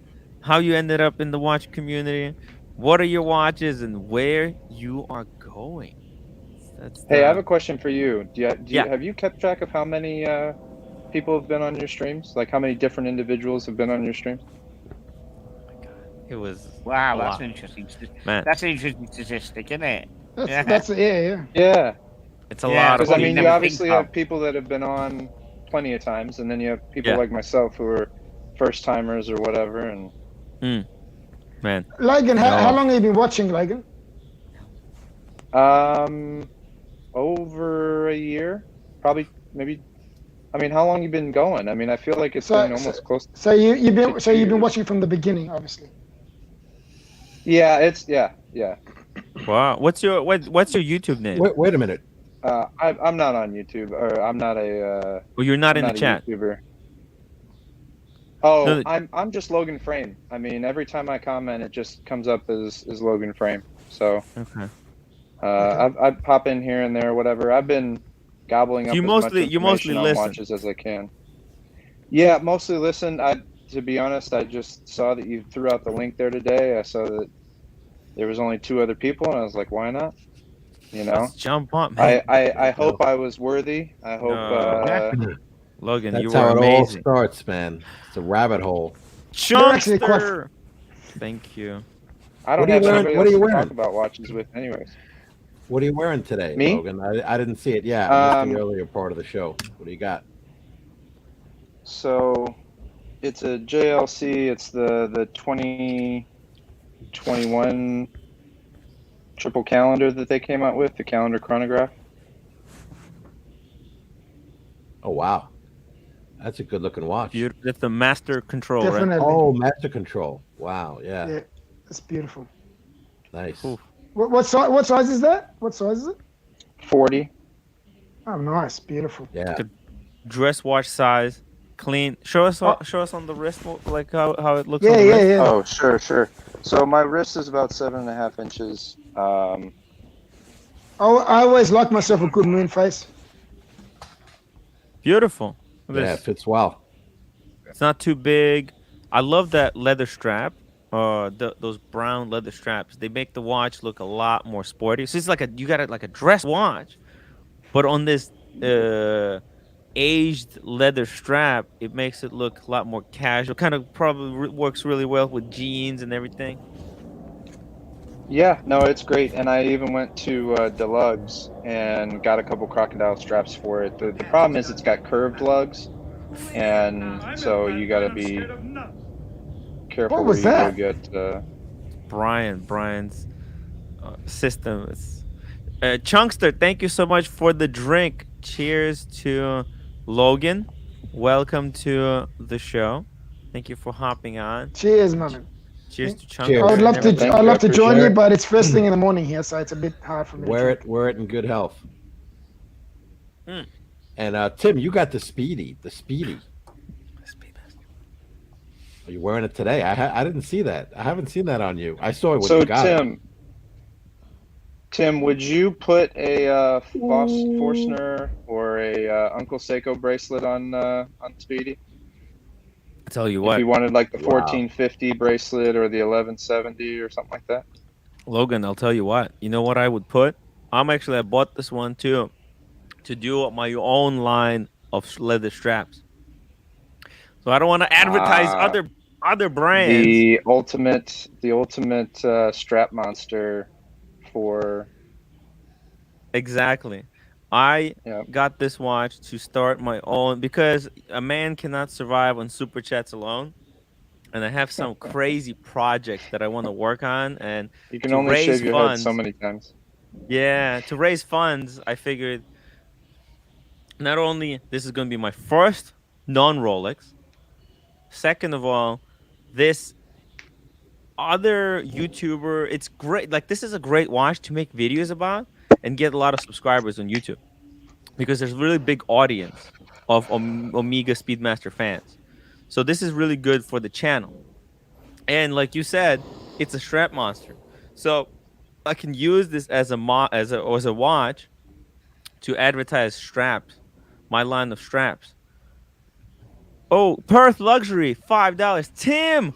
how you ended up in the watch community, what are your watches, and where you are going. That's Hey, I have the a question for you. yeah. Have you kept track of how many people have been on your streams? Like how many different individuals have been on your streams? It was Wow, a that's lot. an interesting. Man. That's an interesting statistic, isn't it? Yeah. Yeah. It's a Yeah, lot of Because I people. mean, you never obviously think of. have people that have been on plenty of times, and then you have people Yeah. like myself who are first timers or whatever. And Man. Logan, how long have you been watching, Logan? over a year, probably, maybe. I mean, how long you been going? I mean, I feel like it's been almost close. So you've been to 2 years. watching from the beginning, obviously. Yeah, yeah. Wow. What's your YouTube name? Wait a minute. I'm not on YouTube, or I'm not a. Well, you're not I'm in the not a chat. YouTuber. Oh, No, I'm just Logan Frame. I mean, every time I comment, it just comes up as Logan Frame. So Okay. I pop in here and there, whatever. I've been gobbling up You as mostly much information on listen. watches as I can. Yeah, mostly listen. To be honest, I just saw that you threw out the link there today. I saw that there was only 2 other people, and I was like, why not? You know, Let's jump on, man. I hope I was worthy. I hope. Logan, That's you how were it all amazing. starts, man. It's a rabbit hole. Chunkster. Thank you. I don't have anybody else to talk about watches with, anyways. What are you wearing today, Me? Logan? I didn't see it. Yeah, I missed the earlier part of the show. What do you got? So, it's a JLC. It's the 2021 triple calendar that they came out with, the calendar chronograph. Oh wow, that's a good looking watch. Beautiful. That's the master control, Definitely. right? Oh, master control. Wow, yeah. Yeah, it's beautiful. Nice. Oof. What size is that? What size is it? 40. Oh, nice, beautiful. Yeah. Dress watch size, clean. Show us on the wrist, like how it looks. On the Yeah, wrist. yeah. Oh, sure. So my wrist is about 7.5 inches. I always like myself a good moon face. Beautiful. Yeah, it fits well. It's not too big. I love that leather strap. Those brown leather straps. They make the watch look a lot more sporty. So it's like you got like a dress watch, but on this aged leather strap, it makes it look a lot more casual. Kind of probably works really well with jeans and everything. Yeah, no, it's great. And I even went to Deluxe and got a couple crocodile straps for it. The problem is it's got curved lugs, and so you got to be careful. What was where you that? go get Brian's system. It's Chunkster, thank you so much for the drink. Cheers to Logan. Welcome to the show. Thank you for hopping on. Cheers, man. Cheers to Chunk. Cheers. I would love to. Thank I'd you, love I to join appreciate you, it. but it's first thing in the morning here, so it's a bit hard for me. Wear to it in good health. Mm. And Tim, you got the Speedy. Are you wearing it today? I didn't see that. I haven't seen that on you. I saw it when you got it. Tim, would you put a Forstner or a Uncle Seiko bracelet on Speedy? I tell you If what, you wanted like the 1450 bracelet or the 1170 or something like that. Logan, I'll tell you what. You know what I would put? I bought this one too, to do my own line of leather straps. So I don't want to advertise other brands. The ultimate strap monster for. Exactly. I got this watch to start my own, because a man cannot survive on super chats alone. And I have some crazy projects that I want to work on, and you can to only raise shave your funds, head so many times. Yeah, to raise funds, I figured not only this is going to be my first non-Rolex, second of all, this other YouTuber, it's great. Like, this is a great watch to make videos about and get a lot of subscribers on YouTube, because there's a really big audience of Omega Speedmaster fans. So this is really good for the channel. And like you said, it's a strap monster. So I can use this as a watch to advertise straps, my line of straps. Oh, Perth Luxury, $5. Tim,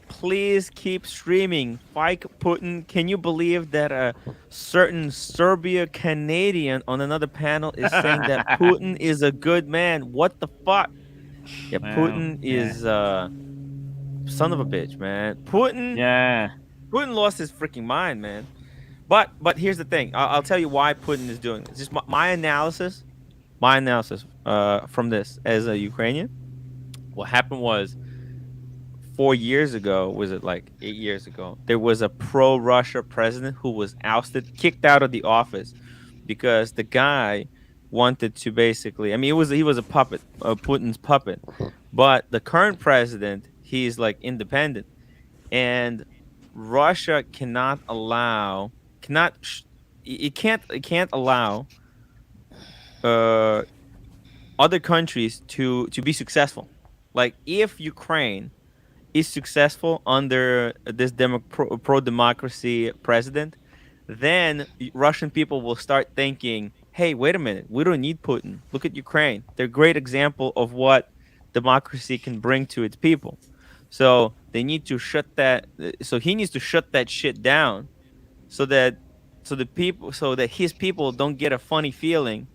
please keep streaming. Fight Putin. Can you believe that a certain Serbia Canadian on another panel is saying that Putin is a good man? What the fuck? Yeah, Putin is son of a bitch, man. Putin lost his freaking mind, man. But here's the thing. I'll tell you why Putin is doing this. Just my analysis from this as a Ukrainian. What happened was, 4 years ago, was it like 8 years ago, there was a pro-Russia president who was ousted, kicked out of the office, because the guy wanted to basically, I mean, he was a puppet, Putin's puppet. But the current president, he's like independent, and Russia cannot allow other countries to be successful. Like, if Ukraine is successful under this pro-democracy president, then Russian people will start thinking, hey, wait a minute, we don't need Putin. Look at Ukraine. They're a great example of what democracy can bring to its people. So they need to shut that. So he needs to shut that shit down, so that his people don't get a funny feeling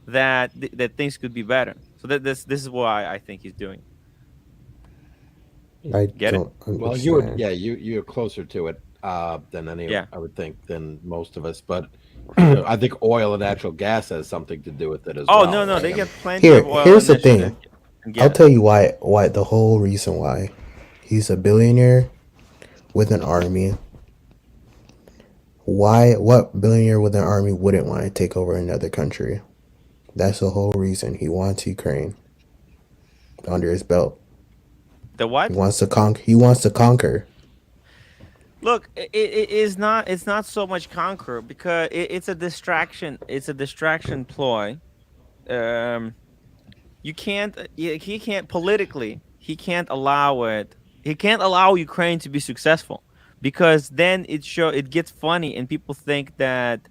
that things could be better. So this is why I think he's doing it. I Get don't it? understand. Well, you're closer to it than any. Yeah. I would think, than most of us. But I think oil and natural gas has something to do with it as well. Oh no, they get plenty of oil. Here's the thing. And I'll gas. tell you why the whole reason why. He's a billionaire with an army. What billionaire with an army wouldn't want to take over another country? That's the whole reason he wants Ukraine under his belt. The what? He wants to conquer. Look, it's not so much conquer, because it's a distraction. It's a distraction ploy. He can't politically. He can't allow it. He can't allow Ukraine to be successful, because then it gets funny and people think that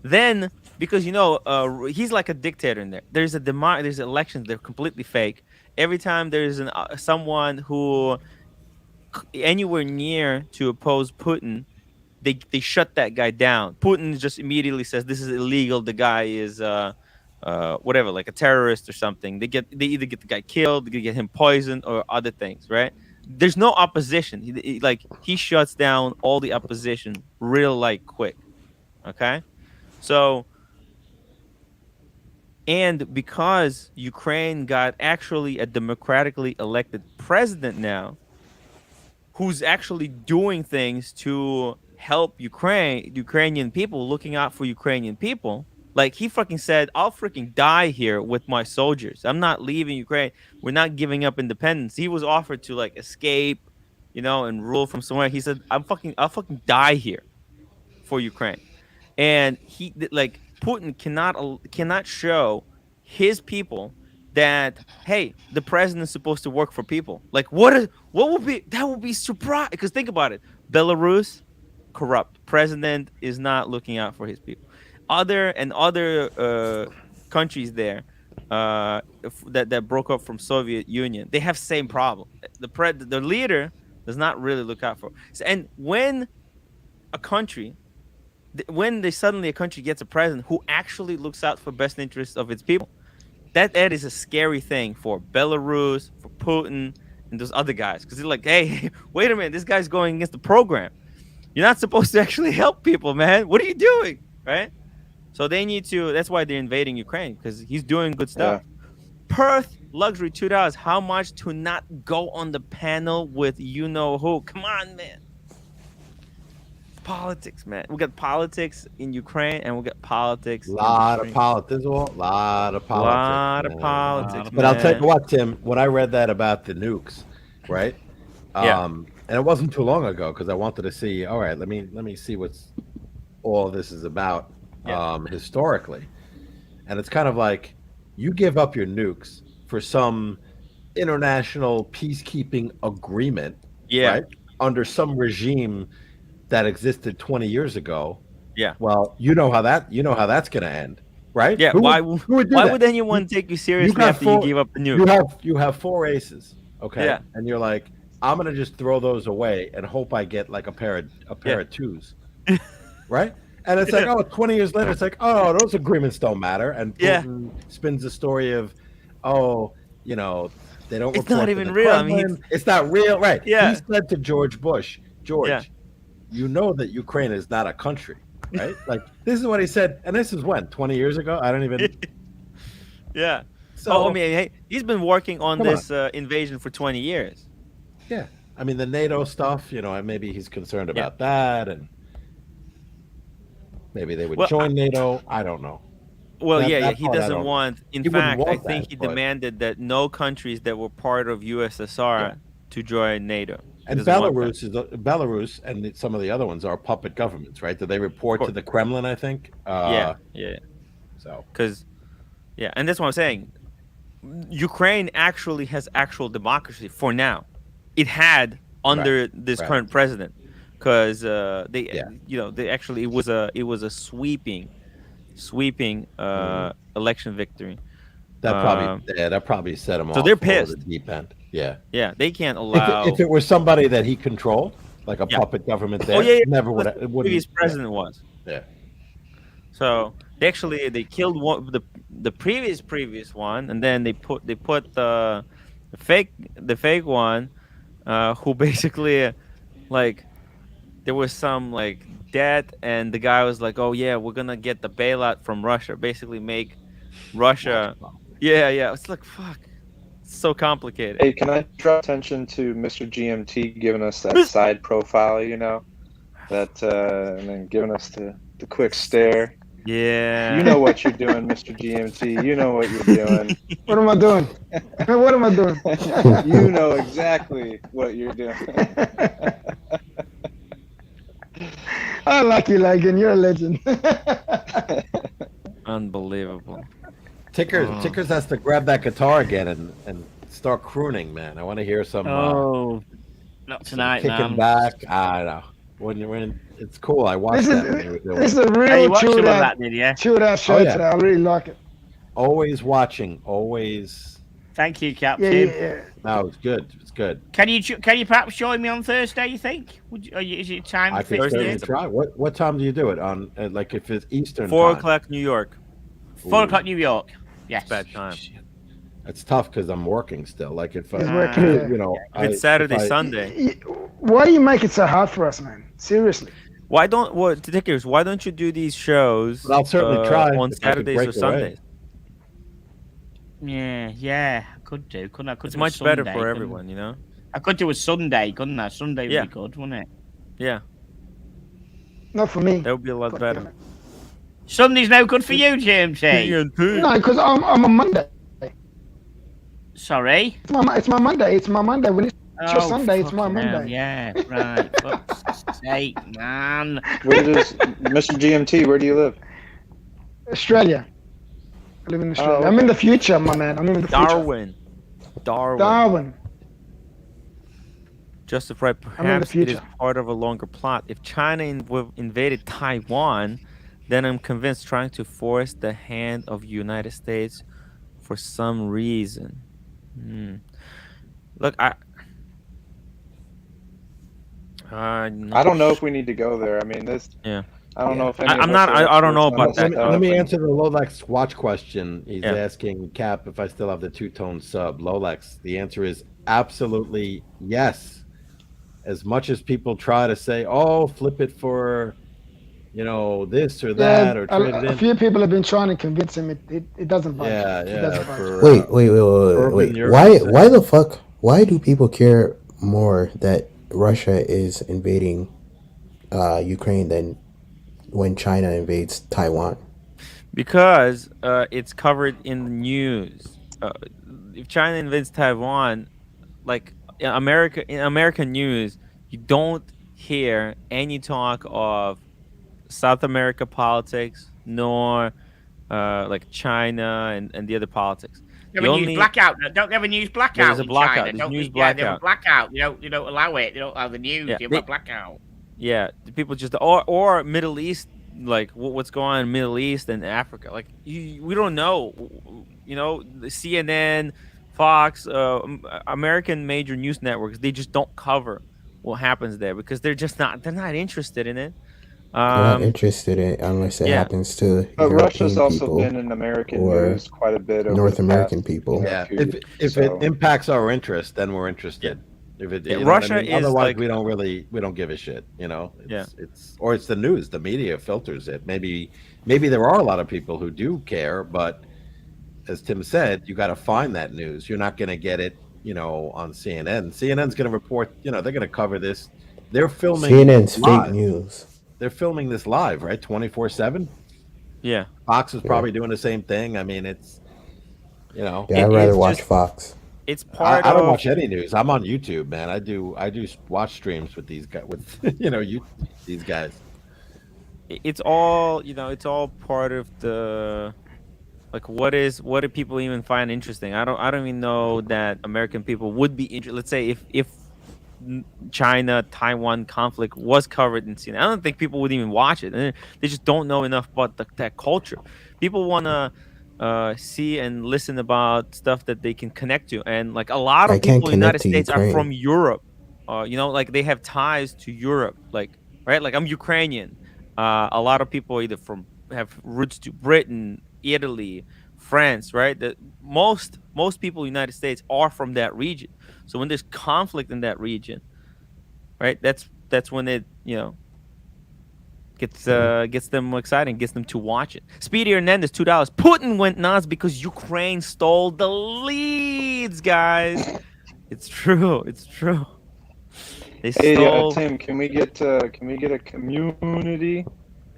then, because he's like a dictator in there. There's elections, they're completely fake. Every time there's someone who anywhere near to oppose Putin, they shut that guy down. Putin just immediately says this is illegal. The guy is whatever, like a terrorist or something. They either get the guy killed, they get him poisoned, or other things, right? There's no opposition. He shuts down all the opposition real quick. Okay, so. And because Ukraine got actually a democratically elected president now, who's actually doing things to help Ukrainian people, looking out for Ukrainian people. Like, he fucking said, I'll freaking die here with my soldiers. I'm not leaving Ukraine. We're not giving up independence. He was offered to escape, and rule from somewhere. He said, I'll fucking die here for Ukraine. And Putin cannot show his people that, hey, the president's supposed to work for people. Like, what would be surprise? Because think about it, Belarus, corrupt president is not looking out for his people. Other countries there that broke up from Soviet Union, they have same problem. The leader does not really look out for. And when a country gets a president who actually looks out for best interests of its people, that is a scary thing for Belarus, for Putin, and those other guys, because they're like, hey, wait a minute, this guy's going against the program. You're not supposed to actually help people, man. What are you doing, right? So they need to. That's why they're invading Ukraine, because he's doing good stuff. Yeah. Perth luxury $2. How much to not go on the panel with you know who? Come on, man. Politics, man. We got politics in Ukraine, and we got politics. Lot of politics. But I'll tell you what, Tim. When I read that about the nukes, right? And it wasn't too long ago, because I wanted to see. All right, let me see what's all this is about historically, and it's kind of like you give up your nukes for some international peacekeeping agreement, right? Under some regime that existed 20 years ago. Yeah. Well, you know how that's going to end, right? Yeah. Why would anyone take you seriously after you give up the nuke? You have 4 aces, okay? Yeah. And you're like, I'm going to just throw those away and hope I get like a pair of twos, right? And it's like, 20 years later, it's like, oh, those agreements don't matter. And Putin spins the story of, they don't. It's not even real. Kremlin. I mean, it's not real, right? Yeah. He said to George Bush, you know that Ukraine is not a country, right? Like, this is what he said, and this is when 20 years ago. I don't even. Yeah. So I mean, he's been working on this invasion for 20 years. Yeah, I mean the NATO stuff. Maybe he's concerned about that, and maybe they would join NATO. I don't know. Well, he doesn't want. In fact, I think he demanded that no countries that were part of USSR to join NATO. And Belarus and some of the other ones are puppet governments, right? Do they report to the Kremlin? I think. So, and that's what I'm saying. Ukraine actually has actual democracy for now. It had under this current president, because they actually it was a sweeping election victory. That probably set him off. So they're pissed. The deep end. Yeah. Yeah, they can't allow. If it was somebody that he controlled, like a puppet government, never would. The previous president was. Yeah. So they killed the previous one, and then they put the fake one, who basically, like, there was some like debt, and the guy was like, oh yeah, we're gonna get the bailout from Russia, basically make Russia. Yeah. It's like, fuck. So complicated. Hey, can I draw attention to Mr. GMT giving us that side profile, that and then giving us the quick stare? Yeah. You know what you're doing, Mr. GMT. You know what you're doing. What am I doing? What am I doing? You know exactly what you're doing. I like you, Lagan. You're a legend. Unbelievable. Tickers has to grab that guitar again and start crooning, man. I want to hear some. Not tonight, kicking back. I know. When it's cool. I watched that. This is a real chewed out show today. I really like it. Always watching. Always. Thank you, Captain. Yeah. No, it's good. It's good. Can you perhaps join me on Thursday? You think? Is it time? I can certainly try. What time do you do it on? Like if it's Eastern. 4 o'clock New York. 4 o'clock New York. Yes. Bad time. It's tough because I'm working still. Like if it's Saturday, Sunday. Why do you make it so hard for us, man? Seriously. Why don't you do these shows? But I'll certainly try on Saturdays or Sundays. Yeah, I could do. Couldn't I? It's much better for everyone, I could do a Sunday, couldn't I? Sunday would be good, wouldn't it? Yeah. Not for me. That would be a lot better. Sunday's no good for you, James. No, because I'm on Monday. Sorry? It's my Monday. It's my Monday. It's your Sunday. It's my Monday. Yeah, right. Fuck's sake, man. Where does Mr. GMT? Where do you live? Australia. I live in Australia. okay. I'm in the future, my man. I'm in the future. Darwin. Justified, I'm in the perhaps it is future. part of a longer plot. If China invaded Taiwan, then I'm convinced trying to force the hand of United States for some reason. Look, I don't know if we need to go there. I mean, this. Yeah. I don't know if any I'm of not. us are I don't know experts on about this that. stuff, Let me and- answer the Rolex watch question. He's asking Cap if I still have the two-tone sub Rolex. The answer is absolutely yes. As much as people try to say, "Oh, flip it for, you know, this or that," or trade it in. A few people have been trying to convince him. It doesn't budge. Yeah, It doesn't budge. For, wait. Europe, Why the fuck? Why do people care more that Russia is invading Ukraine than when China invades Taiwan? Because it's covered in the news. If China invades Taiwan, like in American news, you don't hear any talk of South America politics, nor like China and the other politics. They have a news blackout. Don't they have a news blackout? There's a blackout. In China? There's news Yeah, blackout. they have a blackout. You don't allow it. They don't allow the news. Yeah, they have a blackout. Yeah, the people just or Middle East, like what's going on in Middle East and Africa. Like we don't know. You know, the CNN, Fox, American major news networks, they just don't cover what happens there because they're not interested in it. They're not interested in it unless it happens to But European Russia's also people been in American or news quite a bit over North the American past, people. Yeah, period. if it impacts our interest, then we're interested. If it, you know Russia what I mean? is Otherwise, like, we don't give a shit. You know, it's the news, the media filters it. Maybe there are a lot of people who do care, but as Tim said, you got to find that news. You're not going to get it, you know, on CNN. CNN's going to report. You know, they're going to cover this. They're filming. CNN's live. fake news. They're filming this live, right? 24/7. Yeah. Fox is probably doing the same thing. I mean, it's, you know. Yeah, I'd rather watch Fox. It's part I don't of. watch any news. I'm on YouTube, man. I do watch streams with these guys. With these guys. It's all It's all part of the. Like what do people even find interesting? I don't even know that American people would be interested. Let's say if China Taiwan conflict was covered in CNN, I don't think people would even watch it. And they just don't know enough about that culture. People want to see and listen about stuff that they can connect to, and like a lot of people in the United States are from Europe. Like they have ties to Europe. Like right, like I'm Ukrainian. A lot of people either have roots to Britain, Italy, France, right? Most people in the United States are from that region. So when there's conflict in that region, right? That's when it gets them excited, gets them to watch it. Speedy Hernandez, $2. Putin went nuts because Ukraine stole the leads, guys. It's true. It's true. They stole. Hey, Tim, can we get a community?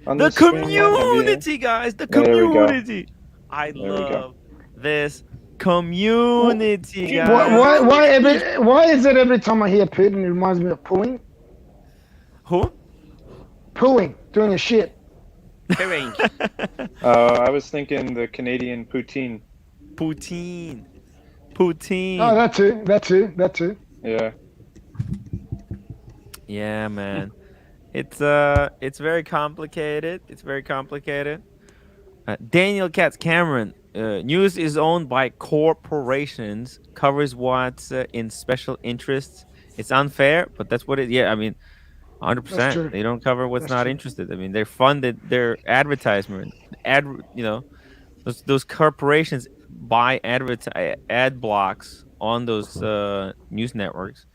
On the this stream community, guys. The community. I love this community, guys. Why is it every time I hear Putin, it reminds me of pooing? Who? Pooing, doing a shit. Pooing. I was thinking the Canadian poutine. Poutine. Oh, that too. Yeah. Yeah, man. It's very complicated. Daniel Katz Cameron. News is owned by corporations. Covers what's in special interests. It's unfair, but that's what it. Yeah, I mean, 100%. They don't cover what's not interested. I mean, they're funded. Their advertisement. Those corporations buy ad blocks on those news networks.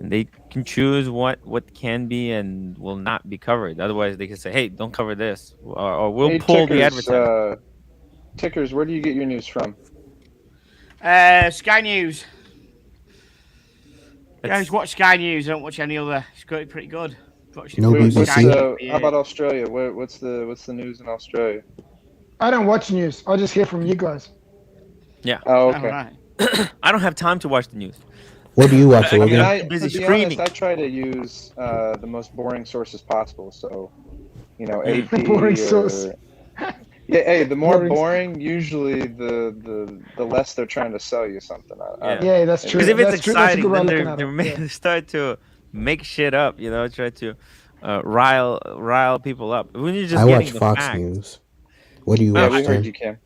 And they can choose what can be and will not be covered. Otherwise, they can say, "Hey, don't cover this," or we'll pull the advertising. Tickers, where do you get your news from? Sky News. Guys, watch Sky News. I don't watch any other. It's pretty good. No BBC. How about Australia? What's the news in Australia? I don't watch news. I just hear from you guys. Yeah. Oh, okay. Right. I don't have time to watch the news. What do you watch, I mean, Logan? busy to be streaming. honest, I try to use the most boring sources possible. So, AP Boring source. Yeah, hey, the more boring, usually the less they're trying to sell you something. Yeah, that's true. Because if it's That's true. That's a exciting, good way then of looking at it. they start to make shit up. Try to rile people up. When you're just I getting watch the Fox facts. News. What do you Yeah, watch, we heard Tim? you, Cam.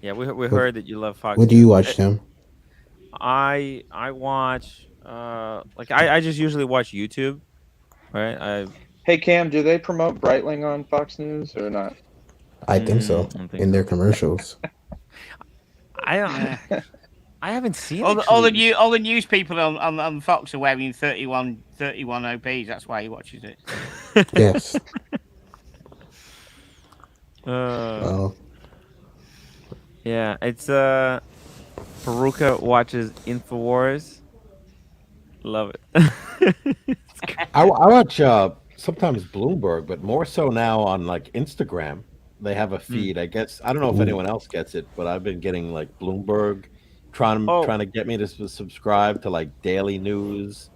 Yeah, we heard that you love Fox. What do you watch, Tim? I watch I just usually watch YouTube, right? Hey Cam, do they promote Breitling on Fox News or not? I think so. In their commercials. I haven't seen all the news people on Fox are wearing 31 OPs. That's why he watches it. Yes. Yeah, it's Peruka watches InfoWars. Love it. I watch sometimes Bloomberg, but more so now on like Instagram. They have a feed. I guess I don't know if anyone else gets it, but I've been getting like Bloomberg trying to get me to subscribe to like daily news.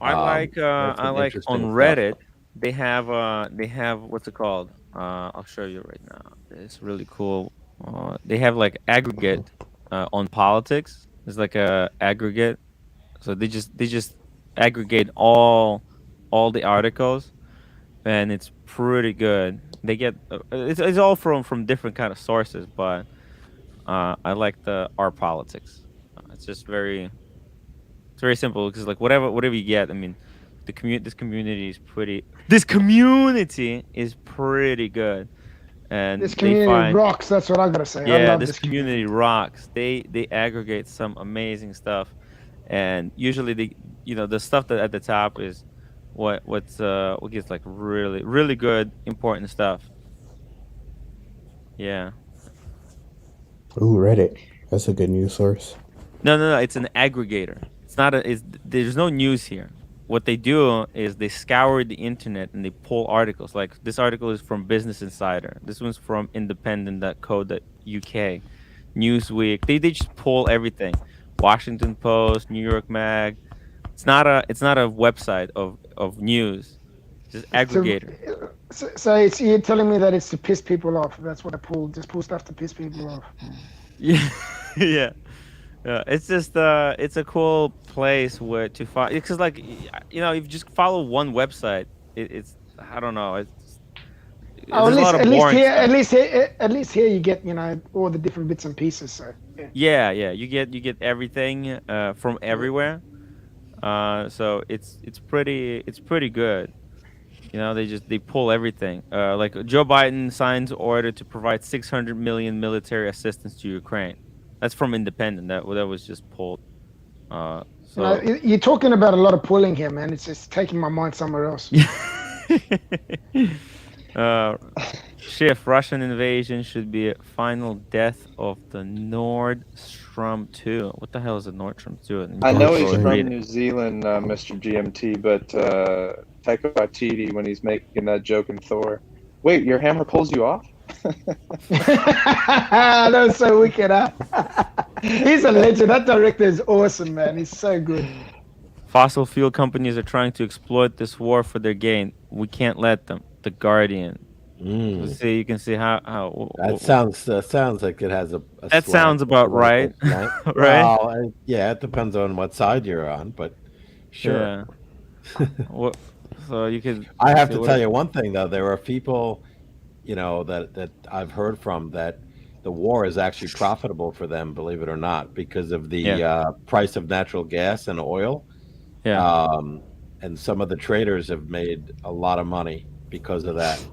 I like on Reddit. They have what's it called? I'll show you right now. It's really cool. They have like aggregate on politics. It's like a aggregate. So they just aggregate all the articles, and it's pretty good. They get it's all from different kind of sources, but I like the our politics. It's just very simple because like whatever you get. I mean, this community is pretty good, and this community rocks. That's what I gotta say. Yeah, I love this community rocks. They aggregate some amazing stuff, and usually the stuff that at the top is what gets like really good important stuff. Yeah. Ooh, Reddit. That's a good news source. No. It's an aggregator. It's not there's no news here. What they do is they scour the internet and they pull articles. Like this article is from Business Insider. This one's from independent.co.uk, Newsweek. They just pull everything. Washington Post, New York Mag. It's not a website of news. It's just aggregator. So you're telling me that it's to piss people off. That's what I pull. Just pull stuff to piss people off. Yeah. Yeah. It's just it's a cool place where to find, because like if you just follow one website, it's I don't know, at least here you get all the different bits and pieces. So yeah, you get everything from everywhere. So it's pretty good. They pull everything. Like Joe Biden signs order to provide 600 million military assistance to Ukraine. That's from Independent. That was just pulled. So you're talking about a lot of pulling here, man. It's just taking my mind somewhere else. Shift. Russian invasion should be a final death of the Nord Stream 2. What the hell is a Nord Stream 2? I know he's from New Zealand, Mr. GMT, but Taika Waititi, when he's making that joke in Thor, wait, your hammer pulls you off? That was so wicked, huh? He's a legend. That director is awesome, man. He's so good. Fossil fuel companies are trying to exploit this war for their gain. We can't let them. The Guardian. You can see how that sounds like it has a that sounds about right. Right? Well, yeah, it depends on what side you're on, but sure. Yeah. So you could. I have to tell you one thing though. There are people, that I've heard from that the war is actually profitable for them, believe it or not, because of the price of natural gas and oil. Yeah. And some of the traders have made a lot of money because of that.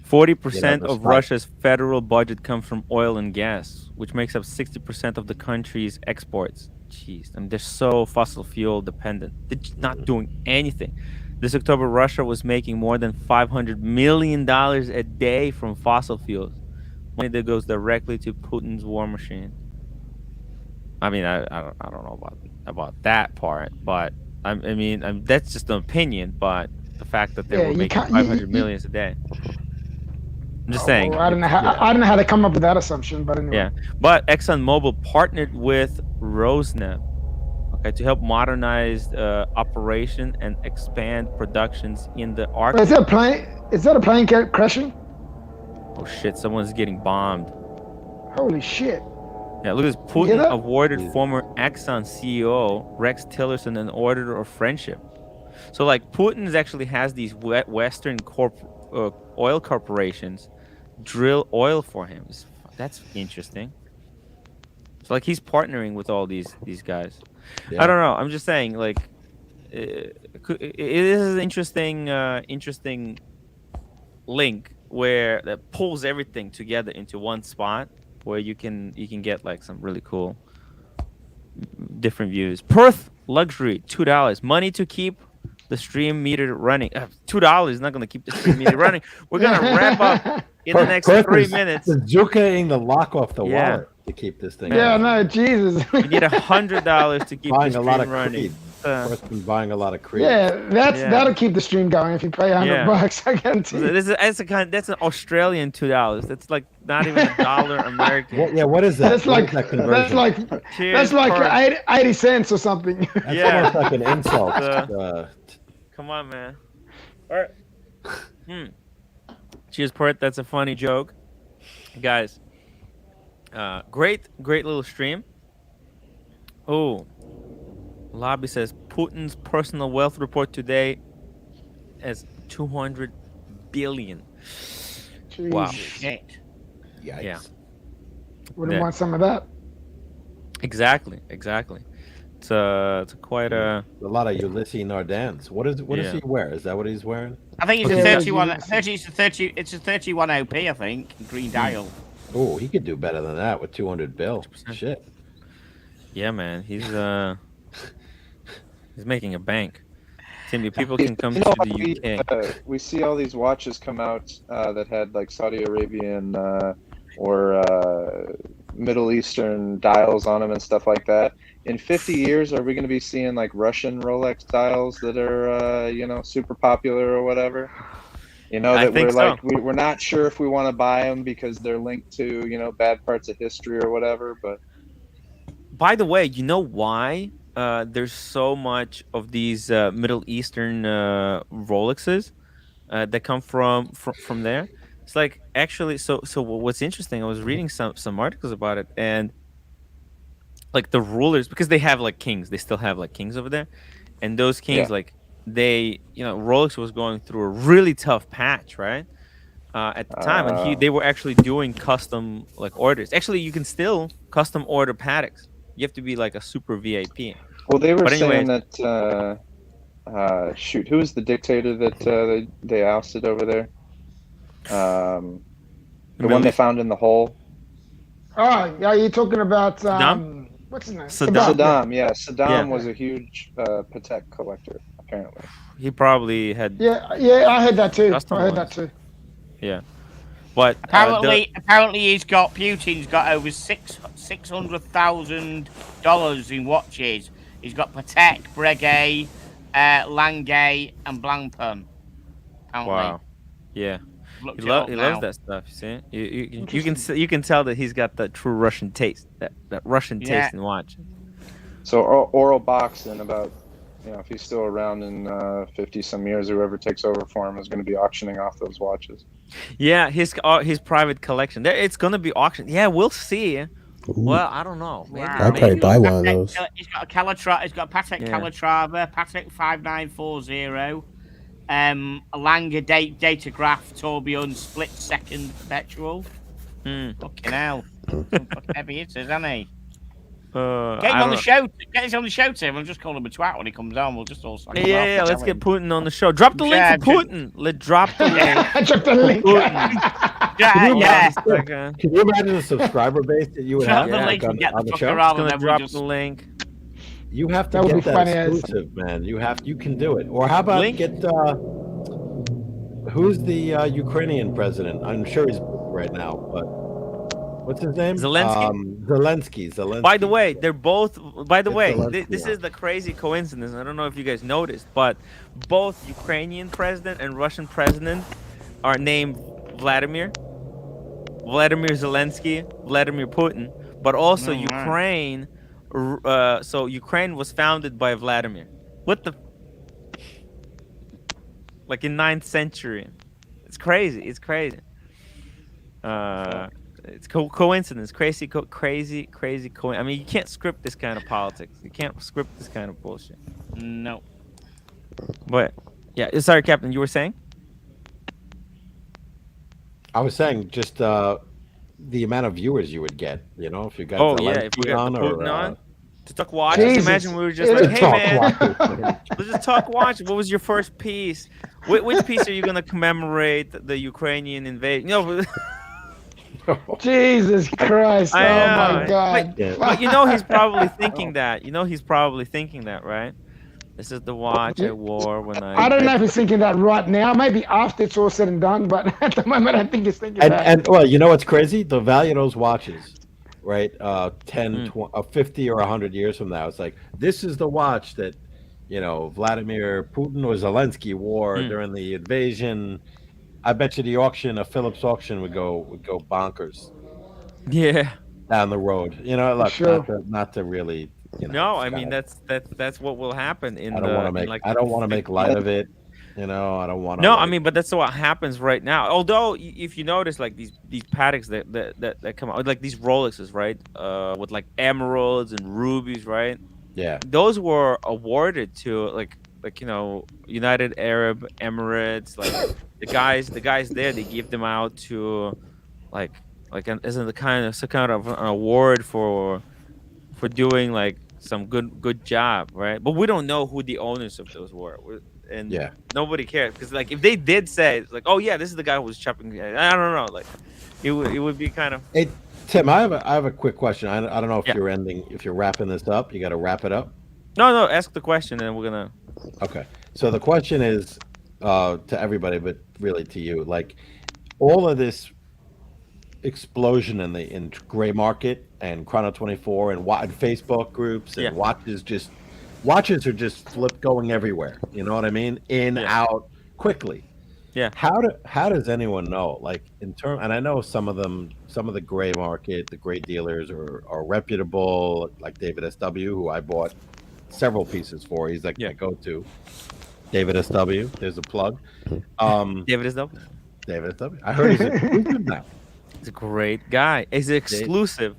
40% of Russia's federal budget comes from oil and gas, which makes up 60% of the country's exports. Jeez, they're so fossil fuel dependent. They're not doing anything. This October, Russia was making more than $500 million a day from fossil fuels. Money that goes directly to Putin's war machine. I mean, I don't know about that part, but I mean that's just an opinion. But the fact that they were making 500 million a day. I'm just saying. Well, I don't know how they come up with that assumption, but anyway. Yeah, but ExxonMobil partnered with Rosneft. okay, to help modernize operation and expand productions in the Wait, Arctic. is that a plane? Is that a plane crashing? Oh shit! Someone's getting bombed. Holy shit! Yeah, look at this. You hear Putin that? awarded former Exxon CEO Rex Tillerson an Order of Friendship. So, like, Putin actually has these Western oil corporations drill oil for him. That's interesting. So, like, he's partnering with all these guys. Yeah. I don't know. I'm just saying, like, it is an interesting link where that pulls everything together into one spot where you can get like some really cool different views. Perth luxury, $2. Money to keep the stream meter running. $2 is not going to keep the stream meter running. We're going to wrap up in the next 3 minutes. Zuccaing the lock off the wallet to keep this thing. Yeah, no, Jesus. You need $100 to keep buying the a stream lot of running. Person buying a lot of Creed. Yeah, that'll keep the stream going if you pay $100. I guarantee. That's an Australian $2. That's like not even $1 American. What is that? That's like Cheers, that's like 80 cents or something. That's almost like an insult. Come on, man. All right. Cheers, Perth. That's a funny joke, guys. Great little stream. Oh. Lobby says Putin's personal wealth report today as 200 billion. Jeez. Wow. Shit. Yikes. Yeah. Wouldn't want some of that. Exactly. It's quite a lot of Ulysses Nardans. What does he wear? Is that what he's wearing? I think it's a 31. It's a 31 OP. I think green dial. Oh, he could do better than that with 200 bill. Shit. Yeah, man. He's making a bank. Timmy, people can come to the UK. We see all these watches come out that had like Saudi Arabian or Middle Eastern dials on them and stuff like that. In 50 years, are we going to be seeing like Russian Rolex dials that are super popular or whatever? That we're like we're not sure if we want to buy them because they're linked to bad parts of history or whatever. But by the way, you know why? There's so much of these Middle Eastern Rolexes that come from there. It's like actually, so what's interesting? I was reading some articles about it, and like the rulers, because they have like kings, they still have like kings over there, and those kings like they, Rolex was going through a really tough patch, right? At the time, and they were actually doing custom like orders. Actually, you can still custom order Pateks. You have to be like a super VIP. Well, they were saying that, who was the dictator that they ousted over there? The one they found in the hole? Oh, yeah, you're talking about, what's his name? Saddam, yeah. Saddam was a huge Patek collector, apparently. He probably had... Yeah, I heard that too. Yeah. But apparently, Putin's got over $600,000 in watches. He's got Patek, Breguet, Lange, and Blancpain. Wow. Yeah. He loves that stuff. You see, you can tell that he's got that true Russian taste, that Russian taste in watches. So Oral Box in about, if he's still around in 50 some years, whoever takes over for him is going to be auctioning off those watches. Yeah, his private collection. It's going to be auctioned. Yeah, we'll see. Ooh. Well, I don't know. Maybe I'd probably buy one of those. He's got a Calatrava. He's got a Patek Calatrava, Patek 5940, a Lange Datograph Tourbillon split second perpetual. Fucking hell. Some fucking heavy hitters, isn't he? Get him on the show. Get him on the show, Tim. I'll just call him a twat when he comes on. We'll just all slack him off. Yeah. Let's get Putin on the show. Drop the link for Putin. Let's drop the link. Drop the link. Can you imagine the subscriber base that you would have on the show? Drop the link. You have to get that exclusive, man. You can do it. Or how about get who's the Ukrainian president? I'm sure he's right now, but what's his name? Zelensky. By the way, they're both. By the way, this is the crazy coincidence. I don't know if you guys noticed, but both Ukrainian president and Russian president are named Vladimir Zelensky, Vladimir Putin. But also Ukraine So Ukraine was founded by Vladimir. What the? Like in 9th century. It's crazy. It's crazy. It's coincidence. Crazy. I mean, you can't script this kind of politics. You can't script this kind of bullshit. No. But yeah, sorry, Captain. You were saying? I was saying just the amount of viewers you would get, you know, if you got if we got the Putin on to talk watch. Imagine we were just like, hey man, let's just talk watch. What was your first piece? Which piece are you gonna commemorate the Ukrainian invasion? You know, Jesus Christ! Oh my God! But you know he's probably thinking that. You know he's probably thinking that, right? This is the watch I wore when I don't know if he's thinking that right now. Maybe after it's all said and done. But at the moment, I think he's thinking that. And well, you know what's crazy? The value of those watches, right? 10, 50 or 100 years from now, it's like, this is the watch that, you know, Vladimir Putin or Zelensky wore during the invasion. I bet you the auction, a Phillips auction, would go bonkers. Yeah. Down the road, you know, look, sure. not to really. You know, no, I mean that's what will happen in I don't want to make I don't want to make light of it, you know. I don't want to. No, I mean, but that's what happens right now. Although, if you notice, like these Pateks that come out, like these Rolexes, right, with like emeralds and rubies, right? Yeah, those were awarded to like you know, United Arab Emirates, like the guys there. They give them out to isn't some kind of an award for doing like some good job, right? But we don't know who the owners of those were, and nobody cares because like if they did say it's like, oh yeah, this is the guy who was chopping, I don't know, like it would be kind of. Hey Tim, I have a quick question. I don't know if you're wrapping this up. You got to wrap it up. No, ask the question and we're gonna. Okay, so the question is to everybody, but really to you, like all of this explosion in gray market and Chrono 24 and Facebook groups and watches are just going everywhere. You know what I mean? Out quickly. Yeah. How does anyone know? Like in term, and I know some of the gray market, the great dealers are reputable, like David SW, who I bought several pieces for. He's like my go-to. David SW, there's a plug. David SW. I heard he's exclusive now. He's a great guy. He's an exclusive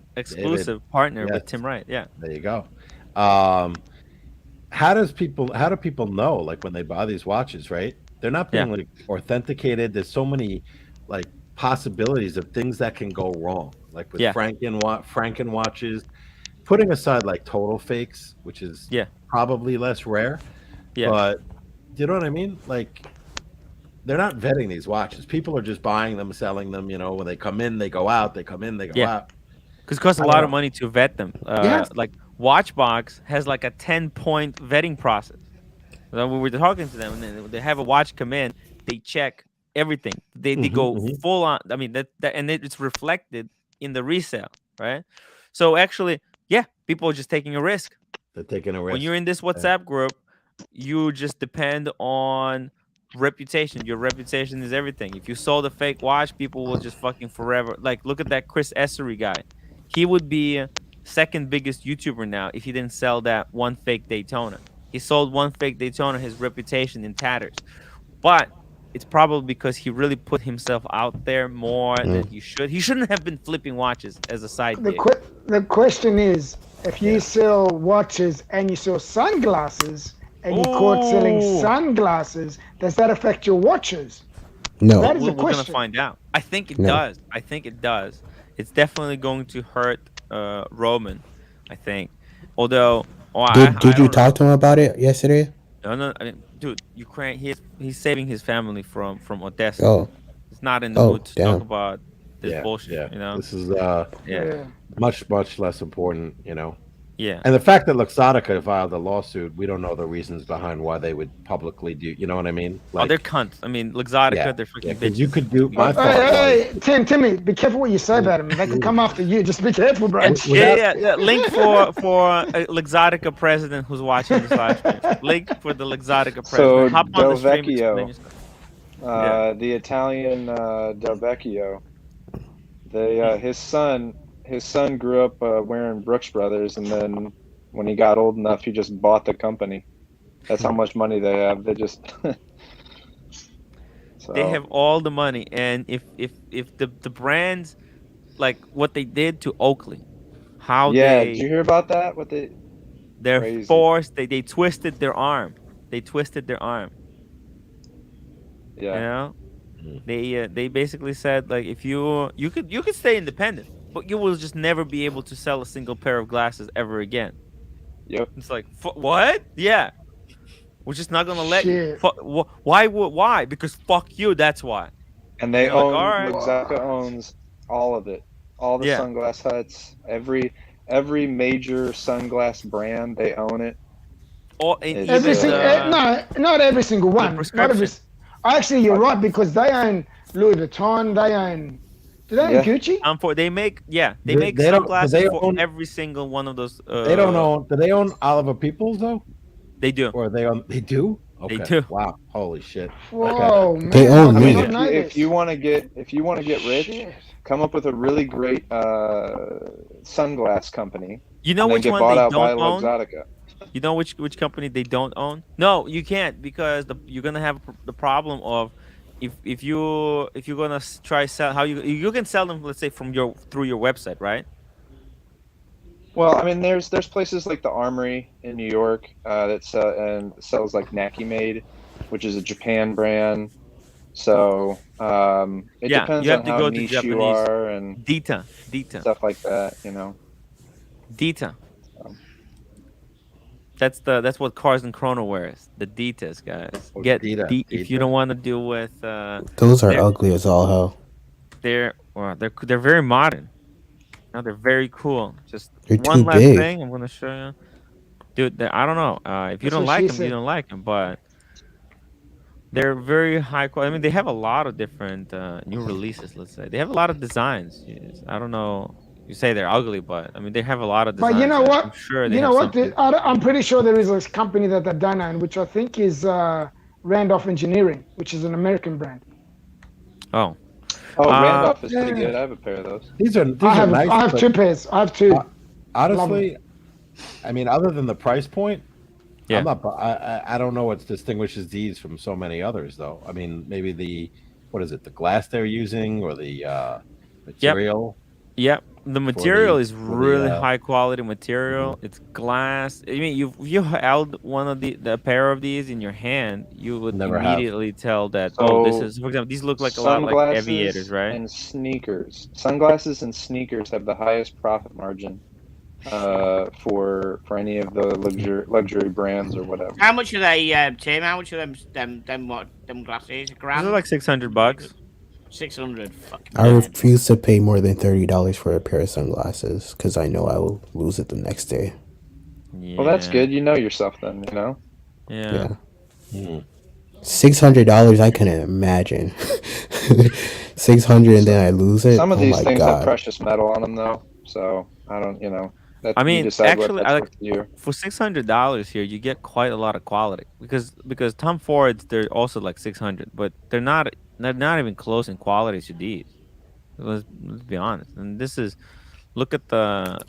partner with Tim Wright. Yeah. There you go. How do people know, like when they buy these watches, right? They're not being like authenticated. There's so many like possibilities of things that can go wrong, like with Franken watches, putting aside like total fakes, which is probably less rare. Yeah. But do you know what I mean? Like they're not vetting these watches. People are just buying them, selling them. You know, when they come in, they go out. They come in, they go out. Because it costs a lot of money to vet them. Like Watchbox has like a 10-point vetting process. So when we're talking to them, and then they have a watch come in, they check everything. They go full on. I mean and it's reflected in the resale, right? So actually, people are just taking a risk. They're taking a risk. When you're in this WhatsApp group, you just depend on reputation. Your reputation is everything. If you sold a fake watch, people will just fucking forever. Like, look at that Chris Essery guy. He would be second biggest YouTuber now if he didn't sell that one fake Daytona. He sold one fake Daytona, his reputation in tatters. But it's probably because he really put himself out there more than he should. He shouldn't have been flipping watches as a side gig. The question is, if you sell watches and you sell sunglasses and you caught selling sunglasses, does that affect your watches? No. That is we're going to find out. I think it does. I think it does. It's definitely going to hurt Roman, I think. Although... Did you talk to him about it yesterday? No. I mean, dude, Ukraine. He's saving his family from Odessa. Oh, it's not in the mood to talk about this bullshit. Yeah. You know, this is much less important. You know. Yeah. And the fact that Luxottica filed a lawsuit, we don't know the reasons behind why they would publicly do. You know what I mean? Like, they're cunts. I mean, Luxottica, they're freaking bitches. You could do. Hey, Timmy, be careful what you say about them. They could come after you. Just be careful, bro. Yeah. Link for a Luxottica president who's watching this live stream. Link for the Luxottica president. So Hop on the stream. The Italian Del Vecchio, his son his son grew up wearing Brooks Brothers, and then when he got old enough, he just bought the company. That's how much money they have. They just so. They have all the money, and if the brands, like what they did to Oakley, how did you hear about that? What they're crazy. forced, they twisted their arm. They twisted their arm. Yeah. You know, they basically said, like, if you could stay independent, but you will just never be able to sell a single pair of glasses ever again. Yep. It's like, what? Yeah. We're just not gonna let you. Why? Why? Because fuck you. That's why. And they own. Like, all right. Luxottica owns all of it. All the sunglass huts. Every major sunglass brand, they own it. Not every single one. Actually, you're right, because they own Louis Vuitton. They own. Do they own Gucci? They make sunglasses for every single one of those. They don't own. Do they own Oliver Peoples though? They do. Or they own? They do. Okay. They do. Wow. Holy shit. Whoa, okay. Man. They own me. If you want to get rich, come up with a really great sunglass company. You know which one they don't own? Luxottica. You know which company they don't own? No, you can't, because you're gonna have the problem of if you're gonna try sell you can sell them, let's say, through your website, right? Well, I mean, there's places like the Armory in New York that sells like Naki Made, which is a Japan brand. So it depends you have on to how go niche to you are and Dita stuff like that. You know, Dita. That's what Cars and Chrono wears. The Ditas, guys. Get Dita. If you don't want to deal with. Those are ugly as all hell. They're very modern. Now they're very cool. Just they're one last big. thing I'm gonna show you, dude. I don't know. If you don't like them, you don't like them. But they're very high quality. I mean, they have a lot of different new releases. Let's say they have a lot of designs. I don't know. You say they're ugly, but I mean, they have a lot of designs. But you know what? I'm sure you know what? I'm pretty sure there is a company that they don't own, which I think is Randolph Engineering, which is an American brand. Oh. Randolph is pretty good. I have a pair of those. These are nice. I have 2 pairs. I have 2. Honestly, I mean, other than the price point, yeah. I don't know what distinguishes these from so many others, though. I mean, maybe the glass they're using, or the material. Yep. The material is really high quality material. Mm-hmm. It's glass. I mean, if you held one of the pair of these in your hand, you would immediately tell that. So this is, for example, these look like a lot like aviators, right? And sneakers. Sunglasses and sneakers have the highest profit margin for any of the luxury brands or whatever. How much are they, Tim? How much are them glasses? These are like $600. 600. I refuse to pay more than $30 for a pair of sunglasses because I know I will lose it the next day. Yeah. Well, that's good. You know yourself then, you know? Yeah. $600, I couldn't imagine. $600 and then I lose it. Some of these things have precious metal on them, though. So I don't, I mean, actually, for $600 here, you get quite a lot of quality because Tom Fords, they're also like $600, but they're not even close in quality to these. Let's be honest. And this is, look at the,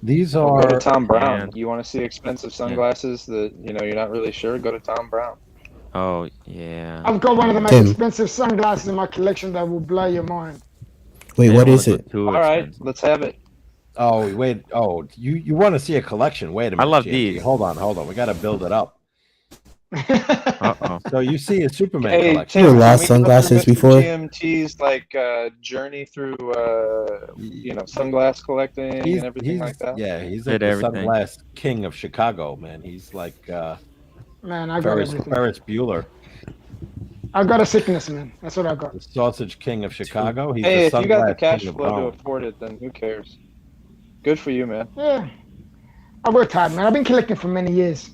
these are. Go to Tom Brown. You want to see expensive sunglasses that you're not really sure? Go to Tom Brown. Oh yeah. I've got one of the most expensive sunglasses in my collection that will blow your mind. Wait, what is it? All right, let's have it. Oh wait. Oh, you want to see a collection? Wait a minute. I love these. Hold on. We got to build it up. Uh-oh. So you see a Superman collection. You lost sunglasses before? GMT's like journey through sunglass collecting and everything like that. Yeah, he's like the sunglass king of Chicago, man. He's like man, I got everything. Ferris Bueller. I got a sickness, man. That's what I got. The sausage king of Chicago. He's hey, the if you got the cash king flow to afford it, then who cares? Good for you, man. Yeah, I worked hard, man. I've been collecting for many years.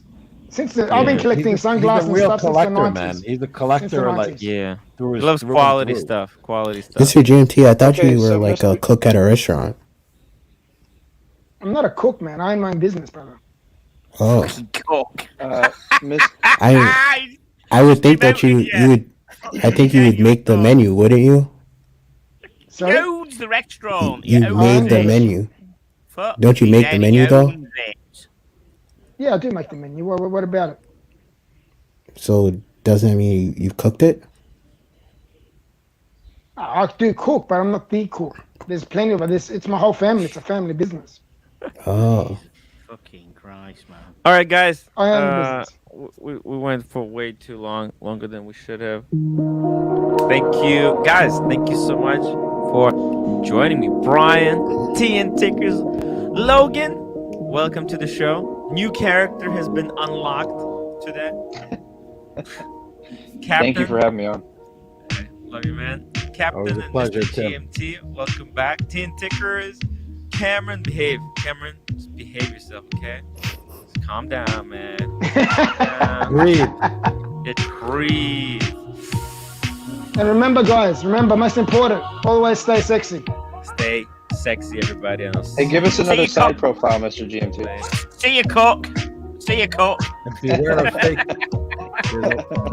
I've been collecting sunglasses and stuff since the 90s. Man. He's a collector, like he loves quality stuff. Mr. GMT, I thought you were like a cook at a restaurant. I'm not a cook, man. I own my own business, brother. Oh, cook. I would think that you would. I think you would make the menu, wouldn't you? So owns the restaurant. You made the menu. Don't you make the menu though? Yeah, I do make the menu. What about it? So doesn't that mean you cooked it? I do cook, but I'm not the cook. There's plenty of it. It's my whole family. It's a family business. Oh. Fucking Christ, man. All right, guys. I am the business. We went for way too long, longer than we should have. Thank you, guys. Thank you so much for joining me, Brian, T and Tickers, Logan. Welcome to the show. New character has been unlocked today. Captain. Thank you for having me on. Love you, man. Captain Always a and pleasure, Mr. Tim. GMT, welcome back. T and Tickers, Cameron, behave. Cameron, just behave yourself, okay? Just calm down, man. Breathe. Breathe. And remember, guys, most important, always stay sexy. Stay sexy, everybody. And Hey, give us another side profile, Mr. GMT. See you, cook. See you, cook. And beware of fake.